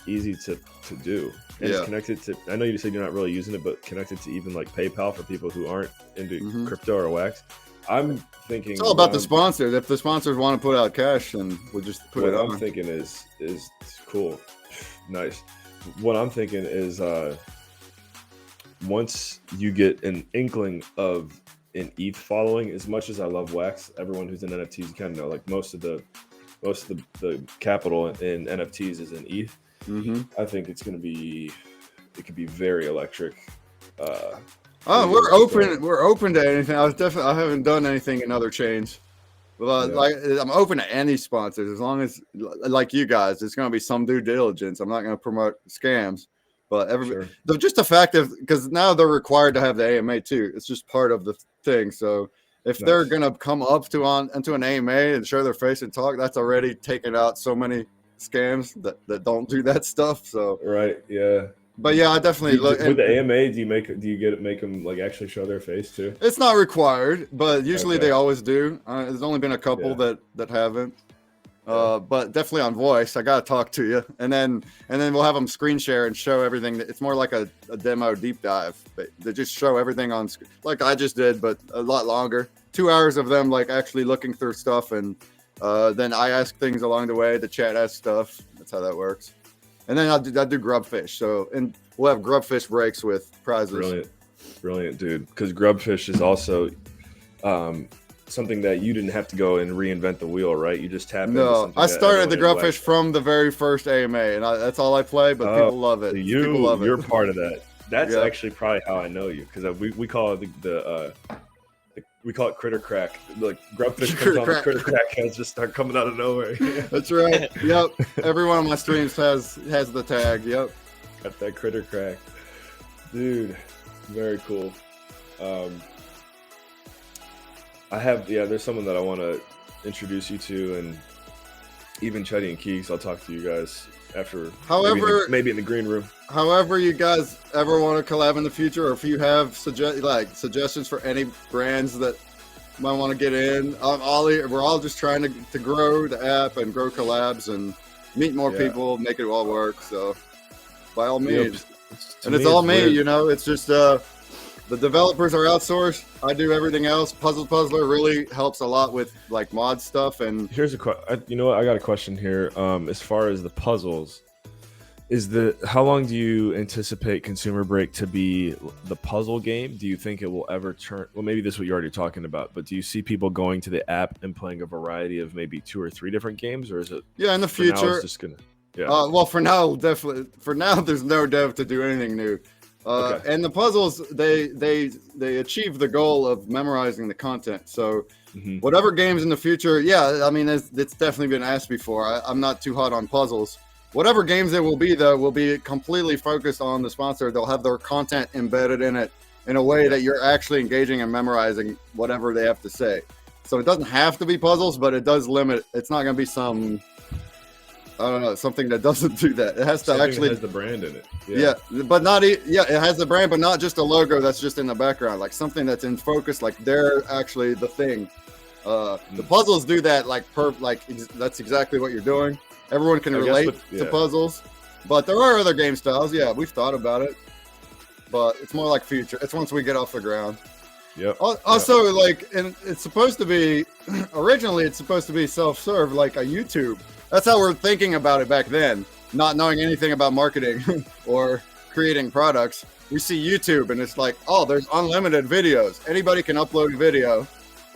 easy to do. And it's connected to. I know you said you're not really using it, but connected to even like PayPal for people who aren't into crypto or Wax. I'm thinking it's all about the sponsors. If the sponsors want to put out cash, then we'll just put it on. What I'm thinking is cool, nice. What I'm thinking is once you get an inkling of an ETH following, as much as I love Wax, everyone who's in NFTs, you kind of know, like most of the capital in NFTs is in ETH. I think it could be very electric. We're open. We're open to anything. I haven't done anything in other chains. Like I'm open to any sponsors as long as, like you guys, it's going to be some due diligence. I'm not going to promote scams, but just the fact of, because now they're required to have the AMA too. It's just part of the thing. So if they're going to come up into an AMA and show their face and talk, that's already taken out so many scams that don't do that stuff. So right, yeah. But yeah, I definitely look with the AMA. Do you make them like actually show their face too? It's not required, but usually they always do. There's only been a couple that haven't. But definitely on voice, I gotta talk to you, and then we'll have them screen share and show everything. It's more like a demo deep dive. They just show everything on screen, like I just did, but a lot longer. 2 hours of them like actually looking through stuff, and then I ask things along the way. The chat asks stuff. That's how that works. And then I do grubfish. So, and we'll have grubfish breaks with prizes. Brilliant, dude. Because grubfish is also something that you didn't have to go and reinvent the wheel, right? You just tap into something. I started the grubfish from the very first AMA, and that's all I play. But people love it. People love it. You're part of that. That's actually probably how I know you, because we call it we call it critter crack. Like grubfish Critter comes on, the crack. critter crack heads just start coming out of nowhere. That's right. Yep. Every one of my streams has the tag. Yep. Got that critter crack, dude. Very cool. I have there's someone that I want to introduce you to, and even Chetty and Keeks. I'll talk to you guys after. However, maybe in the green room. However, you guys ever want to collab in the future, or if you have suggestions for any brands that might want to get in, we're all just trying to grow the app and grow collabs and meet more people, make it all work. So, by all means, it's all me. Weird. You know, it's just the developers are outsourced. I do everything else. Puzzler really helps a lot with like mod stuff. And Here's a question. You know what? I got a question here. As far as the puzzles, how long do you anticipate Consumer Break to be the puzzle game? Do you think it will ever turn? Well, maybe this is what you're already talking about, but do you see people going to the app and playing a variety of maybe 2 or 3 different games, or is it? Yeah, in the for now, future. it's just gonna. Yeah. Well, for now, definitely. For now, there's no dev to do anything new. Okay. And the puzzles, they achieve the goal of memorizing the content. So whatever games in the future, I mean, it's definitely been asked before. I'm not too hot on puzzles. Whatever games it will be, though, will be completely focused on the sponsor. They'll have their content embedded in it in a way that you're actually engaging and memorizing whatever they have to say. So it doesn't have to be puzzles, but it does limit. It's not going to be some, I don't know, something that doesn't do that. It has to Something actually that has the brand in it. Yeah, but it has the brand, but not just a logo that's just in the background, like something that's in focus, like they're actually the thing. The puzzles do that, that's exactly what you're doing. Everyone can relate to puzzles, but there are other game styles. Yeah, we've thought about it, but it's more like future. It's once we get off the ground. Yep. Also, and it's supposed to be, originally it's supposed to be self-serve, like a YouTube. That's how we're thinking about it back then, not knowing anything about marketing or creating products. We see YouTube and it's like, oh, there's unlimited videos. Anybody can upload a video,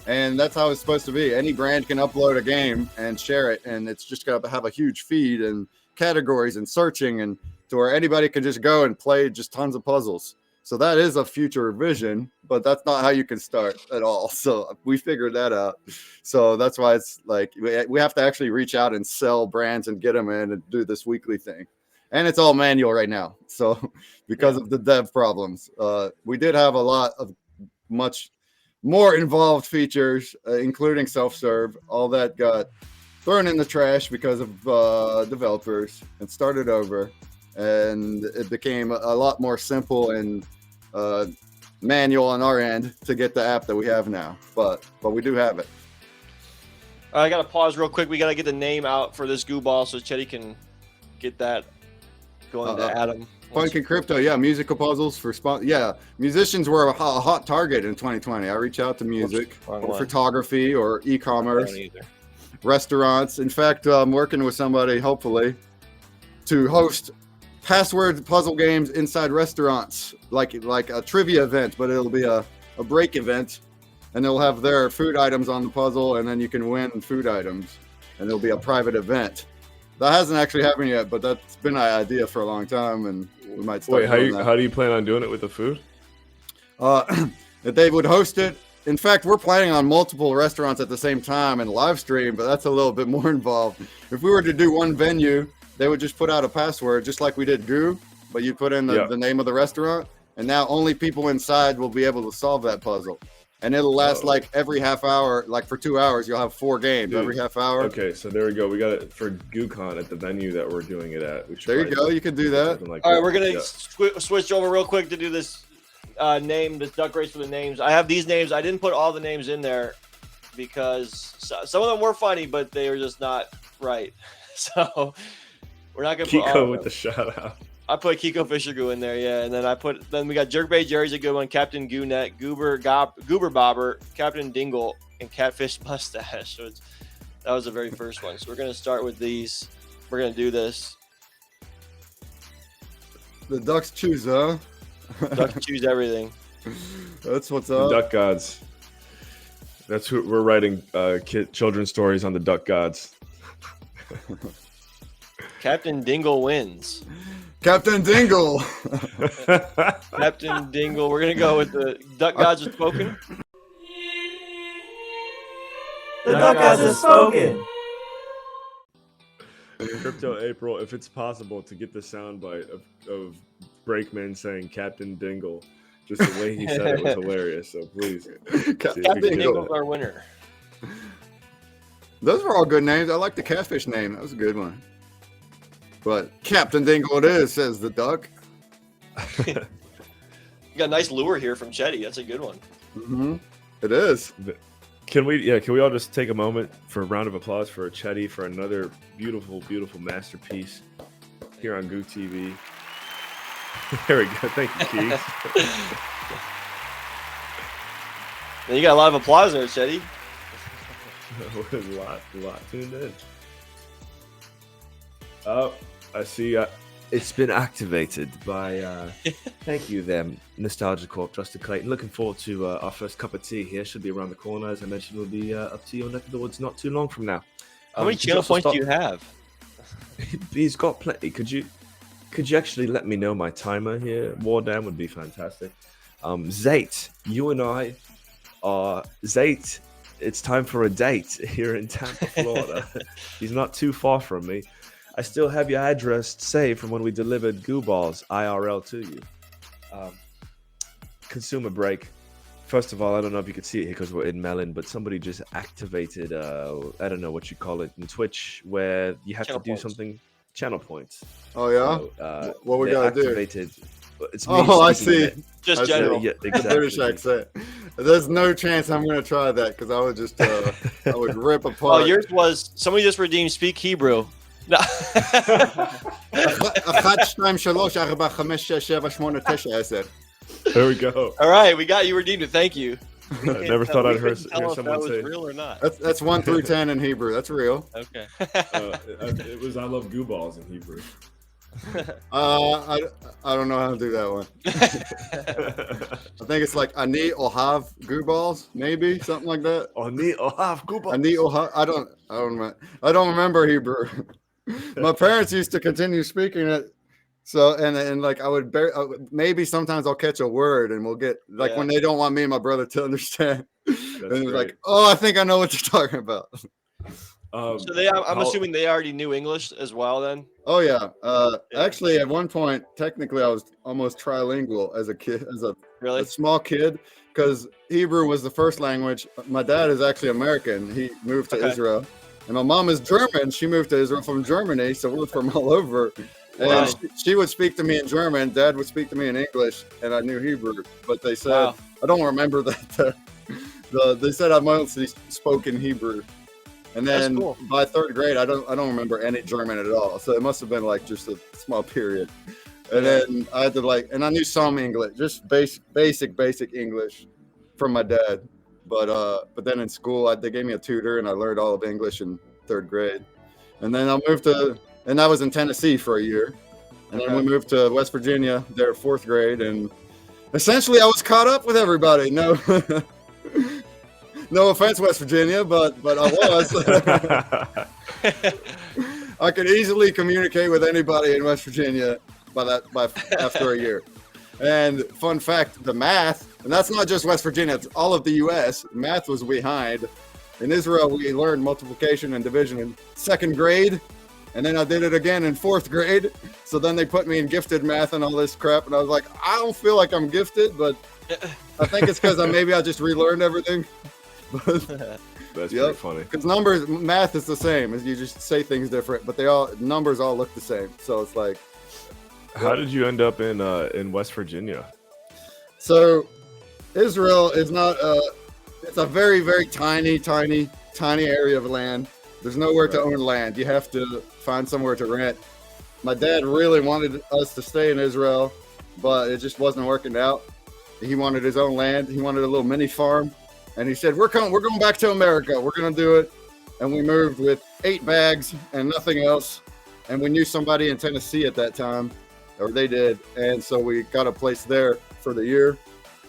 and that's how it's supposed to be. Any brand can upload a game and share it, and it's just going to have a huge feed and categories and searching, and to where anybody can just go and play just tons of puzzles. So that is a future vision, but that's not how you can start at all. So we figured that out. So that's why it's like we have to actually reach out and sell brands and get them in and do this weekly thing. And it's all manual right now. So because of the dev problems, we did have a lot of much more involved features, including self-serve. All that got thrown in the trash because of developers and started over. And it became a lot more simple and manual on our end to get the app that we have now. But we do have it. I got to pause real quick. We got to get the name out for this GooBall so Chetty can get that going to Adam. Funkin' Crypto, musical puzzles for musicians were a hot target in 2020. I reach out to music or photography or e-commerce, restaurants. In fact, I'm working with somebody, hopefully, to host password puzzle games inside restaurants, like a trivia event, but it'll be a break event, and they'll have their food items on the puzzle, and then you can win food items, and it'll be a private event. That hasn't actually happened yet, but that's been an idea for a long time, and we might start. Wait, how do you plan on doing it with the food? That they would host it. In fact, we're planning on multiple restaurants at the same time and live stream, but that's a little bit more involved. If we were to do one venue, they would just put out a password, just like we did Goo, but you put in the name of the restaurant, and now only people inside will be able to solve that puzzle. And it'll last like every half hour, like for 2 hours, you'll have 4 games every half hour. Okay, so there we go. We got it for GooCon at the venue that we're doing it at. There you go. You can do that. All right, we're going to switch over real quick to do this this duck race for the names. I have these names. I didn't put all the names in there because some of them were funny, but they were just not right. So we're not going to put all Kiko with the shout out. I put Kiko Fishergoo in there, and then we got Jerkbait Jerry's a good one, Captain Goonet, Goober Bobber, Captain Dingle, and Catfish Mustache. So that was the very first one. So we're gonna start with these. We're gonna do this. The ducks choose, huh? Ducks choose everything. That's what's up. The Duck Gods. That's who we're writing children's stories on the Duck Gods. Captain Dingle wins. Captain Dingle. Captain Dingle. We're gonna go with the Duck Gods are spoken. The duck has spoken. Crypto April, if it's possible to get the soundbite of Brakeman saying Captain Dingle, just the way he said it was hilarious. So please, see if we Captain can get Dingle's that. our winner. Those were all good names. I like the catfish name. That was a good one. But Captain Dingle it is, says the duck. You got a nice lure here from Chetty. That's a good one. Mm-hmm. It is. Can we all just take a moment for a round of applause for Chetty for another beautiful, beautiful masterpiece here on Goo TV. There we go. Thank you, Keith. And you got a lot of applause there, Chetty. a lot tuned in. Oh, I see. It's been activated by. Thank you, there, Nostalgia Corp, Justin Clayton. Looking forward to our first cup of tea here. Should be around the corner, as I mentioned. We'll be up to your neck of the woods not too long from now. How many channel points do you have? He's got plenty. Could you actually let me know my timer here? Wardam would be fantastic. Zate, you and I are Zate. It's time for a date here in Tampa, Florida. He's not too far from me. I still have your address saved from when we delivered GooBalls IRL to you. Consumer break. First of all, I don't know if you could see it here because we're in Melon, but somebody just activated, I don't know what you call it in Twitch, where you have Channel to do points. something, channel points. Oh yeah. So, What we they gotta do? activated. It's me Oh, I speaking see. in it. Just I see. general. Yeah, The exactly. British accent. There's no chance I'm gonna try that because I would just I would rip Oh, apart. yours was somebody just redeemed Speak Hebrew. No. 1, 2, 3, 4, 5, 6, 7, 8, 9, 10, 10. There we go. All right, we got you redeemed it. Thank you. I never thought I'd hear Tell if that someone was say. real or not. That's 1 through 10 in Hebrew. That's real. Okay. It was I love GooBalls in Hebrew. I don't know how to do that one. I think it's like ani ohav GooBalls, maybe something like that. Oni ohav GooBalls. Ani ohav. I don't remember Hebrew. My parents used to continue speaking it. So and like I would maybe sometimes I'll catch a word and we'll get like when they don't want me and my brother to understand. And it's like, oh, I think I know what you're talking about. So I'm assuming they already knew English as well then? Oh yeah. Actually, at one point, technically, I was almost trilingual as a kid, as a small kid, because Hebrew was the first language. My dad is actually American. He moved to Israel, and my mom is German. She moved to Israel from Germany, so we're from all over. And she would speak to me in German. Dad would speak to me in English, and I knew Hebrew. But they said I don't remember that. They said I mostly spoke in Hebrew. And then by third grade, I don't remember any German at all. So it must have been like just a small period. And then I had to and I knew some English, just basic English from my dad. But then in school, they gave me a tutor, and I learned all of English in third grade. And then I moved and I was in Tennessee for a year. And then we moved to West Virginia there, fourth grade, and essentially I was caught up with everybody. No. No offense, West Virginia, but I was. I could easily communicate with anybody in West Virginia after a year. And fun fact, the math, and that's not just West Virginia, it's all of the U.S. Math was behind. In Israel, we learned multiplication and division in second grade, and then I did it again in fourth grade. So then they put me in gifted math and all this crap, and I was like, I don't feel like I'm gifted, but I think it's because I just relearned everything. That's pretty funny. Because math is the same. As you just say things different, but numbers all look the same. So it's like, how did you end up in West Virginia? So Israel is not. It's a very, very tiny area of land. There's nowhere to own land. You have to find somewhere to rent. My dad really wanted us to stay in Israel, but it just wasn't working out. He wanted his own land. He wanted a little mini farm. And he said, we're going back to America. We're going to do it. And we moved with 8 bags and nothing else. And we knew somebody in Tennessee at that time, or they did. And so we got a place there for the year.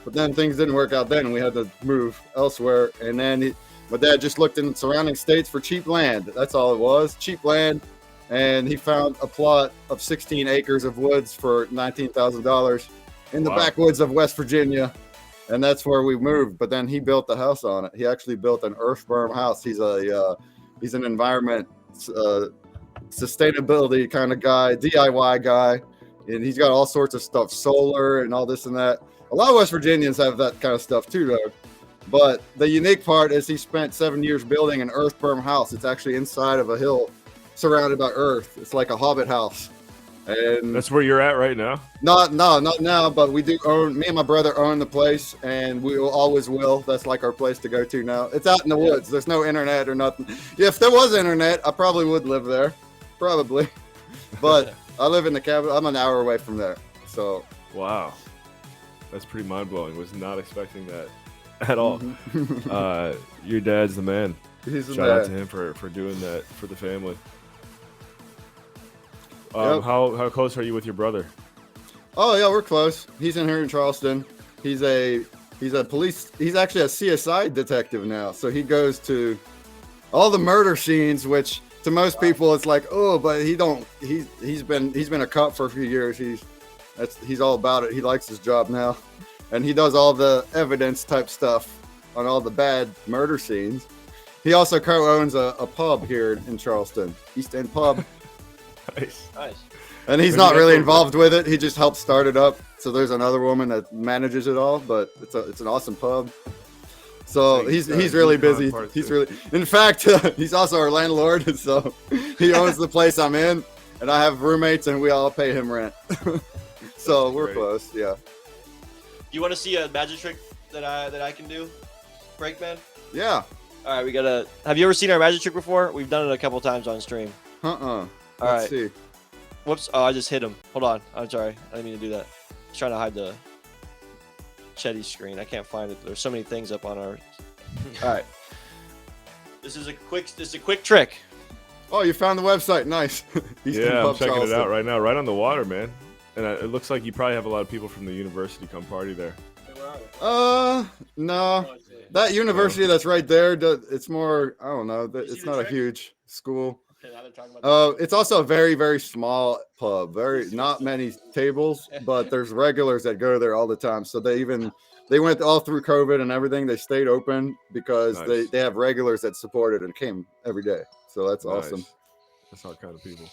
But then things didn't work out then, and we had to move elsewhere. And then my dad just looked in surrounding states for cheap land. That's all it was, cheap land. And he found a plot of 16 acres of woods for $19,000 in the backwoods of West Virginia. and that's where we moved. But then he built the house on it. He actually built an earth berm house. He's an environment sustainability kind of guy, DIY guy, and he's got all sorts of stuff, solar and all this and that. A lot of West Virginians have that kind of stuff too, though. But the unique part is he spent 7 years building an earth berm house. It's actually inside of a hill surrounded by earth. It's like a hobbit house. And That's where you're at right now? not now, but we do own, me and my brother own the place, and we will always will. That's like our place to go to now. It's out in the woods. There's no internet or nothing. Yeah, if there was internet, I probably would live there. Probably. But I live in the cabin. I'm an hour away from there. So. Wow. That's pretty mind-blowing. Was not expecting that at all. Your dad's the man. He's the Shout man. out to him for doing that for the family. Yep. How close are you with your brother? Oh yeah, we're close. He's in here in Charleston. He's a police. He's actually a CSI detective now. So he goes to all the murder scenes, which to most people it's like, oh, but he's been a cop for a few years. He's all about it. He likes his job now, and he does all the evidence type stuff on all the bad murder scenes. He also co-owns a pub here in Charleston, East End Pub. Nice. And he's not really involved with it. He just helped start it up. So there's another woman that manages it all, but it's an awesome pub. So he's really busy. In fact, he's also our landlord. So he owns the place I'm in, and I have roommates, and we all pay him rent. So we're close. Yeah. You want to see a magic trick that I can do, Breakman? Yeah. All right, we gotta. Have you ever seen our magic trick before? We've done it a couple times on stream. All right. See. Whoops! Oh, I just hit him. Hold on. I'm sorry. I didn't mean to do that. I was trying to hide the Chetty screen. I can't find it. There's so many things up on our. All right. This is a quick trick. Oh, you found the website. Nice. Yeah, I'm checking it out right now. Right on the water, man. And it looks like you probably have a lot of people from the university come party there. No. That university that's right there, it's more, I don't know. It's not a huge school. It's also a very, very small pub. Not many tables, but there's regulars that go there all the time. So they went all through COVID and everything. They stayed open because they have regulars that support it and came every day. So that's awesome. That's our kind of people.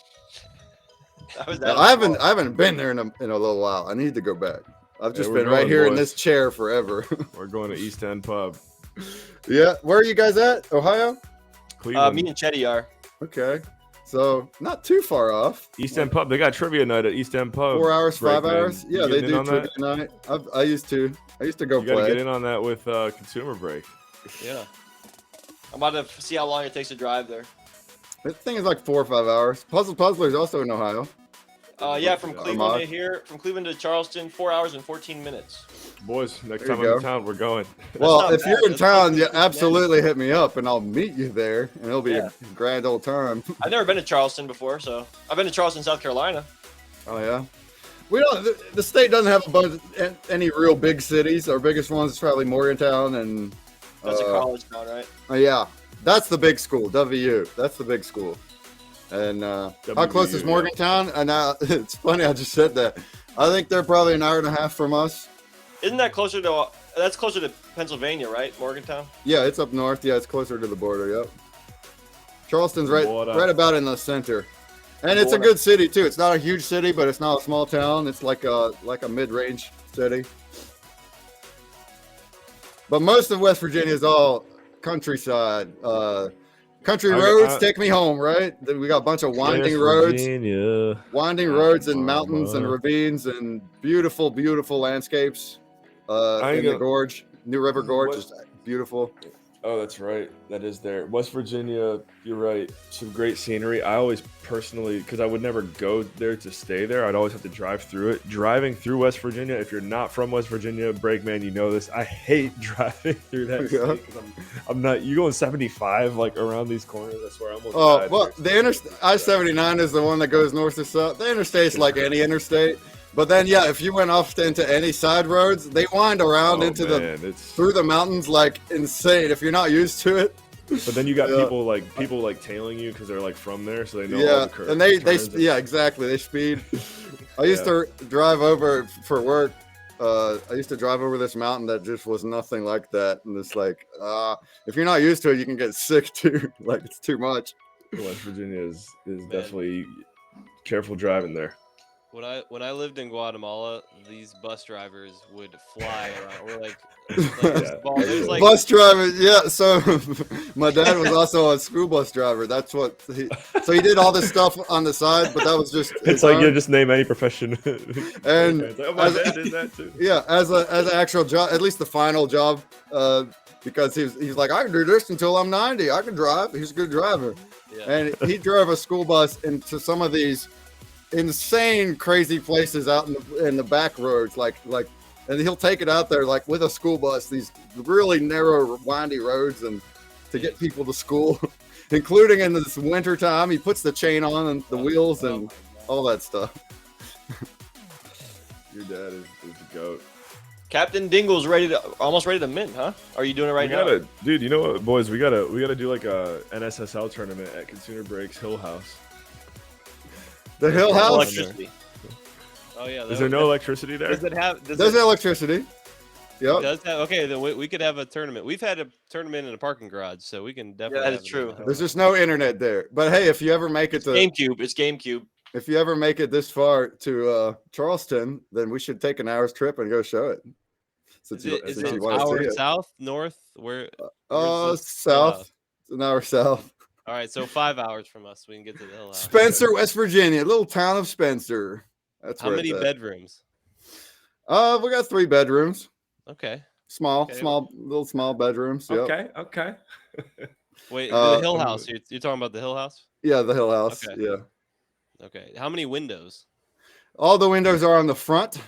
I haven't been there in a little while. I need to go back. I've just been right here in this chair forever. We're going to East End Pub. Yeah. Where are you guys at? Ohio? Cleveland. Me and Chetty are. Okay. So not too far off. East End Pub. They got trivia night at East End Pub. 4 hours, 5 hours. Yeah, they do trivia that? night. I used to go You play. gotta get in on that with Consumer Break. Yeah. I'm about to see how long it takes to drive there. This thing is like 4 or 5 hours. Puzzler's also in Ohio. Yeah, from Cleveland to here, from Cleveland to Charleston, 4 hours and 14 minutes. Boys, next There time you I'm go. in town, we're going. Well, if bad. you're in That's town, not you bad. absolutely hit me up, and I'll meet you there, and it'll be a grand old time. I've never been to Charleston before, so I've been to Charleston, South Carolina. Oh yeah. We don't. The state doesn't have a bunch any real big cities. Our biggest ones is probably Morgantown and. That's a college town, right? Yeah, that's the big school. WU. That's the big school. And how close is WVU, Morgantown? And it's funny I just said that. I think they're probably an hour and a half from us. Isn't that closer to? That's closer to Pennsylvania, right? Morgantown. Yeah, it's up north. Yeah, it's closer to the border. Yep. Charleston's right about in the center, and it's a good city too. It's not a huge city, but it's not a small town. It's like a mid-range city. But most of West Virginia is all countryside. Country roads take me home, right? Then we got a bunch of winding roads, roads and mountains and ravines and beautiful, beautiful landscapes. In the gorge, New River Gorge is beautiful. Oh, that's right. That is there. West Virginia, you're right. Some great scenery. I always personally, because I would never go there to stay there, I'd always have to drive through it. Driving through West Virginia, if you're not from West Virginia, Breakman, you know this. I hate driving through that state. I'm not, you going 75 like around these corners. That's where I almost died. Well, the I-79 is the one that goes north to south. The interstate's like any interstate. But then, yeah, if you went off into any side roads, they wind around through the mountains like insane. If you're not used to it. But then you got people like tailing you because they're like from there, so they know all the curves. And exactly. They speed. I used to drive over for work I used to drive over this mountain that just was nothing like that, and it's like, if you're not used to it, you can get sick too. Like it's too much. West Virginia is definitely careful driving there. When I lived in Guatemala, these bus drivers would fly around. We're like, there's like bus driver, yeah. So my dad was also a school bus driver. That's what he did all this stuff on the side, but that was just it's like you just name any profession. And like, oh, my dad did that too. Yeah, as an actual job, at least the final job, because he's like, I can do this until I'm 90. I can drive. He's a good driver. Yeah. And he drove a school bus into some of these insane, crazy places out in the back roads, like, and he'll take it out there like with a school bus, these really narrow, windy roads, and to get people to school, including in this winter time. He puts the chain on and the wheels and all that stuff. Your dad is the goat. Captain Dingle's almost ready to mint, huh? Are you doing it right now? Dude, you know what, boys? We gotta do like a NSSL tournament at Consumer Breaks Hill House. The Hill House. Electricity. oh yeah. Is there no electricity there? Does it have? There's electricity. Yep. Does have, okay, then we could have a tournament. We've had a tournament in a parking garage, so we can definitely. Yeah, have that's true. There's just no internet there. But hey, if you ever make it to GameCube, it's GameCube. If you ever make it this far to Charleston, then we should take an hour's trip and go show it. Is it want to see it. south, north? Where? South. It's an hour south. All right, so 5 hours from us, we can get to the Hill House. Spencer, West Virginia, little town of Spencer. That's How where many it's at. bedrooms? We got 3 bedrooms. Okay. Small bedrooms. Yep. Okay. Wait, the Hill House. You're talking about the Hill House? Yeah, the Hill House. Okay. Yeah. Okay. How many windows? All the windows are on the front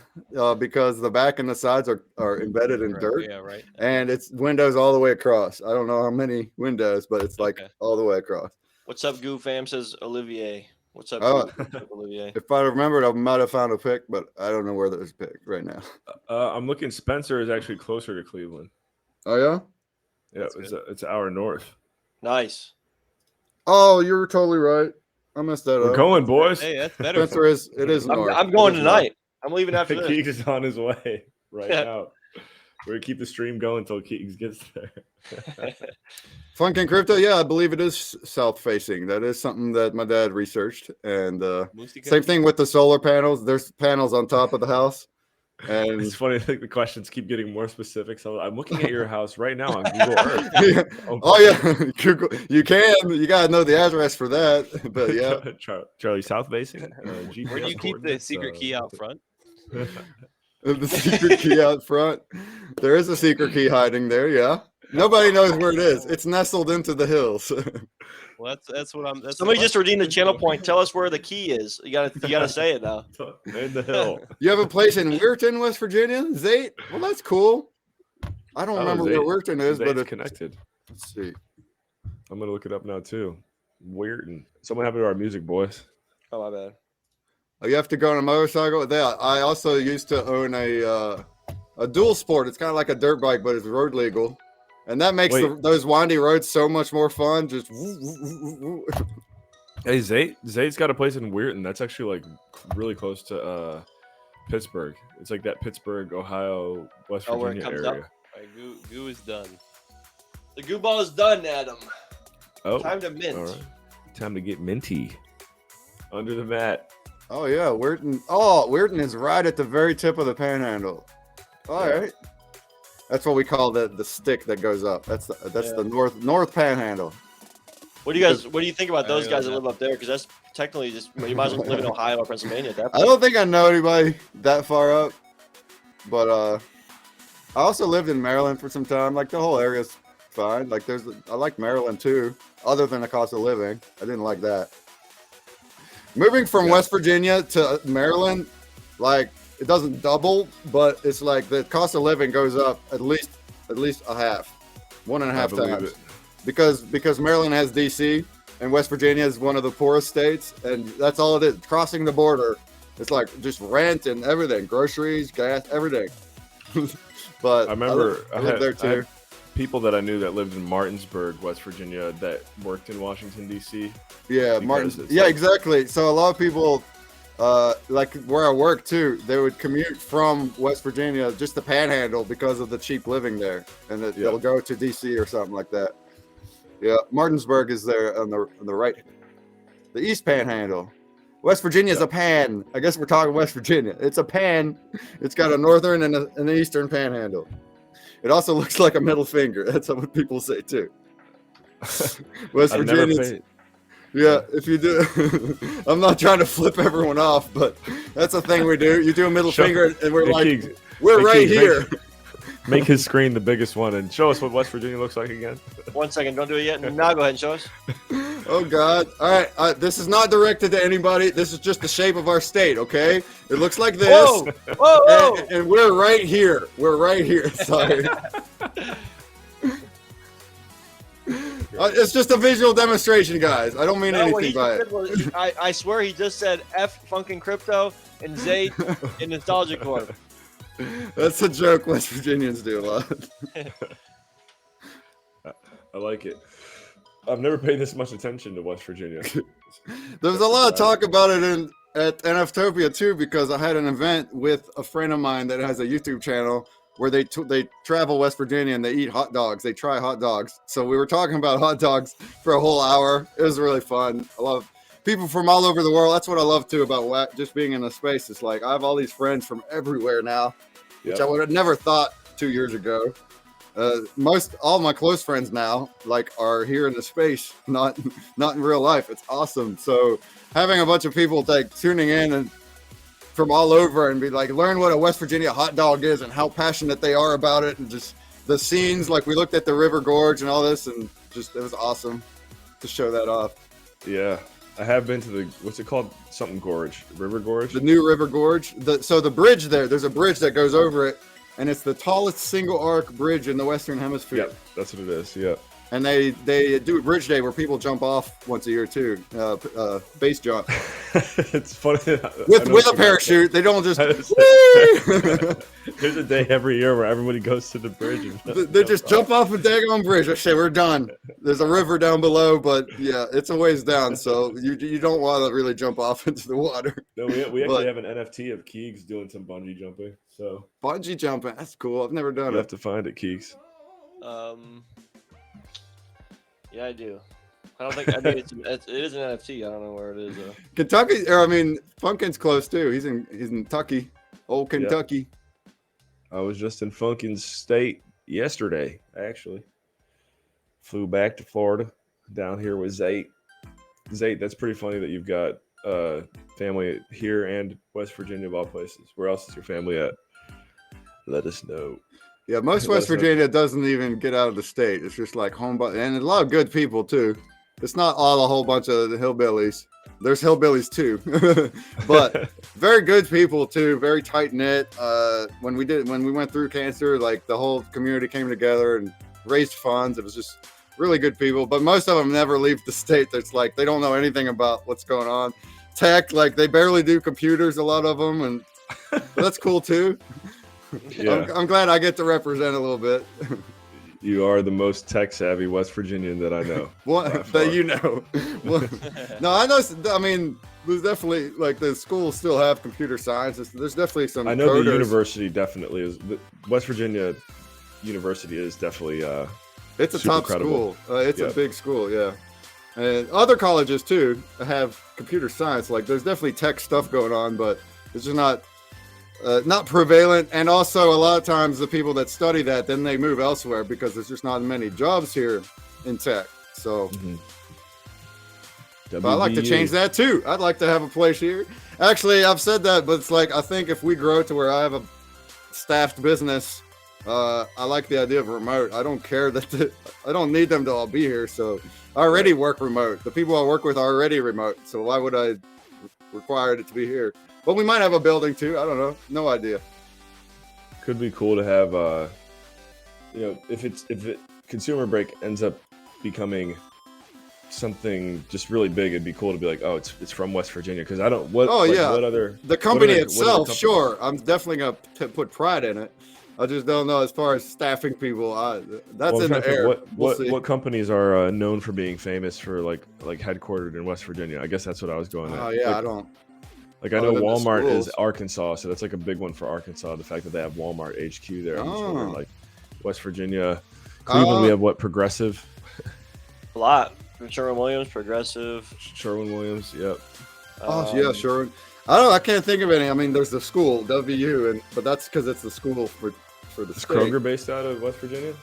because the back and the sides are embedded in dirt. Yeah, right. And it's windows all the way across. I don't know how many windows, but it's like all the way across. What's up, Goo fam? Says Olivier. What's up, What's up, Olivier? If I remembered, I might have found a pick, but I don't know where there's a pick right now. I'm looking. Spencer is actually closer to Cleveland. Oh yeah. Yeah, it's an hour north. Nice. Oh, you're totally right. I messed that We're up. going, boys. Hey, that's better. Spencer is north. I'm going tonight. I'm leaving after this. Keegs is on his way right now. We're gonna keep the stream going until Keegs gets there. Funkin' Crypto, yeah, I believe it is south-facing. That is something that my dad researched. And same thing with the solar panels. There's panels on top of the house. And it's funny, like the questions keep getting more specific. So I'm looking at your house right now on Google Earth. yeah, Google. You gotta know the address for that. But yeah, Charlie, south facing. Where do you keep the secret key out front? The secret key out front. There is a secret key hiding there. Yeah, nobody knows where it is. It's nestled into the hills. Well, that's what I'm. Somebody just redeemed the channel point. Tell us where the key is. You gotta say it now. In the hill. You have a place in Weirton, West Virginia, Zate? Well, that's cool. I don't remember where Weirton is, but it's connected. Let's see. I'm gonna look it up now too. Weirton. Someone happened to our music, boys. Oh, my bad. Oh, you have to go on a motorcycle. Yeah, I also used to own a dual sport. It's kind of like a dirt bike, but it's road legal. And that makes those windy roads so much more fun. Just hey, Zate's got a place in Weirton. That's actually like really close to Pittsburgh. It's like that Pittsburgh, Ohio, West Virginia area. All right, Goo is done. The Goo ball is done, Adam. Oh, time to mint. All right. Time to get minty. Under the mat. Oh yeah, Weirton. Oh, Weirton is right at the very tip of the panhandle. All right. That's what we call the stick that goes up. That's the north panhandle. What do you think about those guys that live up there? Because that's technically just you might as well live in Ohio or Pennsylvania at that point. I don't think I know anybody that far up, but I also lived in Maryland for some time. Like the whole area's fine. Like I like Maryland too, other than the cost of living. I didn't like that. Moving from West Virginia to Maryland, like. It doesn't double, but it's like the cost of living goes up at least a half, 1.5 times. Because Maryland has DC and West Virginia is one of the poorest states, and that's all it is. Crossing the border, it's like just rent and everything, groceries, gas, everything. But I remember I lived there too. I had people that I knew that lived in Martinsburg, West Virginia, that worked in Washington D.C. Yeah, Martinsburg. Yeah, exactly. So a lot of people. like where I work too, they would commute from West Virginia, just the Panhandle, because of the cheap living there, and they'll go to DC or something like that. Yeah, Martinsburg is there on the right, the East Panhandle. West Virginia is a pan. I guess we're talking West Virginia. It's a pan. It's got a northern and an eastern panhandle. It also looks like a middle finger. That's what people say too. West Virginia. Yeah, if you do, I'm not trying to flip everyone off, but that's a thing we do. You do a middle finger, and we're like, we're right here. Make his screen the biggest one and show us what West Virginia looks like again. 1 second, don't do it yet. Now go ahead and show us. Oh God! All right, this is not directed to anybody. This is just the shape of our state. Okay, it looks like this. Whoa! Whoa! And we're right here. We're right here. Sorry. It's just a visual demonstration, guys. I don't mean anything by it. I swear he just said F Funkin' Crypto and Zate in Nostalgia Corp. That's a joke West Virginians do a lot. I like it. I've never paid this much attention to West Virginia. There's a lot of talk about it at NFtopia too, because I had an event with a friend of mine that has a YouTube channel where they travel West Virginia and they eat hot dogs. They try hot dogs. So we were talking about hot dogs for a whole hour. It was really fun. I love people from all over the world. That's what I love too about just being in the space. It's like I have all these friends from everywhere now, which I would have never thought 2 years ago. All my close friends now are here in the space, not in real life. It's awesome. So having a bunch of people tuning in and from all over and be like, learn what a West Virginia hot dog is and how passionate they are about it, and just the scenes. Like we looked at the River Gorge and all this, and just it was awesome to show that off. Yeah, I have been to what's it called? Something Gorge, River Gorge. The new River Gorge. So the bridge there's a bridge that goes over it, and it's the tallest single arc bridge in the Western Hemisphere. Yeah, that's what it is. Yeah. And they do a bridge day where people jump off once a year too, base jump. It's funny with a parachute. They don't just. There's a day every year where everybody goes to the bridge. And they just jump off a daggone bridge. I say we're done. There's a river down below, but yeah, it's a ways down, so you don't want to really jump off into the water. No, we actually have an NFT of Keegs doing some bungee jumping. So bungee jumping, that's cool. I've never done it. You have to find it, Keegs. Yeah, I do. I think it is an NFT. I don't know where it is though. Kentucky, Funkin's close too. He's in Kentucky, old Kentucky. Yep. I was just in Funkin State yesterday. Actually, flew back to Florida. Down here with Zate. Zate, that's pretty funny that you've got family here and West Virginia of all places. Where else is your family at? Let us know. Yeah, most West Virginia doesn't even get out of the state. It's just like home, and a lot of good people too. It's not all a whole bunch of hillbillies. There's hillbillies too, but very good people too. Very tight knit. When we went through cancer, like the whole community came together and raised funds. It was just really good people. But most of them never leave the state. That's like they don't know anything about what's going on. Tech, like they barely do computers. A lot of them, and that's cool too. Yeah. I'm glad I get to represent a little bit. You are the most tech savvy West Virginian that I know. What that you know? No, I know. I mean, there's definitely the schools still have computer science. There's definitely some. I know coders. The university definitely is. West Virginia University is definitely. It's a top credible. school. It's a big school, yeah. And other colleges too have computer science. Like there's definitely tech stuff going on, but it's just not prevalent. And also a lot of times the people that study that, then they move elsewhere because there's just not many jobs here in tech. So I'd like to change that too. I'd like to have a place here. Actually, I've said that, but it's like, I think if we grow to where I have a staffed business, I like the idea of remote. I don't care that I don't need them to all be here. So I already work remote. The people I work with are already remote. So why would I require it to be here? But we might have a building too. I don't know. No idea. Could be cool to have, if Consumer Break ends up becoming something just really big, it'd be cool to be like, oh, it's from West Virginia. Because I don't. What other? The company itself, sure. I'm definitely gonna put pride in it. I just don't know as far as staffing people. That's in the air. What companies are known for being famous for like headquartered in West Virginia? I guess that's what I was going at. Oh yeah, I don't. Like I Other know than the Walmart is schools. Arkansas, so that's like a big one for Arkansas. The fact that they have Walmart HQ there. I'm just wondering, Oh. like West Virginia, Cleveland, we have what? Progressive, A lot. Sherwin-Williams, Progressive. Sherwin-Williams. Yep. Oh yeah, sure. I can't think of any. I mean, there's the school WU, but that's because it's the school for the Is state. Kroger based out of West Virginia?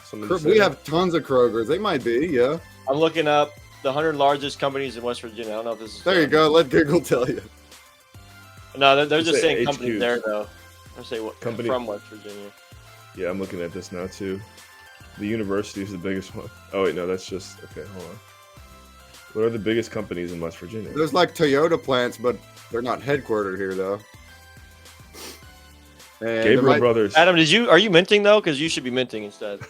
We have tons of Krogers. They might be, yeah. I'm looking up the 100 largest companies in West Virginia. I don't know if this is. There you go. Let Google tell you. No, they're Just just say saying companies HQs. there though. I say what Company- from West Virginia. Yeah, I'm looking at this now too. The university is the biggest one. Oh wait, no, that's just okay. Hold on. What are the biggest companies in West Virginia? There's like Toyota plants, but they're not headquartered here though. And there Gabriel might- Brothers. Adam, are you minting though? Because you should be minting instead.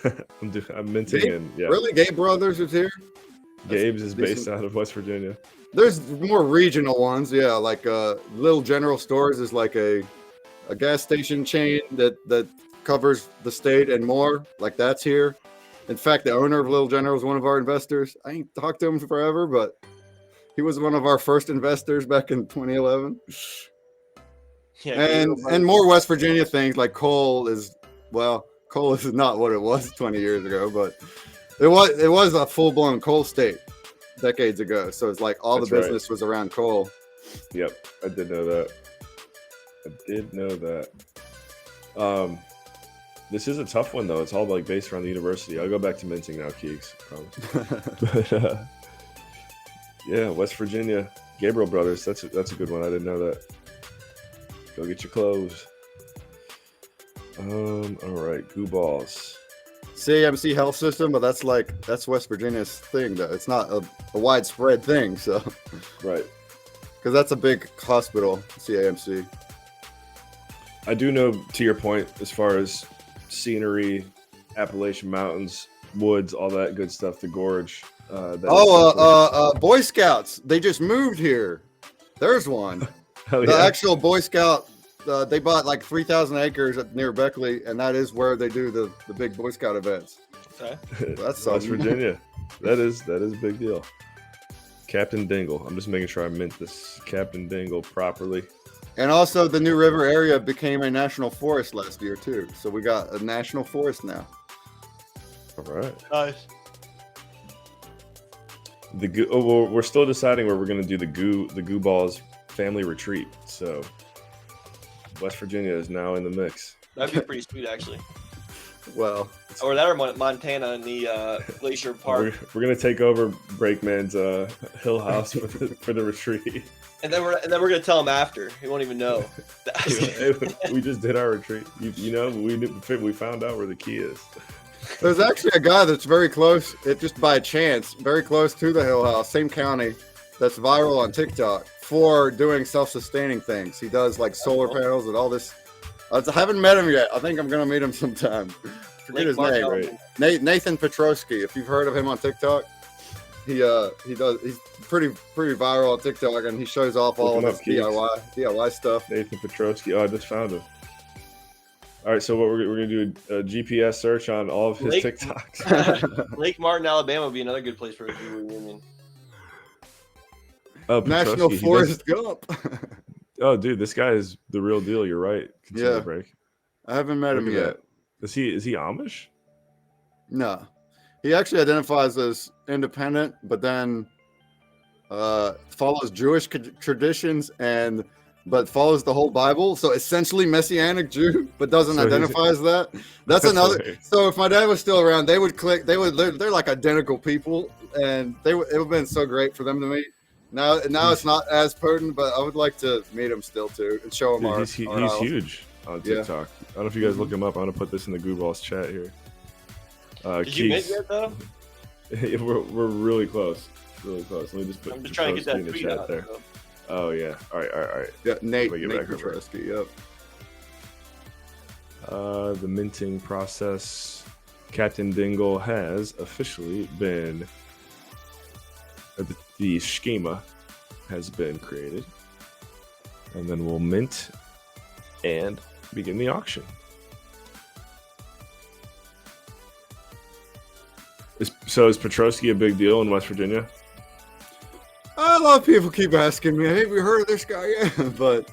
I'm minting Gabe- and yeah. Really, Gabe Brothers is here. Gabe's is based decent. out of West Virginia. There's more regional ones, yeah. Like Little General Stores is like a gas station chain that covers the state and more. Like that's here. In fact, the owner of Little General is one of our investors. I ain't talked to him forever, but he was one of our first investors back in 2011. Yeah, And more West Virginia things like coal is not what it was 20 years ago, but it was a full blown coal state decades ago. So it's like all That's the right. business was around coal. Yep, I did know that. This is a tough one though. It's all like based around the university. I'll go back to minting now, Keeks. But yeah, West Virginia, Gabriel Brothers. That's a good one. I didn't know that. Go get your clothes. All right, GooBalls. CAMC Health System, but that's West Virginia's thing though. It's not a widespread thing, so Right. because that's a big hospital, CAMC. I do know, to your point, as far as scenery, Appalachian Mountains, woods, all that good stuff, the gorge. Boy Scouts. They just moved here. There's one. Hell The yeah. actual Boy Scout, they bought like 3,000 acres near Beckley, and that is where they do the big Boy Scout events. Okay. That's West something. Virginia. That is a big deal. Captain Dingle. I'm just making sure I mint this Captain Dingle properly. And also, the New River area became a national forest last year too. So we got a national forest now. All right. Nice. We're still deciding where we're going to do the GooBalls family retreat. So West Virginia is now in the mix. That'd be pretty sweet, actually. Well, Or that, or Montana in the Glacier Park, We're going to take over Breakman's hill house for the retreat. and then we're gonna tell him after. He won't even know. We just did our retreat. We found out where the key is. there's actually a guy that's very close, it just by chance, very close to the Hill House, same county, that's viral on TikTok for doing self-sustaining things. He does like solar panels and all this. I haven't met him yet. I think I'm gonna meet him sometime. Forget his name. Right. Nathan Petrosky. If you've heard of him on TikTok, he's pretty viral on TikTok, and he shows off all Look of him his up, DIY stuff. Nathan Petrosky. Oh, I just found him. All right, so we're gonna do a GPS search on all of his Lake- TikToks. Lake Martin, Alabama would be another good place for a Goo reunion. Oh, National Petrosky, he does- Forest Gump. Oh, dude, this guy is the real deal. You're right. Consumer Yeah. break. I haven't met him Look at yet. that. Is he Amish? No, he actually identifies as independent, but then follows Jewish traditions but follows the whole Bible. So essentially Messianic Jew, but doesn't So he's- identify as that. That's another. hilarious. So if my dad was still around, they would click. They're like identical people, and it would have been so great for them to meet. Now it's not as potent, but I would like to meet him still too and show him Dude, our. he's our house. huge on Yeah. TikTok. I don't know if you guys look him up. I'm gonna put this in the GooBalls chat here. Did you mint Keith, yet though? we're really close. Really close. Let me just put. I'm just trying to get that Petrosky in the tweet chat out. there. So. Oh yeah. All right. Yeah, Nate Let me get back over it. Petrosky. Yep. The minting process. Captain Dingle has officially been. The schema has been created, and then we'll mint and begin the auction. Is Petrosky a big deal in West Virginia? A lot of people keep asking me, "Have you heard of this guy yet?" But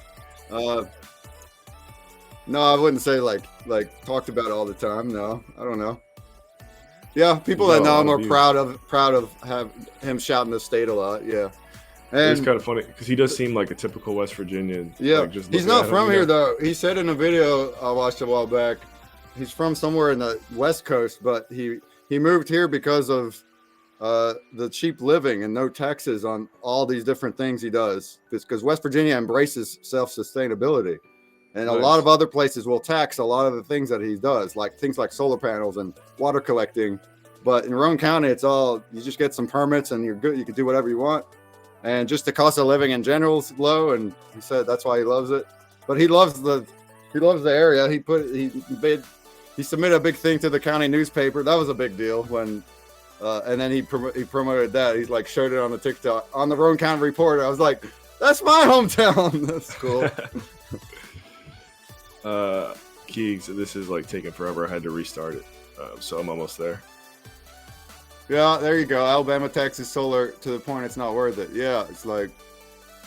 No, I wouldn't say like talked about it all the time. No, I don't know. Yeah, people that know him are proud of have him shouting the state a lot. Yeah, and it's kind of funny because he does seem like a typical West Virginian. Yeah, like, just he's not from here though. He said in a video I watched a while back, he's from somewhere in the West Coast, but he moved here because of the cheap living and no taxes on all these different things he does. Because West Virginia embraces self-sustainability, and a lot of other places will tax a lot of the things that he does, like things like solar panels and water collecting. But in Roane County, it's all you just get some permits and you're good. You can do whatever you want. And just the cost of living in general is low, and he said that's why he loves it. But he loves the area. He submitted a big thing to the county newspaper. That was a big deal when, and then he promoted that. He's like showed it on the TikTok on the Roane County Reporter. I was like, that's my hometown. That's cool. Keegs, this is like taking forever. I had to restart it, so I'm almost there. Yeah, there you go. Alabama taxes solar to the point it's not worth it. Yeah, it's like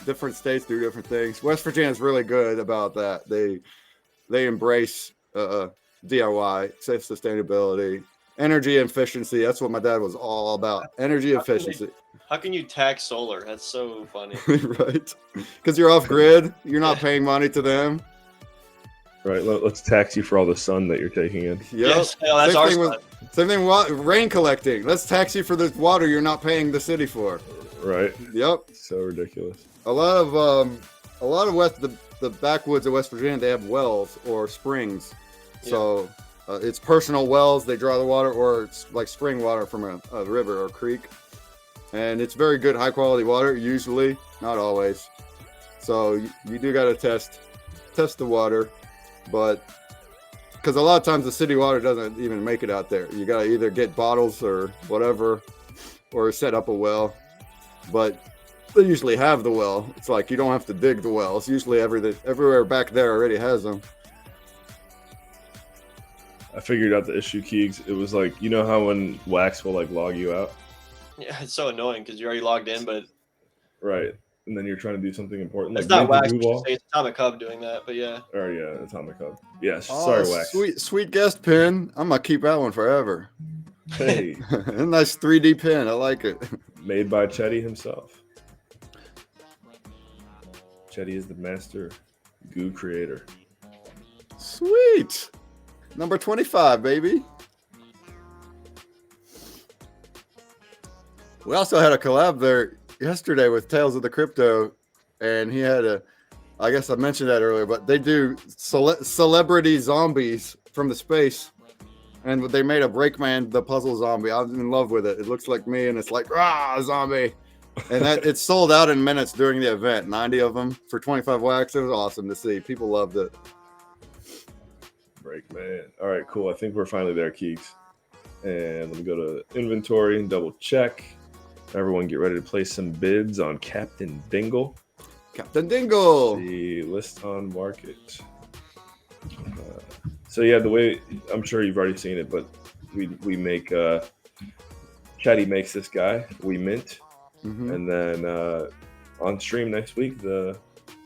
different states do different things. West Virginia is really good about that. They embrace DIY, safe sustainability, energy efficiency. That's what my dad was all about. Energy efficiency. How can you tax solar? That's so funny. Right? Because you're off grid. You're not paying money to them. Right. Let's tax you for all the sun that you're taking in. Yep. Yes, that's our sun. Same thing with rain collecting. Let's tax you for the water you're not paying the city for. Right. Yep. So ridiculous. A lot of the backwoods of West Virginia, they have wells or springs. Yeah. So it's personal wells. They draw the water, or it's like spring water from a river or creek. And it's very good, high quality water, usually, not always. So you do got to test the water, but because a lot of times the city water doesn't even make it out there. You got to either get bottles or whatever, or set up a well. But they usually have the well. It's like you don't have to dig the wells. Usually everywhere back there already has them. I figured out the issue, Keegs. It was like, you know how when Wax will like log you out? Yeah, it's so annoying because you're already logged in, but right. And then you're trying to do something important. It's like not Wax. GooBalls. It's Atomic Hub doing that, but yeah. Or yeah, Atomic Hub. Yes. Oh, sorry, Wax. Sweet guest pin. I'm gonna keep that one forever. Hey. A nice 3D pin. I like it. Made by Chetty himself. Chetty is the master goo creator. Sweet. Number 25, baby. We also had a collab there yesterday with Tales of the Crypto, and he had I guess I mentioned that earlier, but they do celebrity zombies from the space, and they made a Breakman the puzzle zombie. I'm in love with it. It looks like me, and it's like zombie, and it's sold out in minutes during the event. 90 of them for 25 wax. It was awesome to see. People loved it. Breakman. All right, cool. I think we're finally there, Keegs. And let me go to inventory and double check. Everyone get ready to place some bids on Captain Dingle. Captain Dingle. The list on market. So yeah, the way, I'm sure you've already seen it, but we make Chatty makes this guy. We mint, and then on stream next week so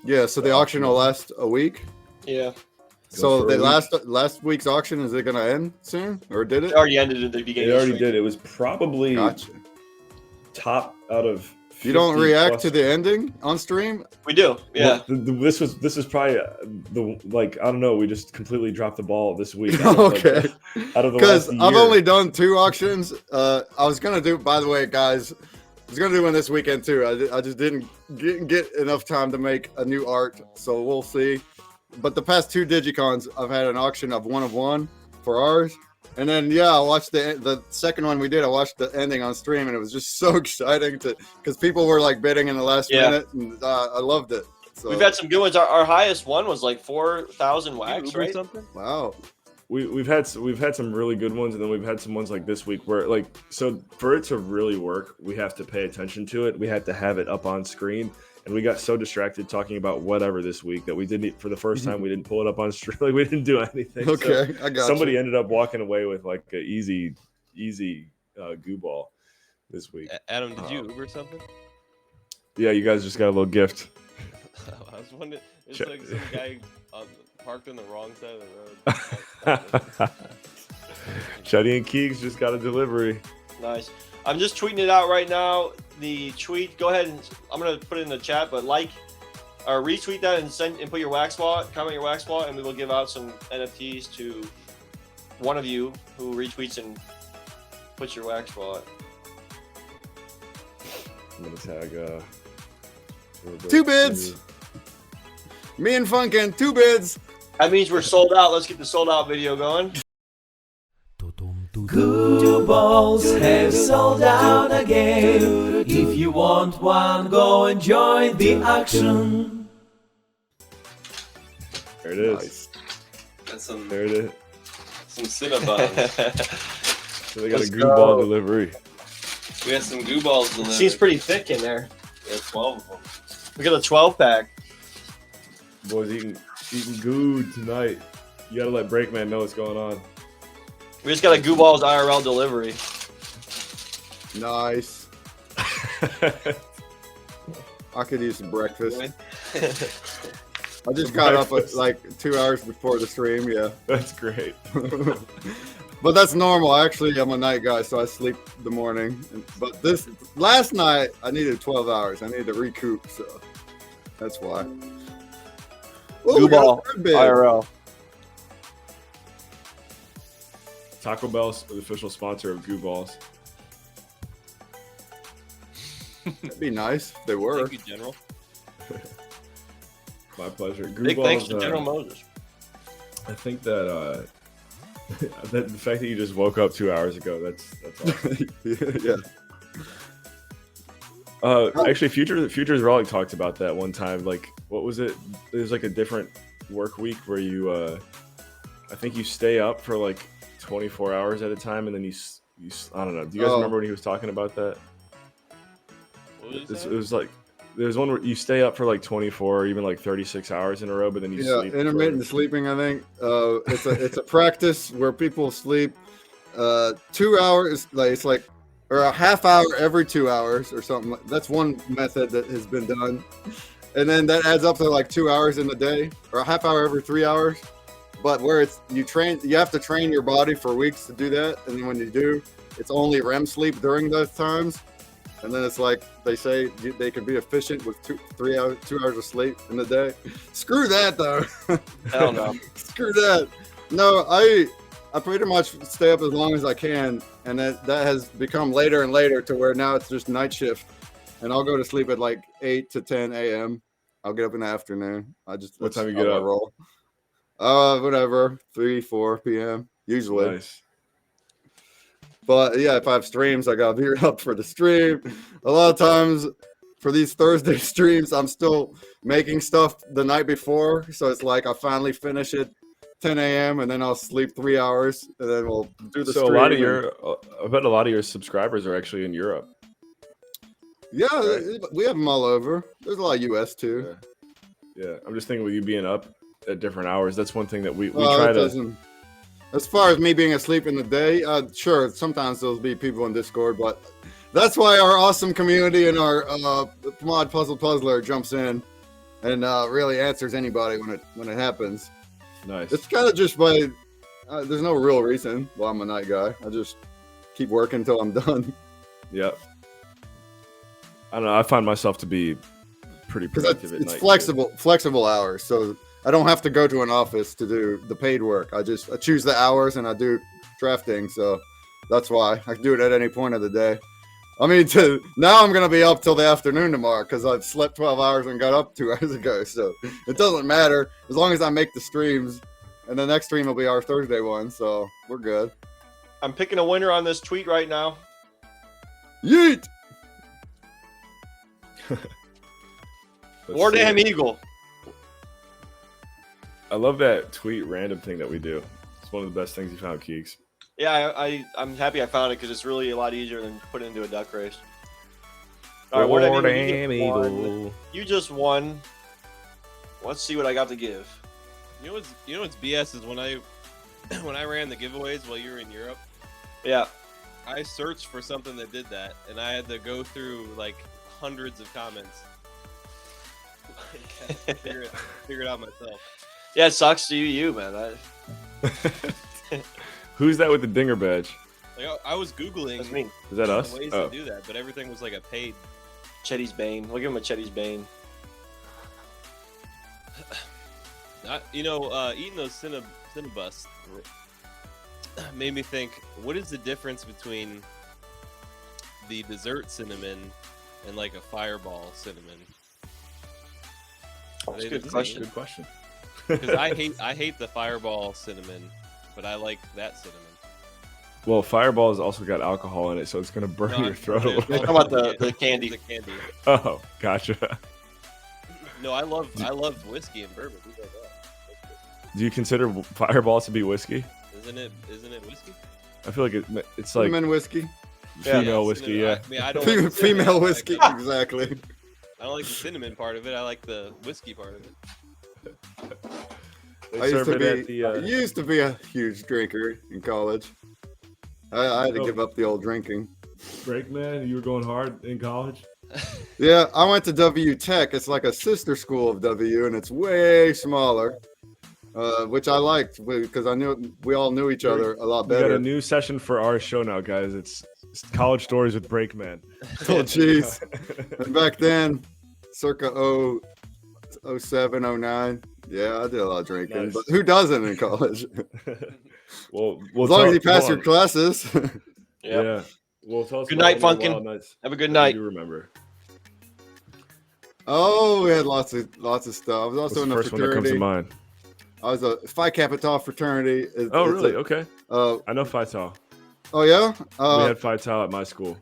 the auction will last a week. Yeah. So the last week's auction, is it going to end soon, or did it? It already ended at the beginning. It already did. It was probably top out of. You don't react to the ending on stream? We do, yeah. Well, this was probably I don't know. We just completely dropped the ball this week. Okay. Out of the because I've only done 2 auctions. I was gonna do. By the way, guys, I was gonna do one this weekend too. I just didn't get enough time to make a new art, so we'll see. But the past 2 Digicons, I've had an auction of 1 of 1 for ours. And then, I watched the second one we did. I watched the ending on stream, and it was just so exciting because people were like bidding in the last minute, and I loved it. So, we've had some good ones. Our highest one was like 4,000 wax, right? Something? Wow. We've had some really good ones, and then we've had some ones like this week where so for it to really work, we have to pay attention to it. We have to have it up on screen. And we got so distracted talking about whatever this week that we didn't, for the first time, we didn't pull it up on stream. Like, we didn't do anything. Okay, so I got somebody ended up walking away with like an easy goo ball this week. Adam, did you Uber something? Yeah, you guys just got a little gift. I was wondering, It's like some guy parked on the wrong side of the road. Chetty and Keegs just got a delivery. Nice. I'm just tweeting it out right now. The tweet, go ahead and I'm gonna put it in the chat, but like or retweet that and send and put your wax wallet, comment your wax wallet, and we will give out some NFTs to one of you who retweets and puts your wax wallet. I'm gonna tag 2 bids. Me and Funkin, 2 bids. That means we're sold out. Let's get the sold out video going. GooBalls have sold out again. If you want one, go and join the action. There it is. Nice. That's some There it is. Cinnabons. So they got Let's a Gooball go. delivery. We had some GooBalls delivered. Seems pretty thick in there. We had 12 of them. Look at the 12 pack. Boys eating good tonight. You gotta let Breakman know what's going on. We just got a GooBalls IRL delivery. Nice. I could use some breakfast. I just got up at like 2 hours before the stream, yeah. That's great. But that's normal. Actually, I'm a night guy, so I sleep the morning. But this last night, I needed 12 hours. I needed to recoup, so that's why. Ooh, we got GooBall a third bid. IRL. Taco Bell's the official sponsor of Goobballs. That'd be nice if they were. Thank you, General. My pleasure. Big Goobballs, thanks to General Moses. I think that that the fact that you just woke up 2 hours ago, that's awesome. Yeah. Actually, Futures Rollick talked about that one time. Like, what was it? It was like a different work week where you, I think you stay up for like 24 hours at a time, and then you I don't know. Do you guys remember when he was talking about that? What was It that? was like there's one where you stay up for like 24 or even like 36 hours in a row, but then you Yeah, sleep. intermittent sleeping. I think it's a practice where people sleep 2 hours, like it's like or a half hour every 2 hours or something. That's one method that has been done, and then that adds up to like 2 hours in a day or a half hour every 3 hours. But where it's you have to train your body for weeks to do that, and then when you do, it's only REM sleep during those times. And then it's like they say they can be efficient with 2 hours of sleep in a day. Screw that though. Hell no. Screw that. No, I pretty much stay up as long as I can, and that has become later and later to where now it's just night shift, and I'll go to sleep at like 8 to 10 a.m. I'll get up in the afternoon. What time you get up? Roll. Whatever, 3, 4 p.m. usually. Nice. But yeah, if I have streams, I gotta be up for the stream. A lot of times for these Thursday streams, I'm still making stuff the night before. So it's like I finally finish it 10 a.m. and then I'll sleep 3 hours and then we'll do the So stream. a lot of I bet a lot of your subscribers are actually in Europe. Yeah, Right. we have them all over. There's a lot of US too. Yeah, I'm just thinking with you being up at different hours, that's one thing that we Well, try it to. doesn't- As far as me being asleep in the day, sure, sometimes there'll be people in Discord, but that's why our awesome community and our mod puzzler jumps in and really answers anybody when it happens. Nice. It's kind of just by there's no real reason why I'm a night guy. I just keep working until I'm done. Yep. I don't know. I find myself to be pretty Because productive at it's night. flexible hours, so I don't have to go to an office to do the paid work. I choose the hours and I do drafting, so that's why I can do it at any point of the day. I mean, now I'm gonna be up till the afternoon tomorrow because I've slept 12 hours and got up 2 hours ago. So it doesn't matter as long as I make the streams, and the next stream will be our Thursday one, so we're good. I'm picking a winner on this tweet right now. Yeet! Let's War see Damn it. Eagle. I love that tweet random thing that we do. It's one of the best things you found, Keeks. Yeah, I'm happy I found it because it's really a lot easier than putting it into a duck race. All right, War Damn Eagle, you just won. Let's see what I got to give. You know what's BS is when I ran the giveaways while you were in Europe, Yeah. I searched for something that did that, and I had to go through like hundreds of comments. figure it out myself. Yeah, it sucks to you, man. Who's that with the dinger badge? Like, I was googling That's me. Is that us? ways Oh. to do that, but everything was like a paid. Chetty's Bane. We'll give him a Chetty's Bane. Eating those Cinnabus made me think, what is the difference between the dessert cinnamon and like a fireball cinnamon? That's a They good the question. Good question. Because I hate the fireball cinnamon, but I like that cinnamon. Well, Fireball has also got alcohol in it, so it's gonna burn No, your I'm- throat a I'm little. How about the candy? The candy. Oh, gotcha. No, I love whiskey and bourbon. Who does that? Do you consider Fireball to be whiskey? Isn't it whiskey? I feel like it's like Cinnamon whiskey. female whiskey. cinnamon. Yeah. I mean, I don't like the cinnamon. Female I like whiskey. the- Exactly. I don't like the cinnamon part of it. I like the whiskey part of it. They I used serve to it be. at the. I used to be a huge drinker in college. I had to Oh. give up the old drinking. Break man, you were going hard in college. Yeah, I went to W Tech. It's like a sister school of W, and it's way smaller, which I liked because I knew we all knew each other a lot We got better. a new session for our show now, guys. It's college stories with Breakman. Oh, jeez. And back then, circa 07, 09. Yeah, I did a lot of drinking, Nice. but who doesn't in college? well, As long as you pass your classes. Yeah. Yeah. Well, tell us Good about night, one of the Funkin'. wild nights Have a good that night. You remember? Oh, we had lots of stuff. I was What's also the in a first one that comes to fraternity. mind? I was a Phi Kappa Tau fraternity. Oh, really? Okay. Oh I know Phi Tau. yeah. We had Phi Tau at my school.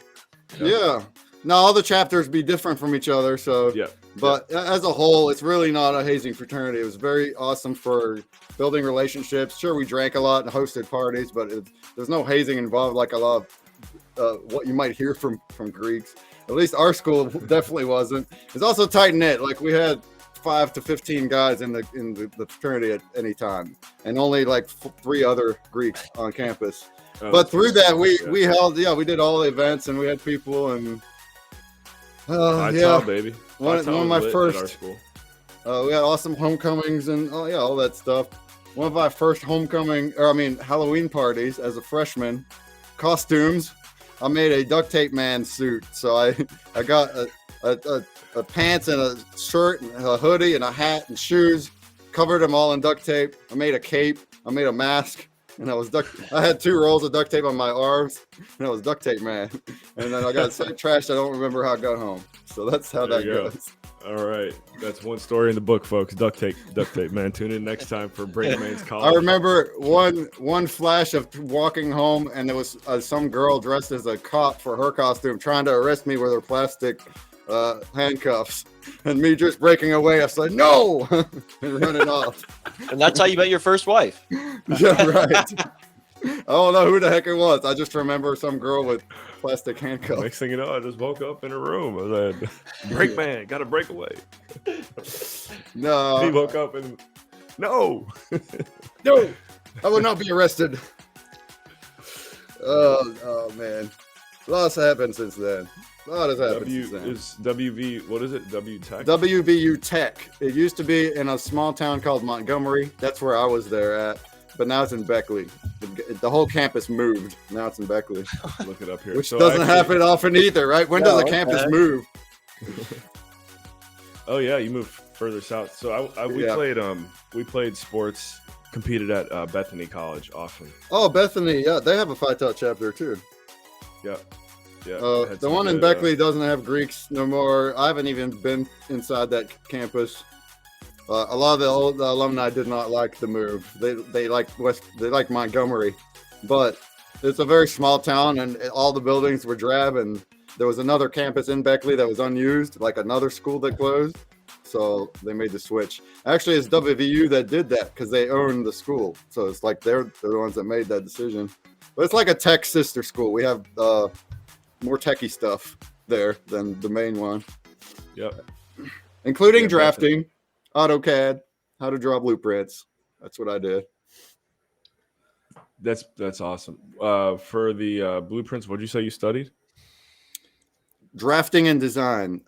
Yeah. Now all the chapters be different from each other, so Yeah. but as a whole, it's really not a hazing fraternity. It was very awesome for building relationships. Sure, we drank a lot and hosted parties, but there's no hazing involved like a lot of what you might hear from Greeks. At least our school definitely wasn't. It's also tight knit. Like we had 5 to 15 guys in the fraternity at any time, and only like 3 other Greeks on campus. Oh, But through that, we yeah. we did all the events and we had people and Phi yeah. Tau, baby. One Phi Tau of was my lit at first- our school. We had awesome homecomings and all that stuff. One of my first Halloween parties as a freshman, costumes. I made a duct tape man suit. So I got a pants and a shirt and a hoodie and a hat and shoes, covered them all in duct tape. I made a cape. I made a mask. And I had 2 rolls of duct tape on my arms, and I was duct tape man. And then I got so trashed, I don't remember how I got home. So that's how There that you go. goes. All right. That's one story in the book, folks. Duct tape, man. Tune in next time for Breakman's College. I remember one flash of walking home, and there was some girl dressed as a cop for her costume trying to arrest me with her plastic handcuffs, and me just breaking away. I said no and running off. And that's how you met your first wife. Yeah, right. I don't know who the heck it was. I just remember some girl with plastic handcuffs. Next thing you know, I just woke up in a room. I said, Breakman, got to break away. He No, woke up and, no. no, I will not be arrested. Oh man, a lot's happened since then. A lot has happened since then. Is WV, what is it? W Tech? WVU Tech. It used to be in a small town called Montgomery. That's where I was there at. But now it's in Beckley. The whole campus moved. Now it's in Beckley, Look it up here. which So doesn't actually- happen often either, right? When No, does a what campus the heck? move? Oh yeah, you moved further south. So we played sports, competed at Bethany College often. Oh, Bethany. Yeah, they have a Phi Tau chapter too. Yeah. Yeah. had The some one in good, Beckley doesn't have Greeks no more. I haven't even been inside that campus. A lot of the old alumni did not like the move. They like Montgomery, but it's a very small town, and all the buildings were drab. And there was another campus in Beckley that was unused, like another school that closed. So they made the switch. Actually, it's WVU that did that because they own the school. So it's like they're the ones that made that decision. But it's like a tech sister school. We have more techie stuff there than the main one, Yep. including Yeah, drafting, AutoCAD, how to draw blueprints. That's what I did. That's awesome. For the blueprints, what did you say you studied? drafting and design.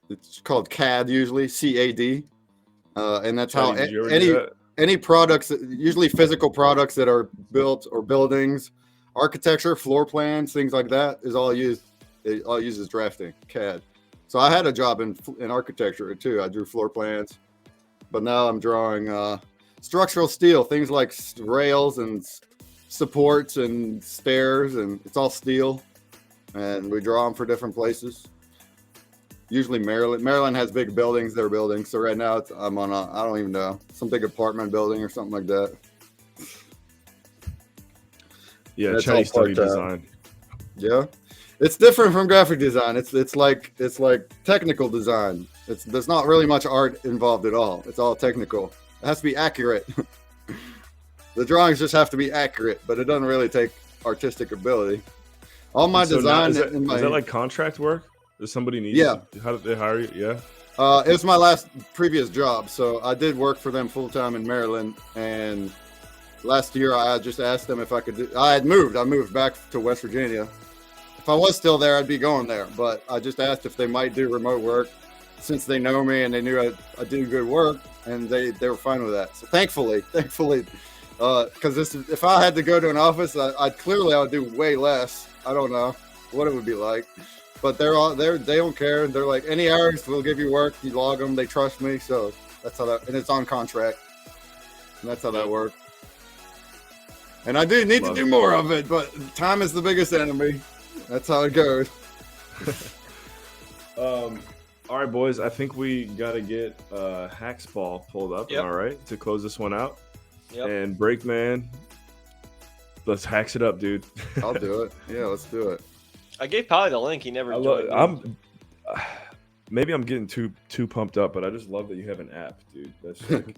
It's called CAD usually, CAD, and that's how Teddy, did you ever do that? any products, usually physical products that are built or buildings, architecture, floor plans, things like that is all used. It all uses drafting CAD. So I had a job in architecture too. I drew floor plans, but now I'm drawing structural steel, things like rails and supports and stairs, and it's all steel. And we draw them for different places. Usually Maryland. Maryland has big buildings they're building. So right now I'm on I don't even know, some big apartment building or something like that. Yeah, That's Chetty all studied part-time. design. Yeah. It's different from graphic design. It's like technical design. There's not really much art involved at all. It's all technical. It has to be accurate. The drawings just have to be accurate, but it doesn't really take artistic ability. All my So now, design is that like contract work? Does somebody need Yeah. you? How did they hire you? Yeah. It was my previous job, so I did work for them full time in Maryland. And last year, I just asked them if I could. I moved back to West Virginia. If I was still there, I'd be going there. But I just asked if they might do remote work, since they know me and they knew I do good work, and they were fine with that. So thankfully, because if I had to go to an office, I would do way less. I don't know what it would be like. But they don't care. They're like, any hours, we'll give you work. You log them. They trust me. So that's how that, and it's on contract. And that's how that works. And I do need to do more of it, but time is the biggest enemy. That's how it goes. All right, boys. I think we got to get Hacks Ball pulled up. Yep. All right, to close this one out. Yep. And Breakman, let's hacks it up, dude. I'll do it. Yeah, let's do it. I gave Pally the link. He never joined. Maybe I'm getting too pumped up, but I just love that you have an app, dude. That's like,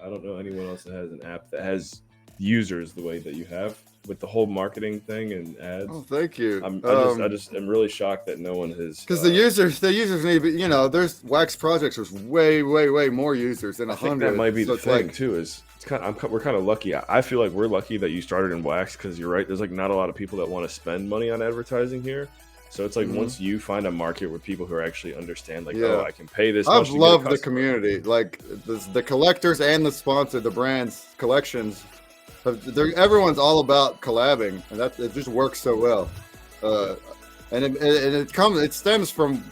I don't know anyone else that has an app that has users the way that you have with the whole marketing thing and ads. Oh, thank you. I just am really shocked that no one has. Because the users need, there's Wax Projects. There's way more users than 100. I think that might be so the thing too. Is we're kind of lucky. I feel like we're lucky that you started in Wax because you're right. There's like not a lot of people that want to spend money on advertising here. So it's like once you find a market where people who actually understand, like, oh, I can pay this. I've loved the community, like the collectors and the sponsor, the brands, collections. Everyone's all about collabing, and it just works so well. And it stems from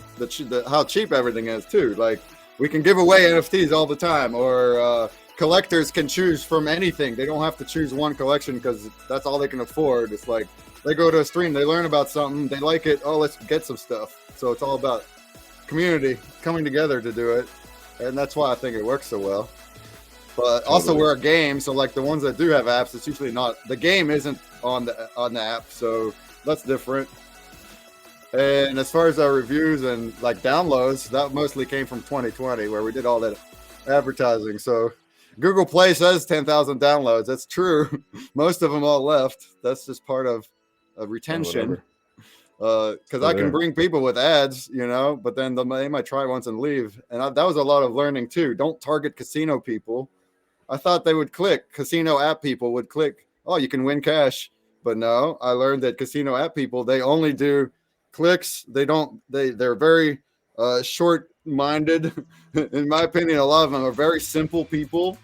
how cheap everything is too. Like we can give away NFTs all the time, or collectors can choose from anything. They don't have to choose one collection because that's all they can afford. It's like they go to a stream, they learn about something, they like it. Oh, let's get some stuff. So it's all about community coming together to do it, and that's why I think it works so well. But also we're a game, so like the ones that do have apps, it's usually not, the game isn't on the app, so that's different. And as far as our reviews and like downloads, that mostly came from 2020 where we did all that advertising. So Google Play says 10,000 downloads. That's true. Most of them all left. That's just part of retention. Because I can bring people with ads, but then they might try once and leave. And that was a lot of learning too. Don't target casino people. I thought they would click. Casino app people would click, oh, you can win cash. But no, I learned that casino app people, they only do clicks. They're very short-minded. In my opinion, a lot of them are very simple people.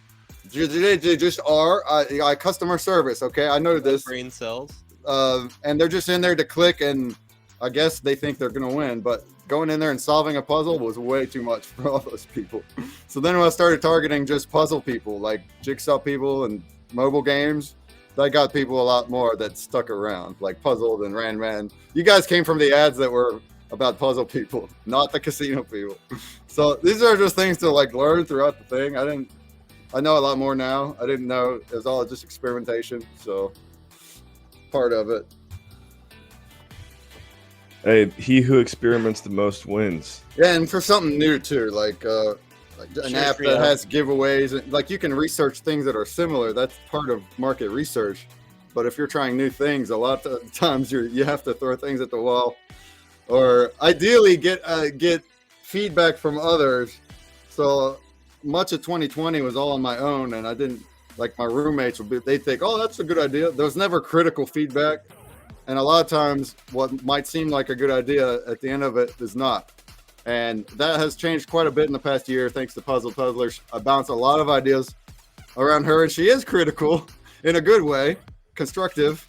They just are. I customer service, okay? I know this. Brain cells. And they're just in there to click, and I guess they think they're going to win. But going in there and solving a puzzle was way too much for all those people. So then when I started targeting just puzzle people, like jigsaw people and mobile games, that got people a lot more that stuck around, like Puzzled and Ranman. You guys came from the ads that were about puzzle people, not the casino people. So these are just things to like learn throughout the thing. I know a lot more now. I didn't know. It was all just experimentation. So part of it. Hey, he who experiments the most wins. Yeah, and for something new too, like an app that has giveaways, and like you can research things that are similar. That's part of market research. But if you're trying new things, a lot of times you have to throw things at the wall, or ideally get feedback from others. So much of 2020 was all on my own, and I didn't, like, my roommates they'd think, oh, that's a good idea. There was never critical feedback. And a lot of times what might seem like a good idea at the end of it is not. And that has changed quite a bit in the past year, thanks to Puzzle Puzzlers. I bounce a lot of ideas around her, and she is critical in a good way, constructive.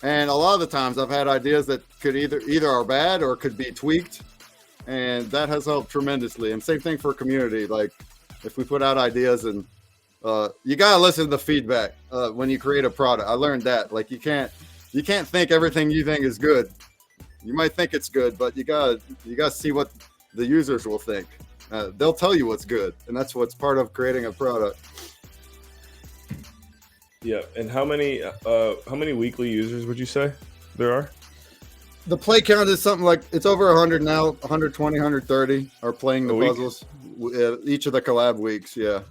And a lot of the times I've had ideas that could either are bad or could be tweaked. And that has helped tremendously. And same thing for community. Like if we put out ideas and you got to listen to the feedback when you create a product. I learned that. Like you can't think everything you think is good. You might think it's good, but you got to see what the users will think. They'll tell you what's good. And that's what's part of creating a product. Yeah, and how many weekly users would you say there are? The play count is something like it's over 100 now. 120, 130 are playing the A week? puzzles. Each of the collab weeks, yeah.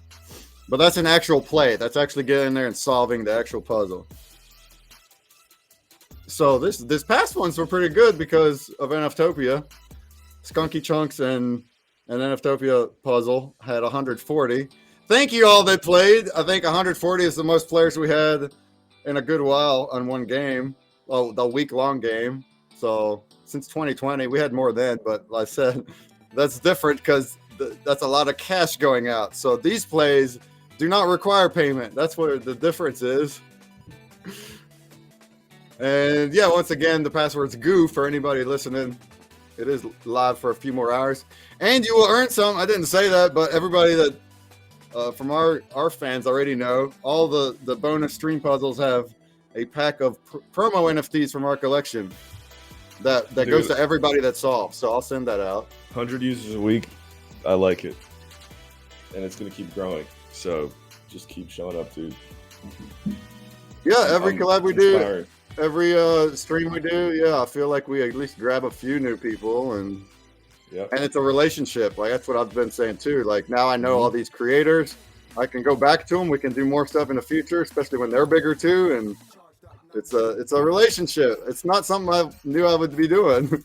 But that's an actual play. That's actually getting there and solving the actual puzzle. So this past ones were pretty good because of NFtopia. Skunky Chunks and NFtopia puzzle had 140. Thank you all that played. I think 140 is the most players we had in a good while on one game. Well, the week-long game. So since 2020, we had more then. But like I said, that's different because that's a lot of cash going out. So these plays do not require payment. That's what the difference is. And yeah, once again, the password's Goo for anybody listening. It is live for a few more hours. And you will earn some. I didn't say that, but everybody that from our fans already know, all the bonus stream puzzles have a pack of promo NFTs from our collection that goes to everybody that solves. So I'll send that out. 100 users a week. I like it. And it's going to keep growing. So just keep showing up, dude. Yeah, every collab we do, inspired. every stream we do, yeah, I feel like we at least grab a few new people and Yep. it's a relationship. Like that's what I've been saying too. Like now I know all these creators. I can go back to them. We can do more stuff in the future, especially when they're bigger too. And it's a relationship. It's not something I knew I would be doing.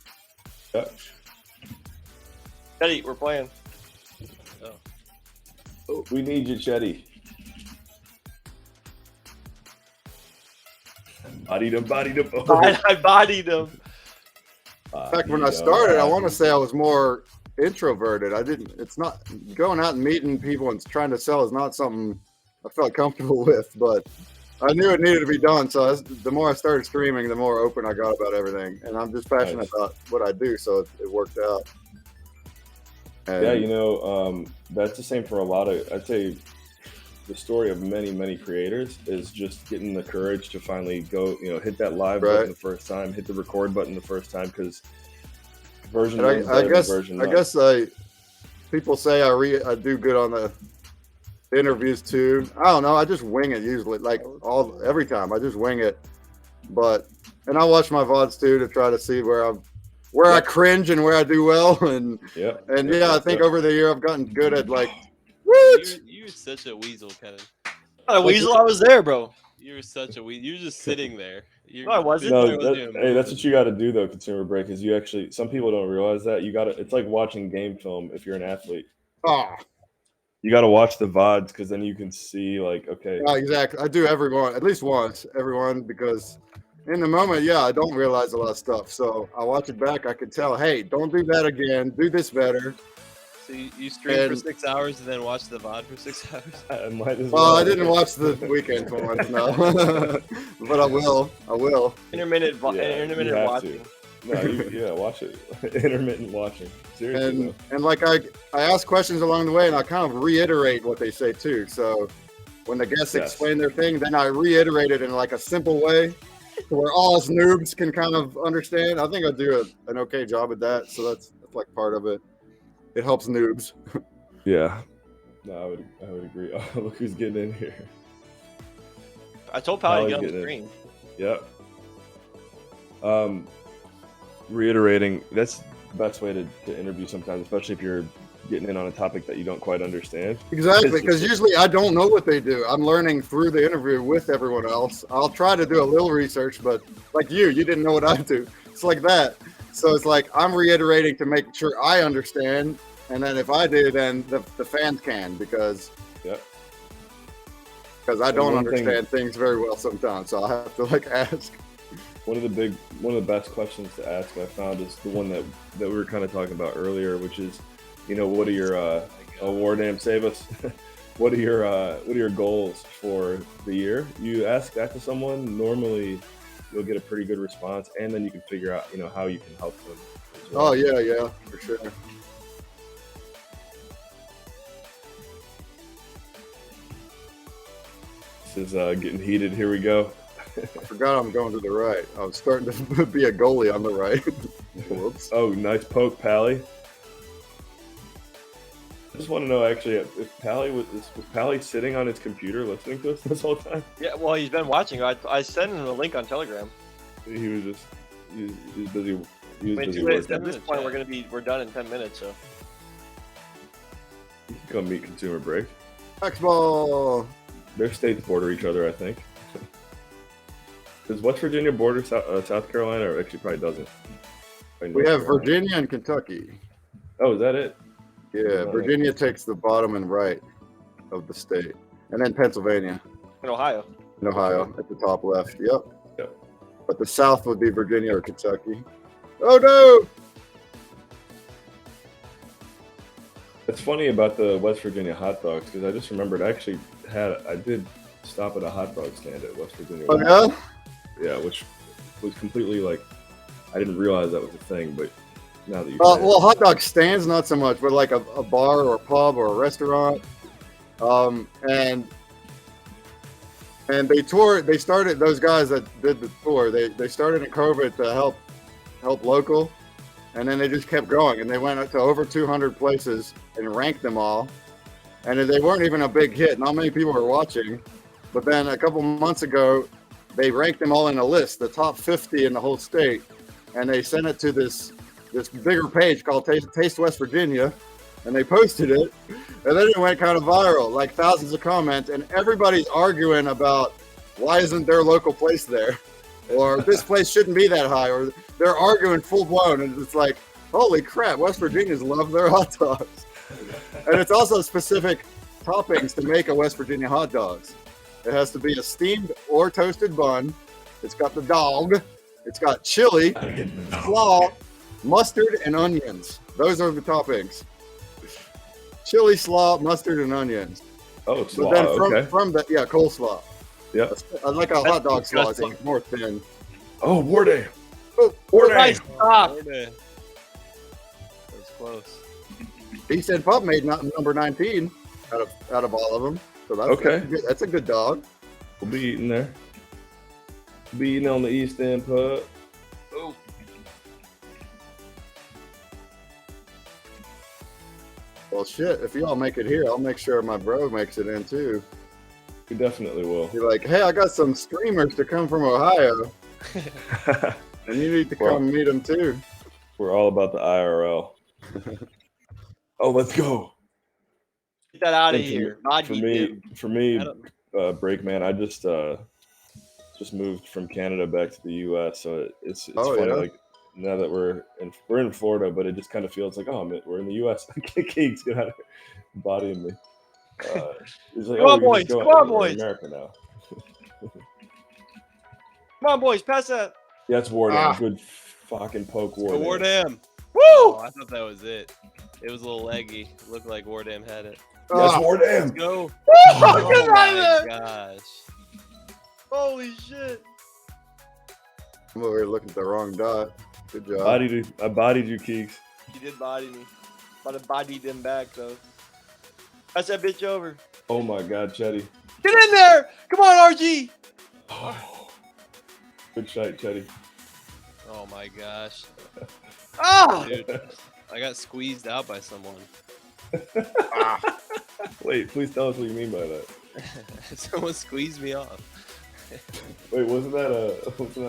Yeah. Eddie, we're playing. Oh, we need you, Chetty. Bodied him. I bodied him. In fact, when I started, I want to say I was more introverted. It's not going out and meeting people and trying to sell is not something I felt comfortable with, but I knew it needed to be done. So the more I started streaming, the more open I got about everything. And I'm just passionate about what I do. So it worked out. And yeah, that's the same for a lot of, I'd say the story of many creators is just getting the courage to finally go, hit that live button the first time, hit the record button the first time, because version one is better than version none. I guess people say I do good on the interviews too. I don't know. I just wing it usually, like every time. I just wing it. And I watch my VODs too to try to see where I cringe and where I do well. And I think over the year I've gotten good at like. You're such a weasel, Kevin. Not a weasel. I was there, bro. You're such a weasel. You're just sitting there. No, I wasn't. Hey, that's what you got to do though. Consumer break is you actually. Some people don't realize that you got to. It's like watching game film if you're an athlete. You got to watch the VODs because then you can see like, okay. Yeah, exactly. I do everyone at least once, everyone, because in the moment, I don't realize a lot of stuff. So I watch it back. I can tell, hey, don't do that again. Do this better. So you stream for 6 hours and then watch the VOD for 6 hours? I might as well. I didn't watch the weekend ones, no. But I will. Intermittent watching. No, watch it. Intermittent watching. Seriously. And like I ask questions along the way, and I kind of reiterate what they say too. So when the guests explain their thing, then I reiterate it in like a simple way, where all us noobs can kind of understand. I think I do an okay job at that. So that's like part of it. It helps noobs. Yeah. No, I would agree. Oh, look who's getting in here. I told Pally to get on the screen. Yep. Reiterating, that's the best way to interview sometimes, especially if you're getting in on a topic that you don't quite understand. Exactly, because usually I don't know what they do. I'm learning through the interview with everyone else. I'll try to do a little research, but like you didn't know what I do. It's like that. So it's like I'm reiterating to make sure I understand, and then if I do, then the fans can because I don't understand things very well sometimes. So I have to like ask. one of the best questions to ask I found is the one that we were kind of talking about earlier, which is, what are your War Damn save us? What are your goals for the year? You ask that to someone, normally you'll get a pretty good response, and then you can figure out how you can help them as well. Oh yeah, for sure. This is getting heated. Here we go. I forgot I'm going to the right. I was starting to be a goalie on the right. Whoops. Oh, nice poke, Pally. I just want to know, actually, if Pally was Pally sitting on his computer listening to us this whole time? Yeah, well, he's been watching. I sent him a link on Telegram. He was busy. He was busy At working. this point, we're done in 10 minutes. So You can come meet Consumer Break. X-Ball. Their states border each other, I think. Does West Virginia border South Carolina, or actually probably doesn't? We have Virginia and Kentucky. Oh, is that it? Yeah, Virginia takes the bottom and right of the state. And then Pennsylvania in Ohio. and Ohio at the top left. Yep. Yep. But the south would be Virginia or Kentucky. Oh, no! It's funny about the West Virginia hot dogs, because I just remembered I did stop at a hot dog stand at West Virginia. Oh, yeah? Yeah, which was completely I didn't realize that was a thing, but now that you Well, hot dog stands, not so much, but like a bar or a pub or a restaurant. And they started, those guys that did the tour, they started in COVID to help local. And then they just kept going, and they went up to over 200 places and ranked them all. And they weren't even a big hit. Not many people were watching. But then a couple months ago, they ranked them all in a list, the top 50 in the whole state. And they sent it to this bigger page called Taste West Virginia. And they posted it. And then it went kind of viral, like thousands of comments. And everybody's arguing about why isn't their local place there? Or this place shouldn't be that high, or they're arguing full blown, and it's like, holy crap, West Virginians love their hot dogs. And it's also specific toppings to make a West Virginia hot dogs. It has to be a steamed or toasted bun. It's got the dog. It's got chili, slaw, mustard, and onions. Those are the toppings. Chili, slaw, mustard, and onions. Oh, slaw, But then okay. from the, yeah, coleslaw. Yeah. I like a hot dog slaw. It's more thin. Oh, War Day. Oh, War Day. Nice stop. That was close. He said Pup made number 19 out of all of them. So that's Okay. That's a good dog. We'll be eating there. We'll be eating on the East End pub. Oh, Well, shit. If y'all make it here, I'll make sure my bro makes it in too. We definitely will. Be like, hey, I got some streamers to come from Ohio, and you need to Well, come meet them too. We're all about the IRL. Oh, let's go. get that out of And here. For me, I don't- Breakman, I just moved from Canada back to the U.S. So it's Oh, funny. yeah? Like now that we're in Florida, but it just kind of feels like, we're in the U.S. Keeks, get out of here, bodying me. He's like, Come on, we can just boys, go come on, we're in boys. America now. Come on, boys, pass that. Yeah, it's War Dam. Ah. Good fucking poke, War Go Dam. War Dam. Woo! Oh, I thought that was it. It was a little leggy. Looked like War Dam had it. Yes, Ah, War Dam. Let's go. Woo! Oh Get out of my there. gosh. Holy shit. I'm over here looking at the wrong dot. Good job. I bodied you, Keeks. He did body me. But I bodied him back, though. Pass that bitch over. Oh my God, Chetty. Get in there! Come on, RG! Oh. Good shot, Chetty. Oh my gosh. Ah! Dude, I got squeezed out by someone. Wait, please tell us what you mean by that. Someone squeezed me off. Wait, wasn't that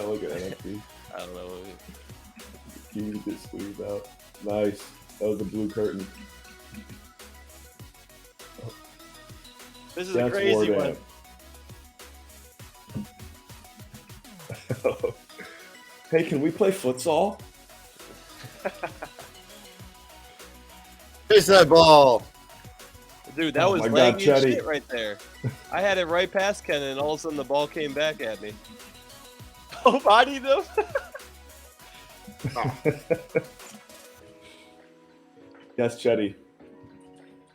like an NFT? I don't know. You get squeezed out. Nice. That was the blue curtain. This is That's a crazy War one. Dam. Hey, can we play futsal? Chase that ball. Dude, that Oh was my God, laggy as Chetty. shit right there. I had it right past Ken, and all of a sudden the ball came back at me. Oh, body them. Yes, Chetty.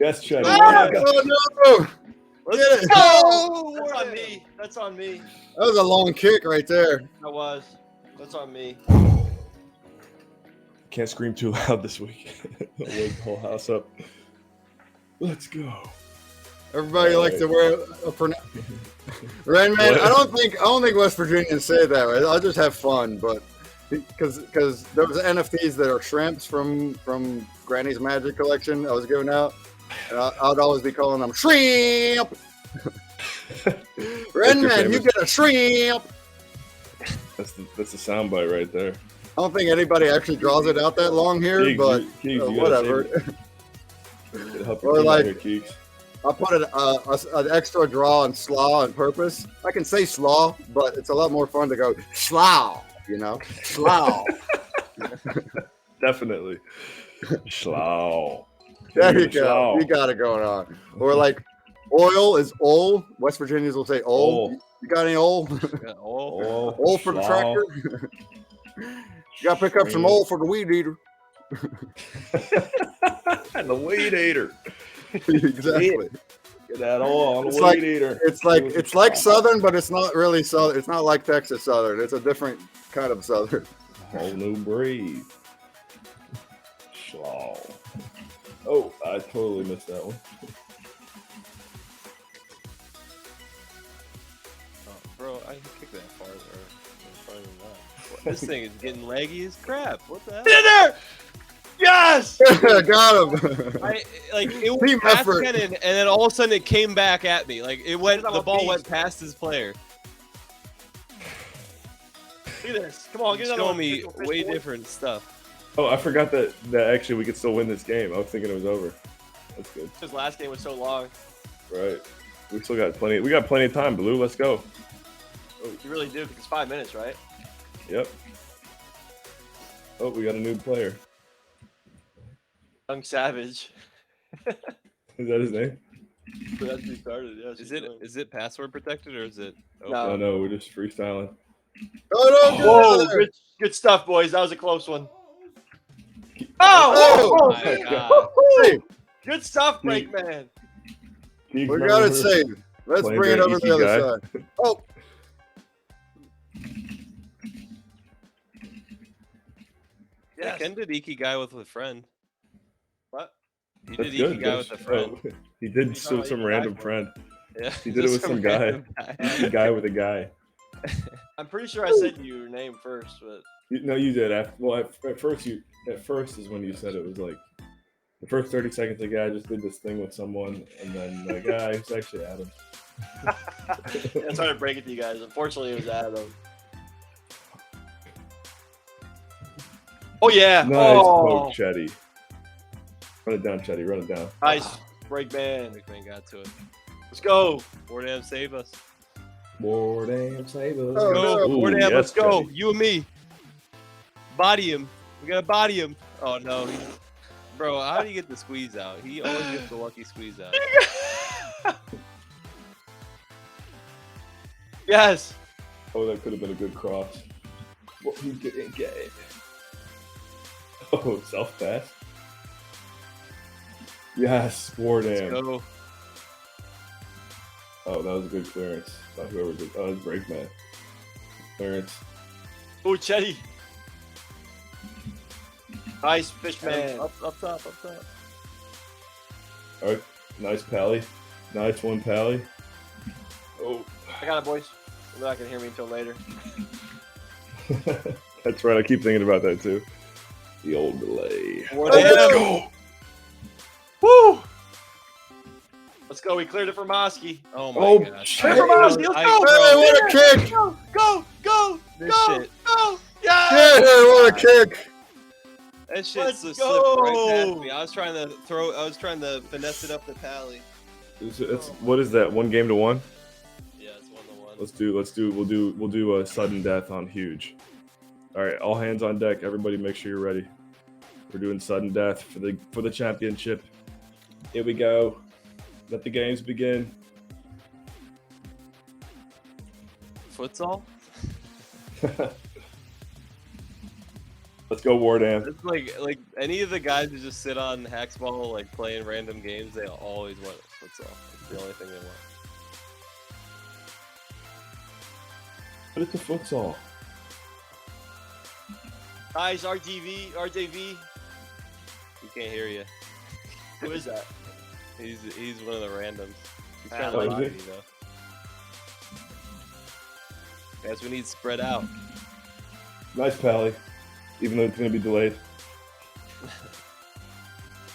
Yes, Chetty. Ah! Oh no! Get it. Oh, that's on me. That's on me. That was a long kick right there. That was. That's on me. Can't scream too loud this week. I'll wake the whole house up. Let's go. Everybody likes to wear a Rain Man. I don't think West Virginians say it that way. I'll just have fun, but because there was NFTs that are shrimps from Granny's Magic collection I was giving out, and I'd always be calling them shrimp. Rain Man, you get a shrimp. That's the soundbite right there. I don't think anybody actually draws it out that long here, Keeks, but you gotta whatever. It'll help Or your like- like, Keeks. I put an extra draw on slaw on purpose. I can say slaw, but it's a lot more fun to go slaw, you know? Slaw. Definitely. Slow. There you go. You got it going on. Or like oil is ol. West Virginians will say ol. Ol. You got any ol? Yeah, oh, Ol for the tractor. You got to pick up some ol for the weed eater. And the weed eater. Exactly. Get that oil on the It's weed like- eater. It's like Southern, but it's not really Southern. It's not like Texas Southern. It's a different kind of Southern. Whole new breed. Slow. Oh, I totally missed that one. oh, bro, I can kick that farther. Farther than that. This thing is getting laggy as crap. What the hell? Get in there! Yes! Got him. I like it Team went past effort. Kenan, and then all of a sudden it came back at me. Like it went, I'm the a ball beast. went past his player. Look at this. Come on, get He's another showing one. me Fish way boy. different stuff. Oh, I forgot that actually we could still win this game. I was thinking it was over. That's good. His last game was so long. Right. We still got plenty. We got plenty of time, Blue. Let's go. You really do, because it's 5 minutes, right? Yep. Oh, we got a new player. Young Savage. Is that his name? But that's who started. Yeah, Is it password protected or is it? No. Oh no, we're just freestyling. Oh, no, Whoa, no. good stuff, boys. That was a close one. Oh! Oh my god! Hey, Good stuff, Breakman. Keeks, we got it remember saved. Let's playing bring it that over to Iki the other guy? side. Oh, Yeah, Ken did Iki guy with a friend. What? He That's did good. Iki guy with a friend. Oh, he did He's some not Iki guy random for- friend. Yeah, He did it just with some guy. random A guy with a guy. I'm pretty sure I said your name first, but No, you did. At first is when you said it was like the first 30 seconds. The guy just did this thing with someone, and then the guy it's actually Adam. I'm sorry to break it to you guys. Unfortunately, it was Adam. Oh yeah! Nice Oh, poke, Chetty. Run it down, Chetty. Run it down. nice Breakman. Big man got to it. Let's go. Fordham, save us. More damn savers. Oh, Go, no. Fordham, yes, let's go. Chetty. You and me. Body him. We gotta body him. Oh no, bro, how do you get the squeeze out? He always gets the lucky squeeze out. Yes. Oh, that could have been a good cross. What he didn't get it. Oh, self pass. Yes, Let's Fordham. go. Oh, that was a good clearance. By whoever did. Oh, that's Breakman. Clearance. Oh, Chetty. Nice Fishman. Up top, up top. All right, nice pally. Nice one, pally. Oh, I got it, boys. You're not gonna hear me until later. that's right. I keep thinking about that too. The old delay. Fordham. Let's go. Woo! Let's go. We cleared it for Mosky. Oh my Oh, gosh. shit. Clear for Mosky. Let's I- go. hey, what a kick! Go, go, go, This go, shit. go. Yeah. Yeah, what a kick! That shit Let's slipped right past go. me. I was trying to finesse it up the pally. It's what is that? 1 game to 1. Yeah, it's 1-1. We'll do a sudden death on huge. All right, all hands on deck. Everybody, make sure you're ready. We're doing sudden death for the championship. Here we go. Let the games begin. Futsal? Let's go, Wardam. It's like any of the guys who just sit on Hacksball like playing random games, they always want futsal. It's the only thing they want. But it's a futsal. Nice, RJV. He can't hear you. Who is that? He's one of the randoms. He's trying Ah, to is lie he? to you though. Guys, we need spread out. Nice, Pally. Even though it's going to be delayed.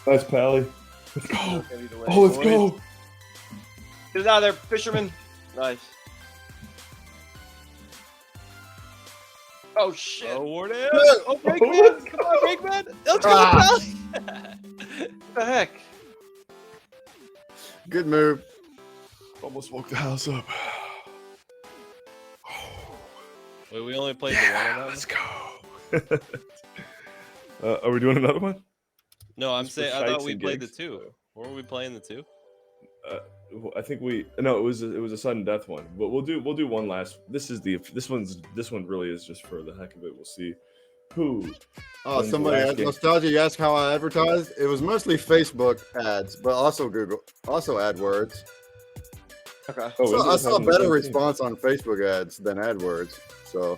Nice, Pally. Let's go. Oh, let's go. Get it out of there, fisherman. Nice. Oh shit. Oh, Warden! Oh, break man. Come on, break man. Let's go, Ah. Pally. What the heck? Good move. Almost woke the house up. Wait, we only played the one on that Let's one? go. Are we doing another one? No, I'm Just for saying I thought shites we and played the gigs? two. Weren't we playing the two? I think it was a sudden death one, but we'll do one last. This one really is just for the heck of it. We'll see who. Oh, wins the somebody last had game. nostalgia. You asked how I advertised. It was mostly Facebook ads, but also Google, also AdWords. Okay. Oh, So is it I saw a 2017? better response on Facebook ads than AdWords. So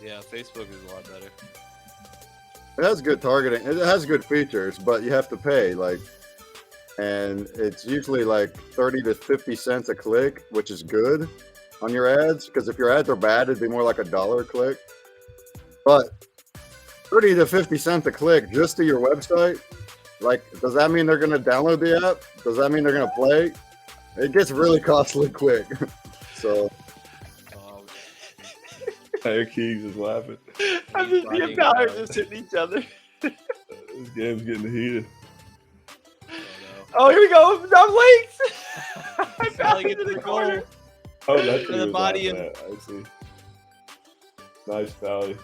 Yeah, Facebook is a lot better. it has good targeting. It has good features, but you have to pay and it's usually like 30 to 50 cents a click, which is good on your ads. Because if your ads are bad, it'd be more like $1 a click. But 30 to 50 cents a click just to your website. Like, does that mean they're going to download the app? Does that mean they're going to play? It gets really costly quick. So Tyre Keegs is laughing. I'm just Fighting me and Tyler about it. just hitting each other. This game's getting heated. Oh, here we go. I'm late. I Pally, back get into to the the corner. goal. Oh, that's For what the he was body laughing at. I see. Nice, Pally.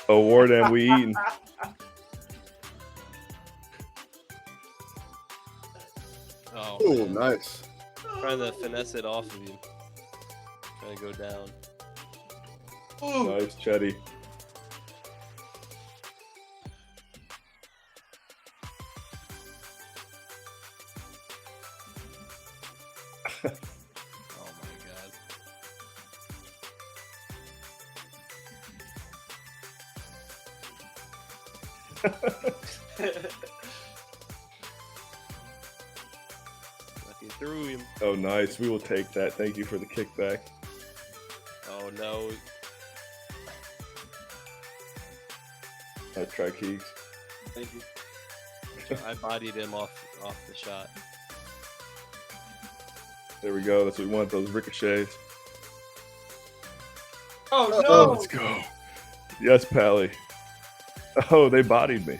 Oh, Wardam, we eating. Oh, ooh, man. nice. Trying to finesse it off of you. Trying to go down. Nice, Chetty. Oh my god. Lucky through him. Oh, nice. We will take that. Thank you for the kickback. Oh no. Nice try, Keegs. Thank you. I bodied him off the shot. There we go. That's what we want. Those ricochets. Oh Oh, no! Let's go. Yes, Pally. Oh, they bodied me.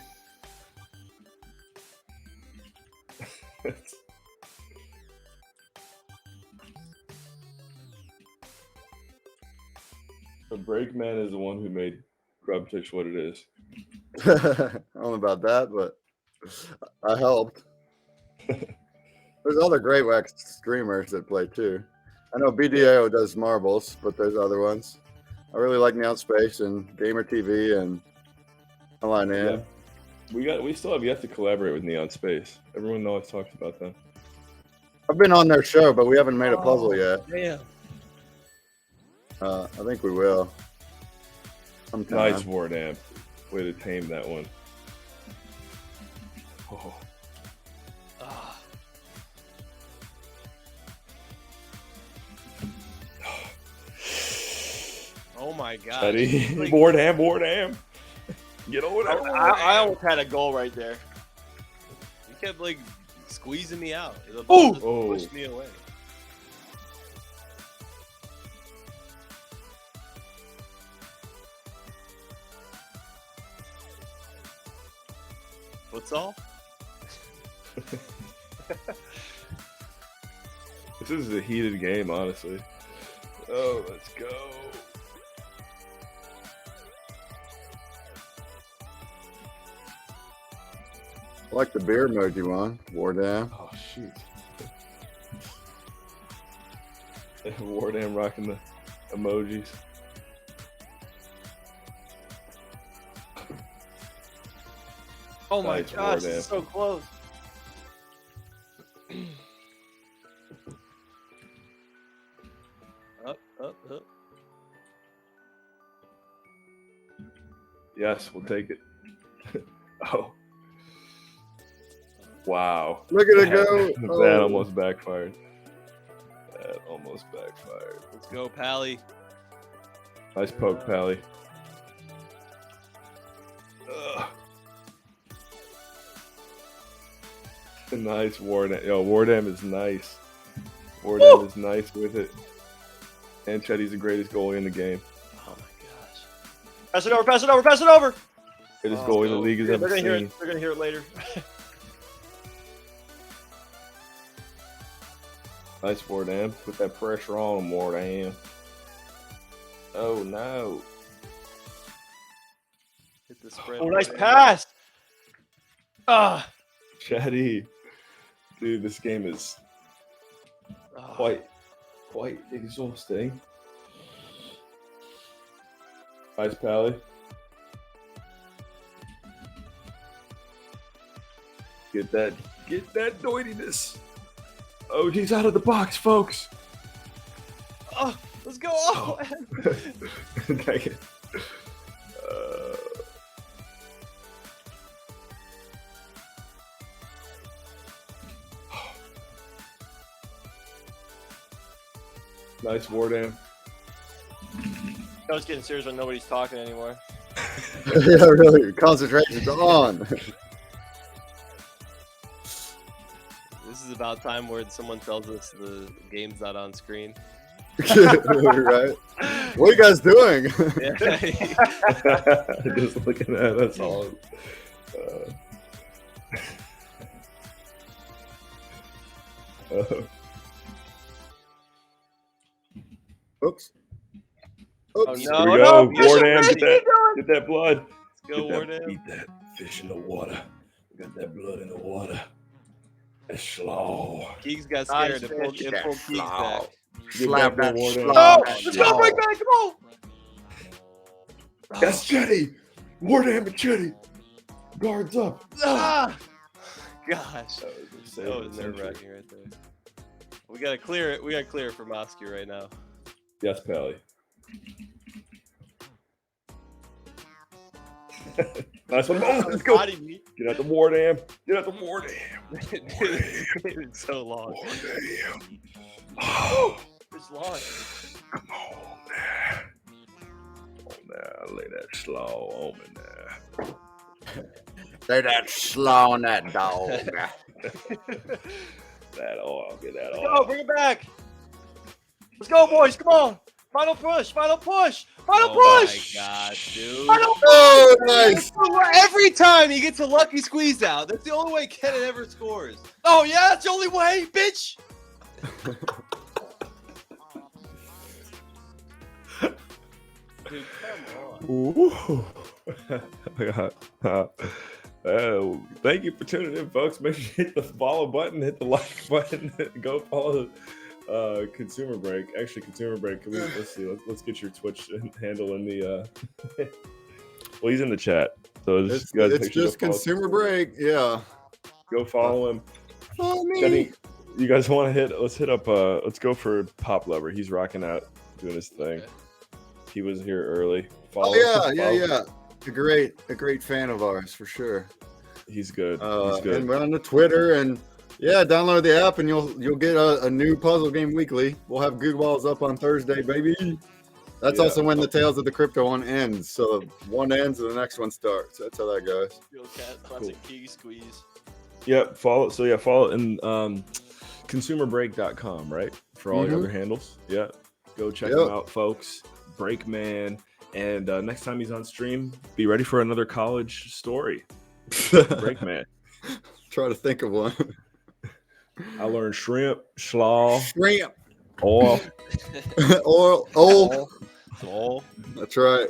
The Breakman is the one who made Grubtish what it is. I don't know about that, but I helped. There's other Great Wax streamers that play too. I know BDAO does marbles, but there's other ones. I really like Neon Space and Gamer TV and Online In. Yeah. We still have yet to collaborate with Neon Space. Everyone always talks about them. I've been on their show, but we haven't made a puzzle yet. Damn. I think we will. Sometime. Nice Wardam. Way to tame that one. Oh. Ah. Oh my god. Buddy. Like, Wardam. Get over I, there. I almost had a goal right there. you kept like squeezing me out. The Ooh! ball just Oh. pushed me away. What's all? This is a heated game, honestly. Oh, let's go. I like the beer emoji one. War Dam. Oh shoot. Wardam rocking the emojis. Oh my Nice, gosh, Wardam. it's so close. Up, up, up. Yes, we'll take it. Oh. Wow. Look at it go. That Oh. almost backfired. That almost backfired. Let's go, Pally. Nice poke, Pally. Ugh. Nice Wardam. Yo, Wardam is nice. Wardam is nice with it. And Chetty's the greatest goalie in the game. Oh my gosh. Pass it over, pass it over, pass it over. Greatest Oh, goalie the no. league has They're ever gonna hear seen. it. They're gonna hear it later. Nice Wardam. Put that pressure on him, Wardam. Oh no. Hit the spread. Oh, nice play. pass. Ah. Chetty. Dude, this game is Oh. quite exhausting. Nice Pally. Get that doitiness. Oh, he's out of the box, folks. Oh, let's go. Oh. Dang it. Nice Wardam. I was getting serious when nobody's talking anymore. Yeah, really. Concentration's on. This is about time where someone tells us the game's not on screen. Right? What are you guys doing? Yeah. Just looking at it, that's all. Oops. Oh Oops. no! Here we no, go. Bishop, Wardam, Bishop, get that blood. Let's go, Get that, Wardam. eat that fish in the water. Got that blood in the water. That's slow. Keegs got Nice scared and pulled, fish. and pulled Keegs back. Slap that Wardam. slap No, that let's go, slap. big man! Come on! That's Chetty. Wardam and Chetty. Guards up. Ah! Gosh, that was nerve wracking right there. We gotta clear it. We gotta clear it for Moscow right now. Yes, Pally. Nice one. Oh, let's go. Body meat. Get out the Wardam. Get out the Wardam. It's so long. Wardam. Oh, It's long. come on now. Come on now. Lay that slow on me now. Say that slow on that dog. That oil. Get that Let's oil. go, bring it back. Let's go, boys. Come on. Final push. Final push. Final Oh push. my gosh, dude. Final Oh, nice. Every time he gets a lucky squeeze out. That's the only way Kenan ever scores. Oh yeah, that's the only way, bitch. Dude, come on. Ooh. Thank you for tuning in, folks. Make sure you hit the follow button, hit the like button, go follow Consumer Break. Actually, Consumer Break. Can we, let's see. Let's get your Twitch handle in the. Well, he's in the chat, so It's, guys it's make sure to just follow- consumer break. Yeah. Go follow him. Follow me. Jenny, you guys want to hit? Let's hit up. Let's go for Pop Lover. He's rocking out, doing his thing. Okay. He was here early. Oh yeah. A great fan of ours for sure. He's good. He's good. And we're on the Twitter and yeah, download the app and you'll get a new puzzle game weekly. We'll have GooBalls up on Thursday, baby. That's Yeah. also when the Tales of the Crypto one ends. So one ends and the next one starts. That's how that goes. Real cat, classic key squeeze. Yep. Follow. So yeah, follow in consumerbreak.com, right? For all your Mhm. other handles. Yeah. Go check Yep. him out, folks. Breakman. And next time he's on stream, be ready for another college story. Breakman. Try to think of one. I learned shrimp, slaw, Shrimp. oil. Oil. All. That's right.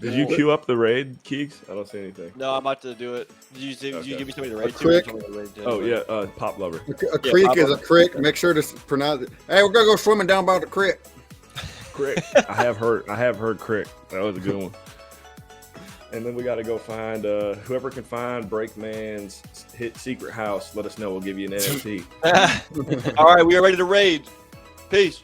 Did you queue up the raid, Keeks? I don't see anything. No, I'm about to do it. Did you Okay. give me somebody to raid? crick. Oh yeah, Pop Lover. A creek is a crick. Make sure to pronounce it. Hey, we're gonna go swimming down by the creek. Crick. I have heard Crick. That was a good one. And then we got to go find whoever can find Breakman's hit secret house. Let us know. We'll give you an NFT. All right, we are ready to raid. Peace.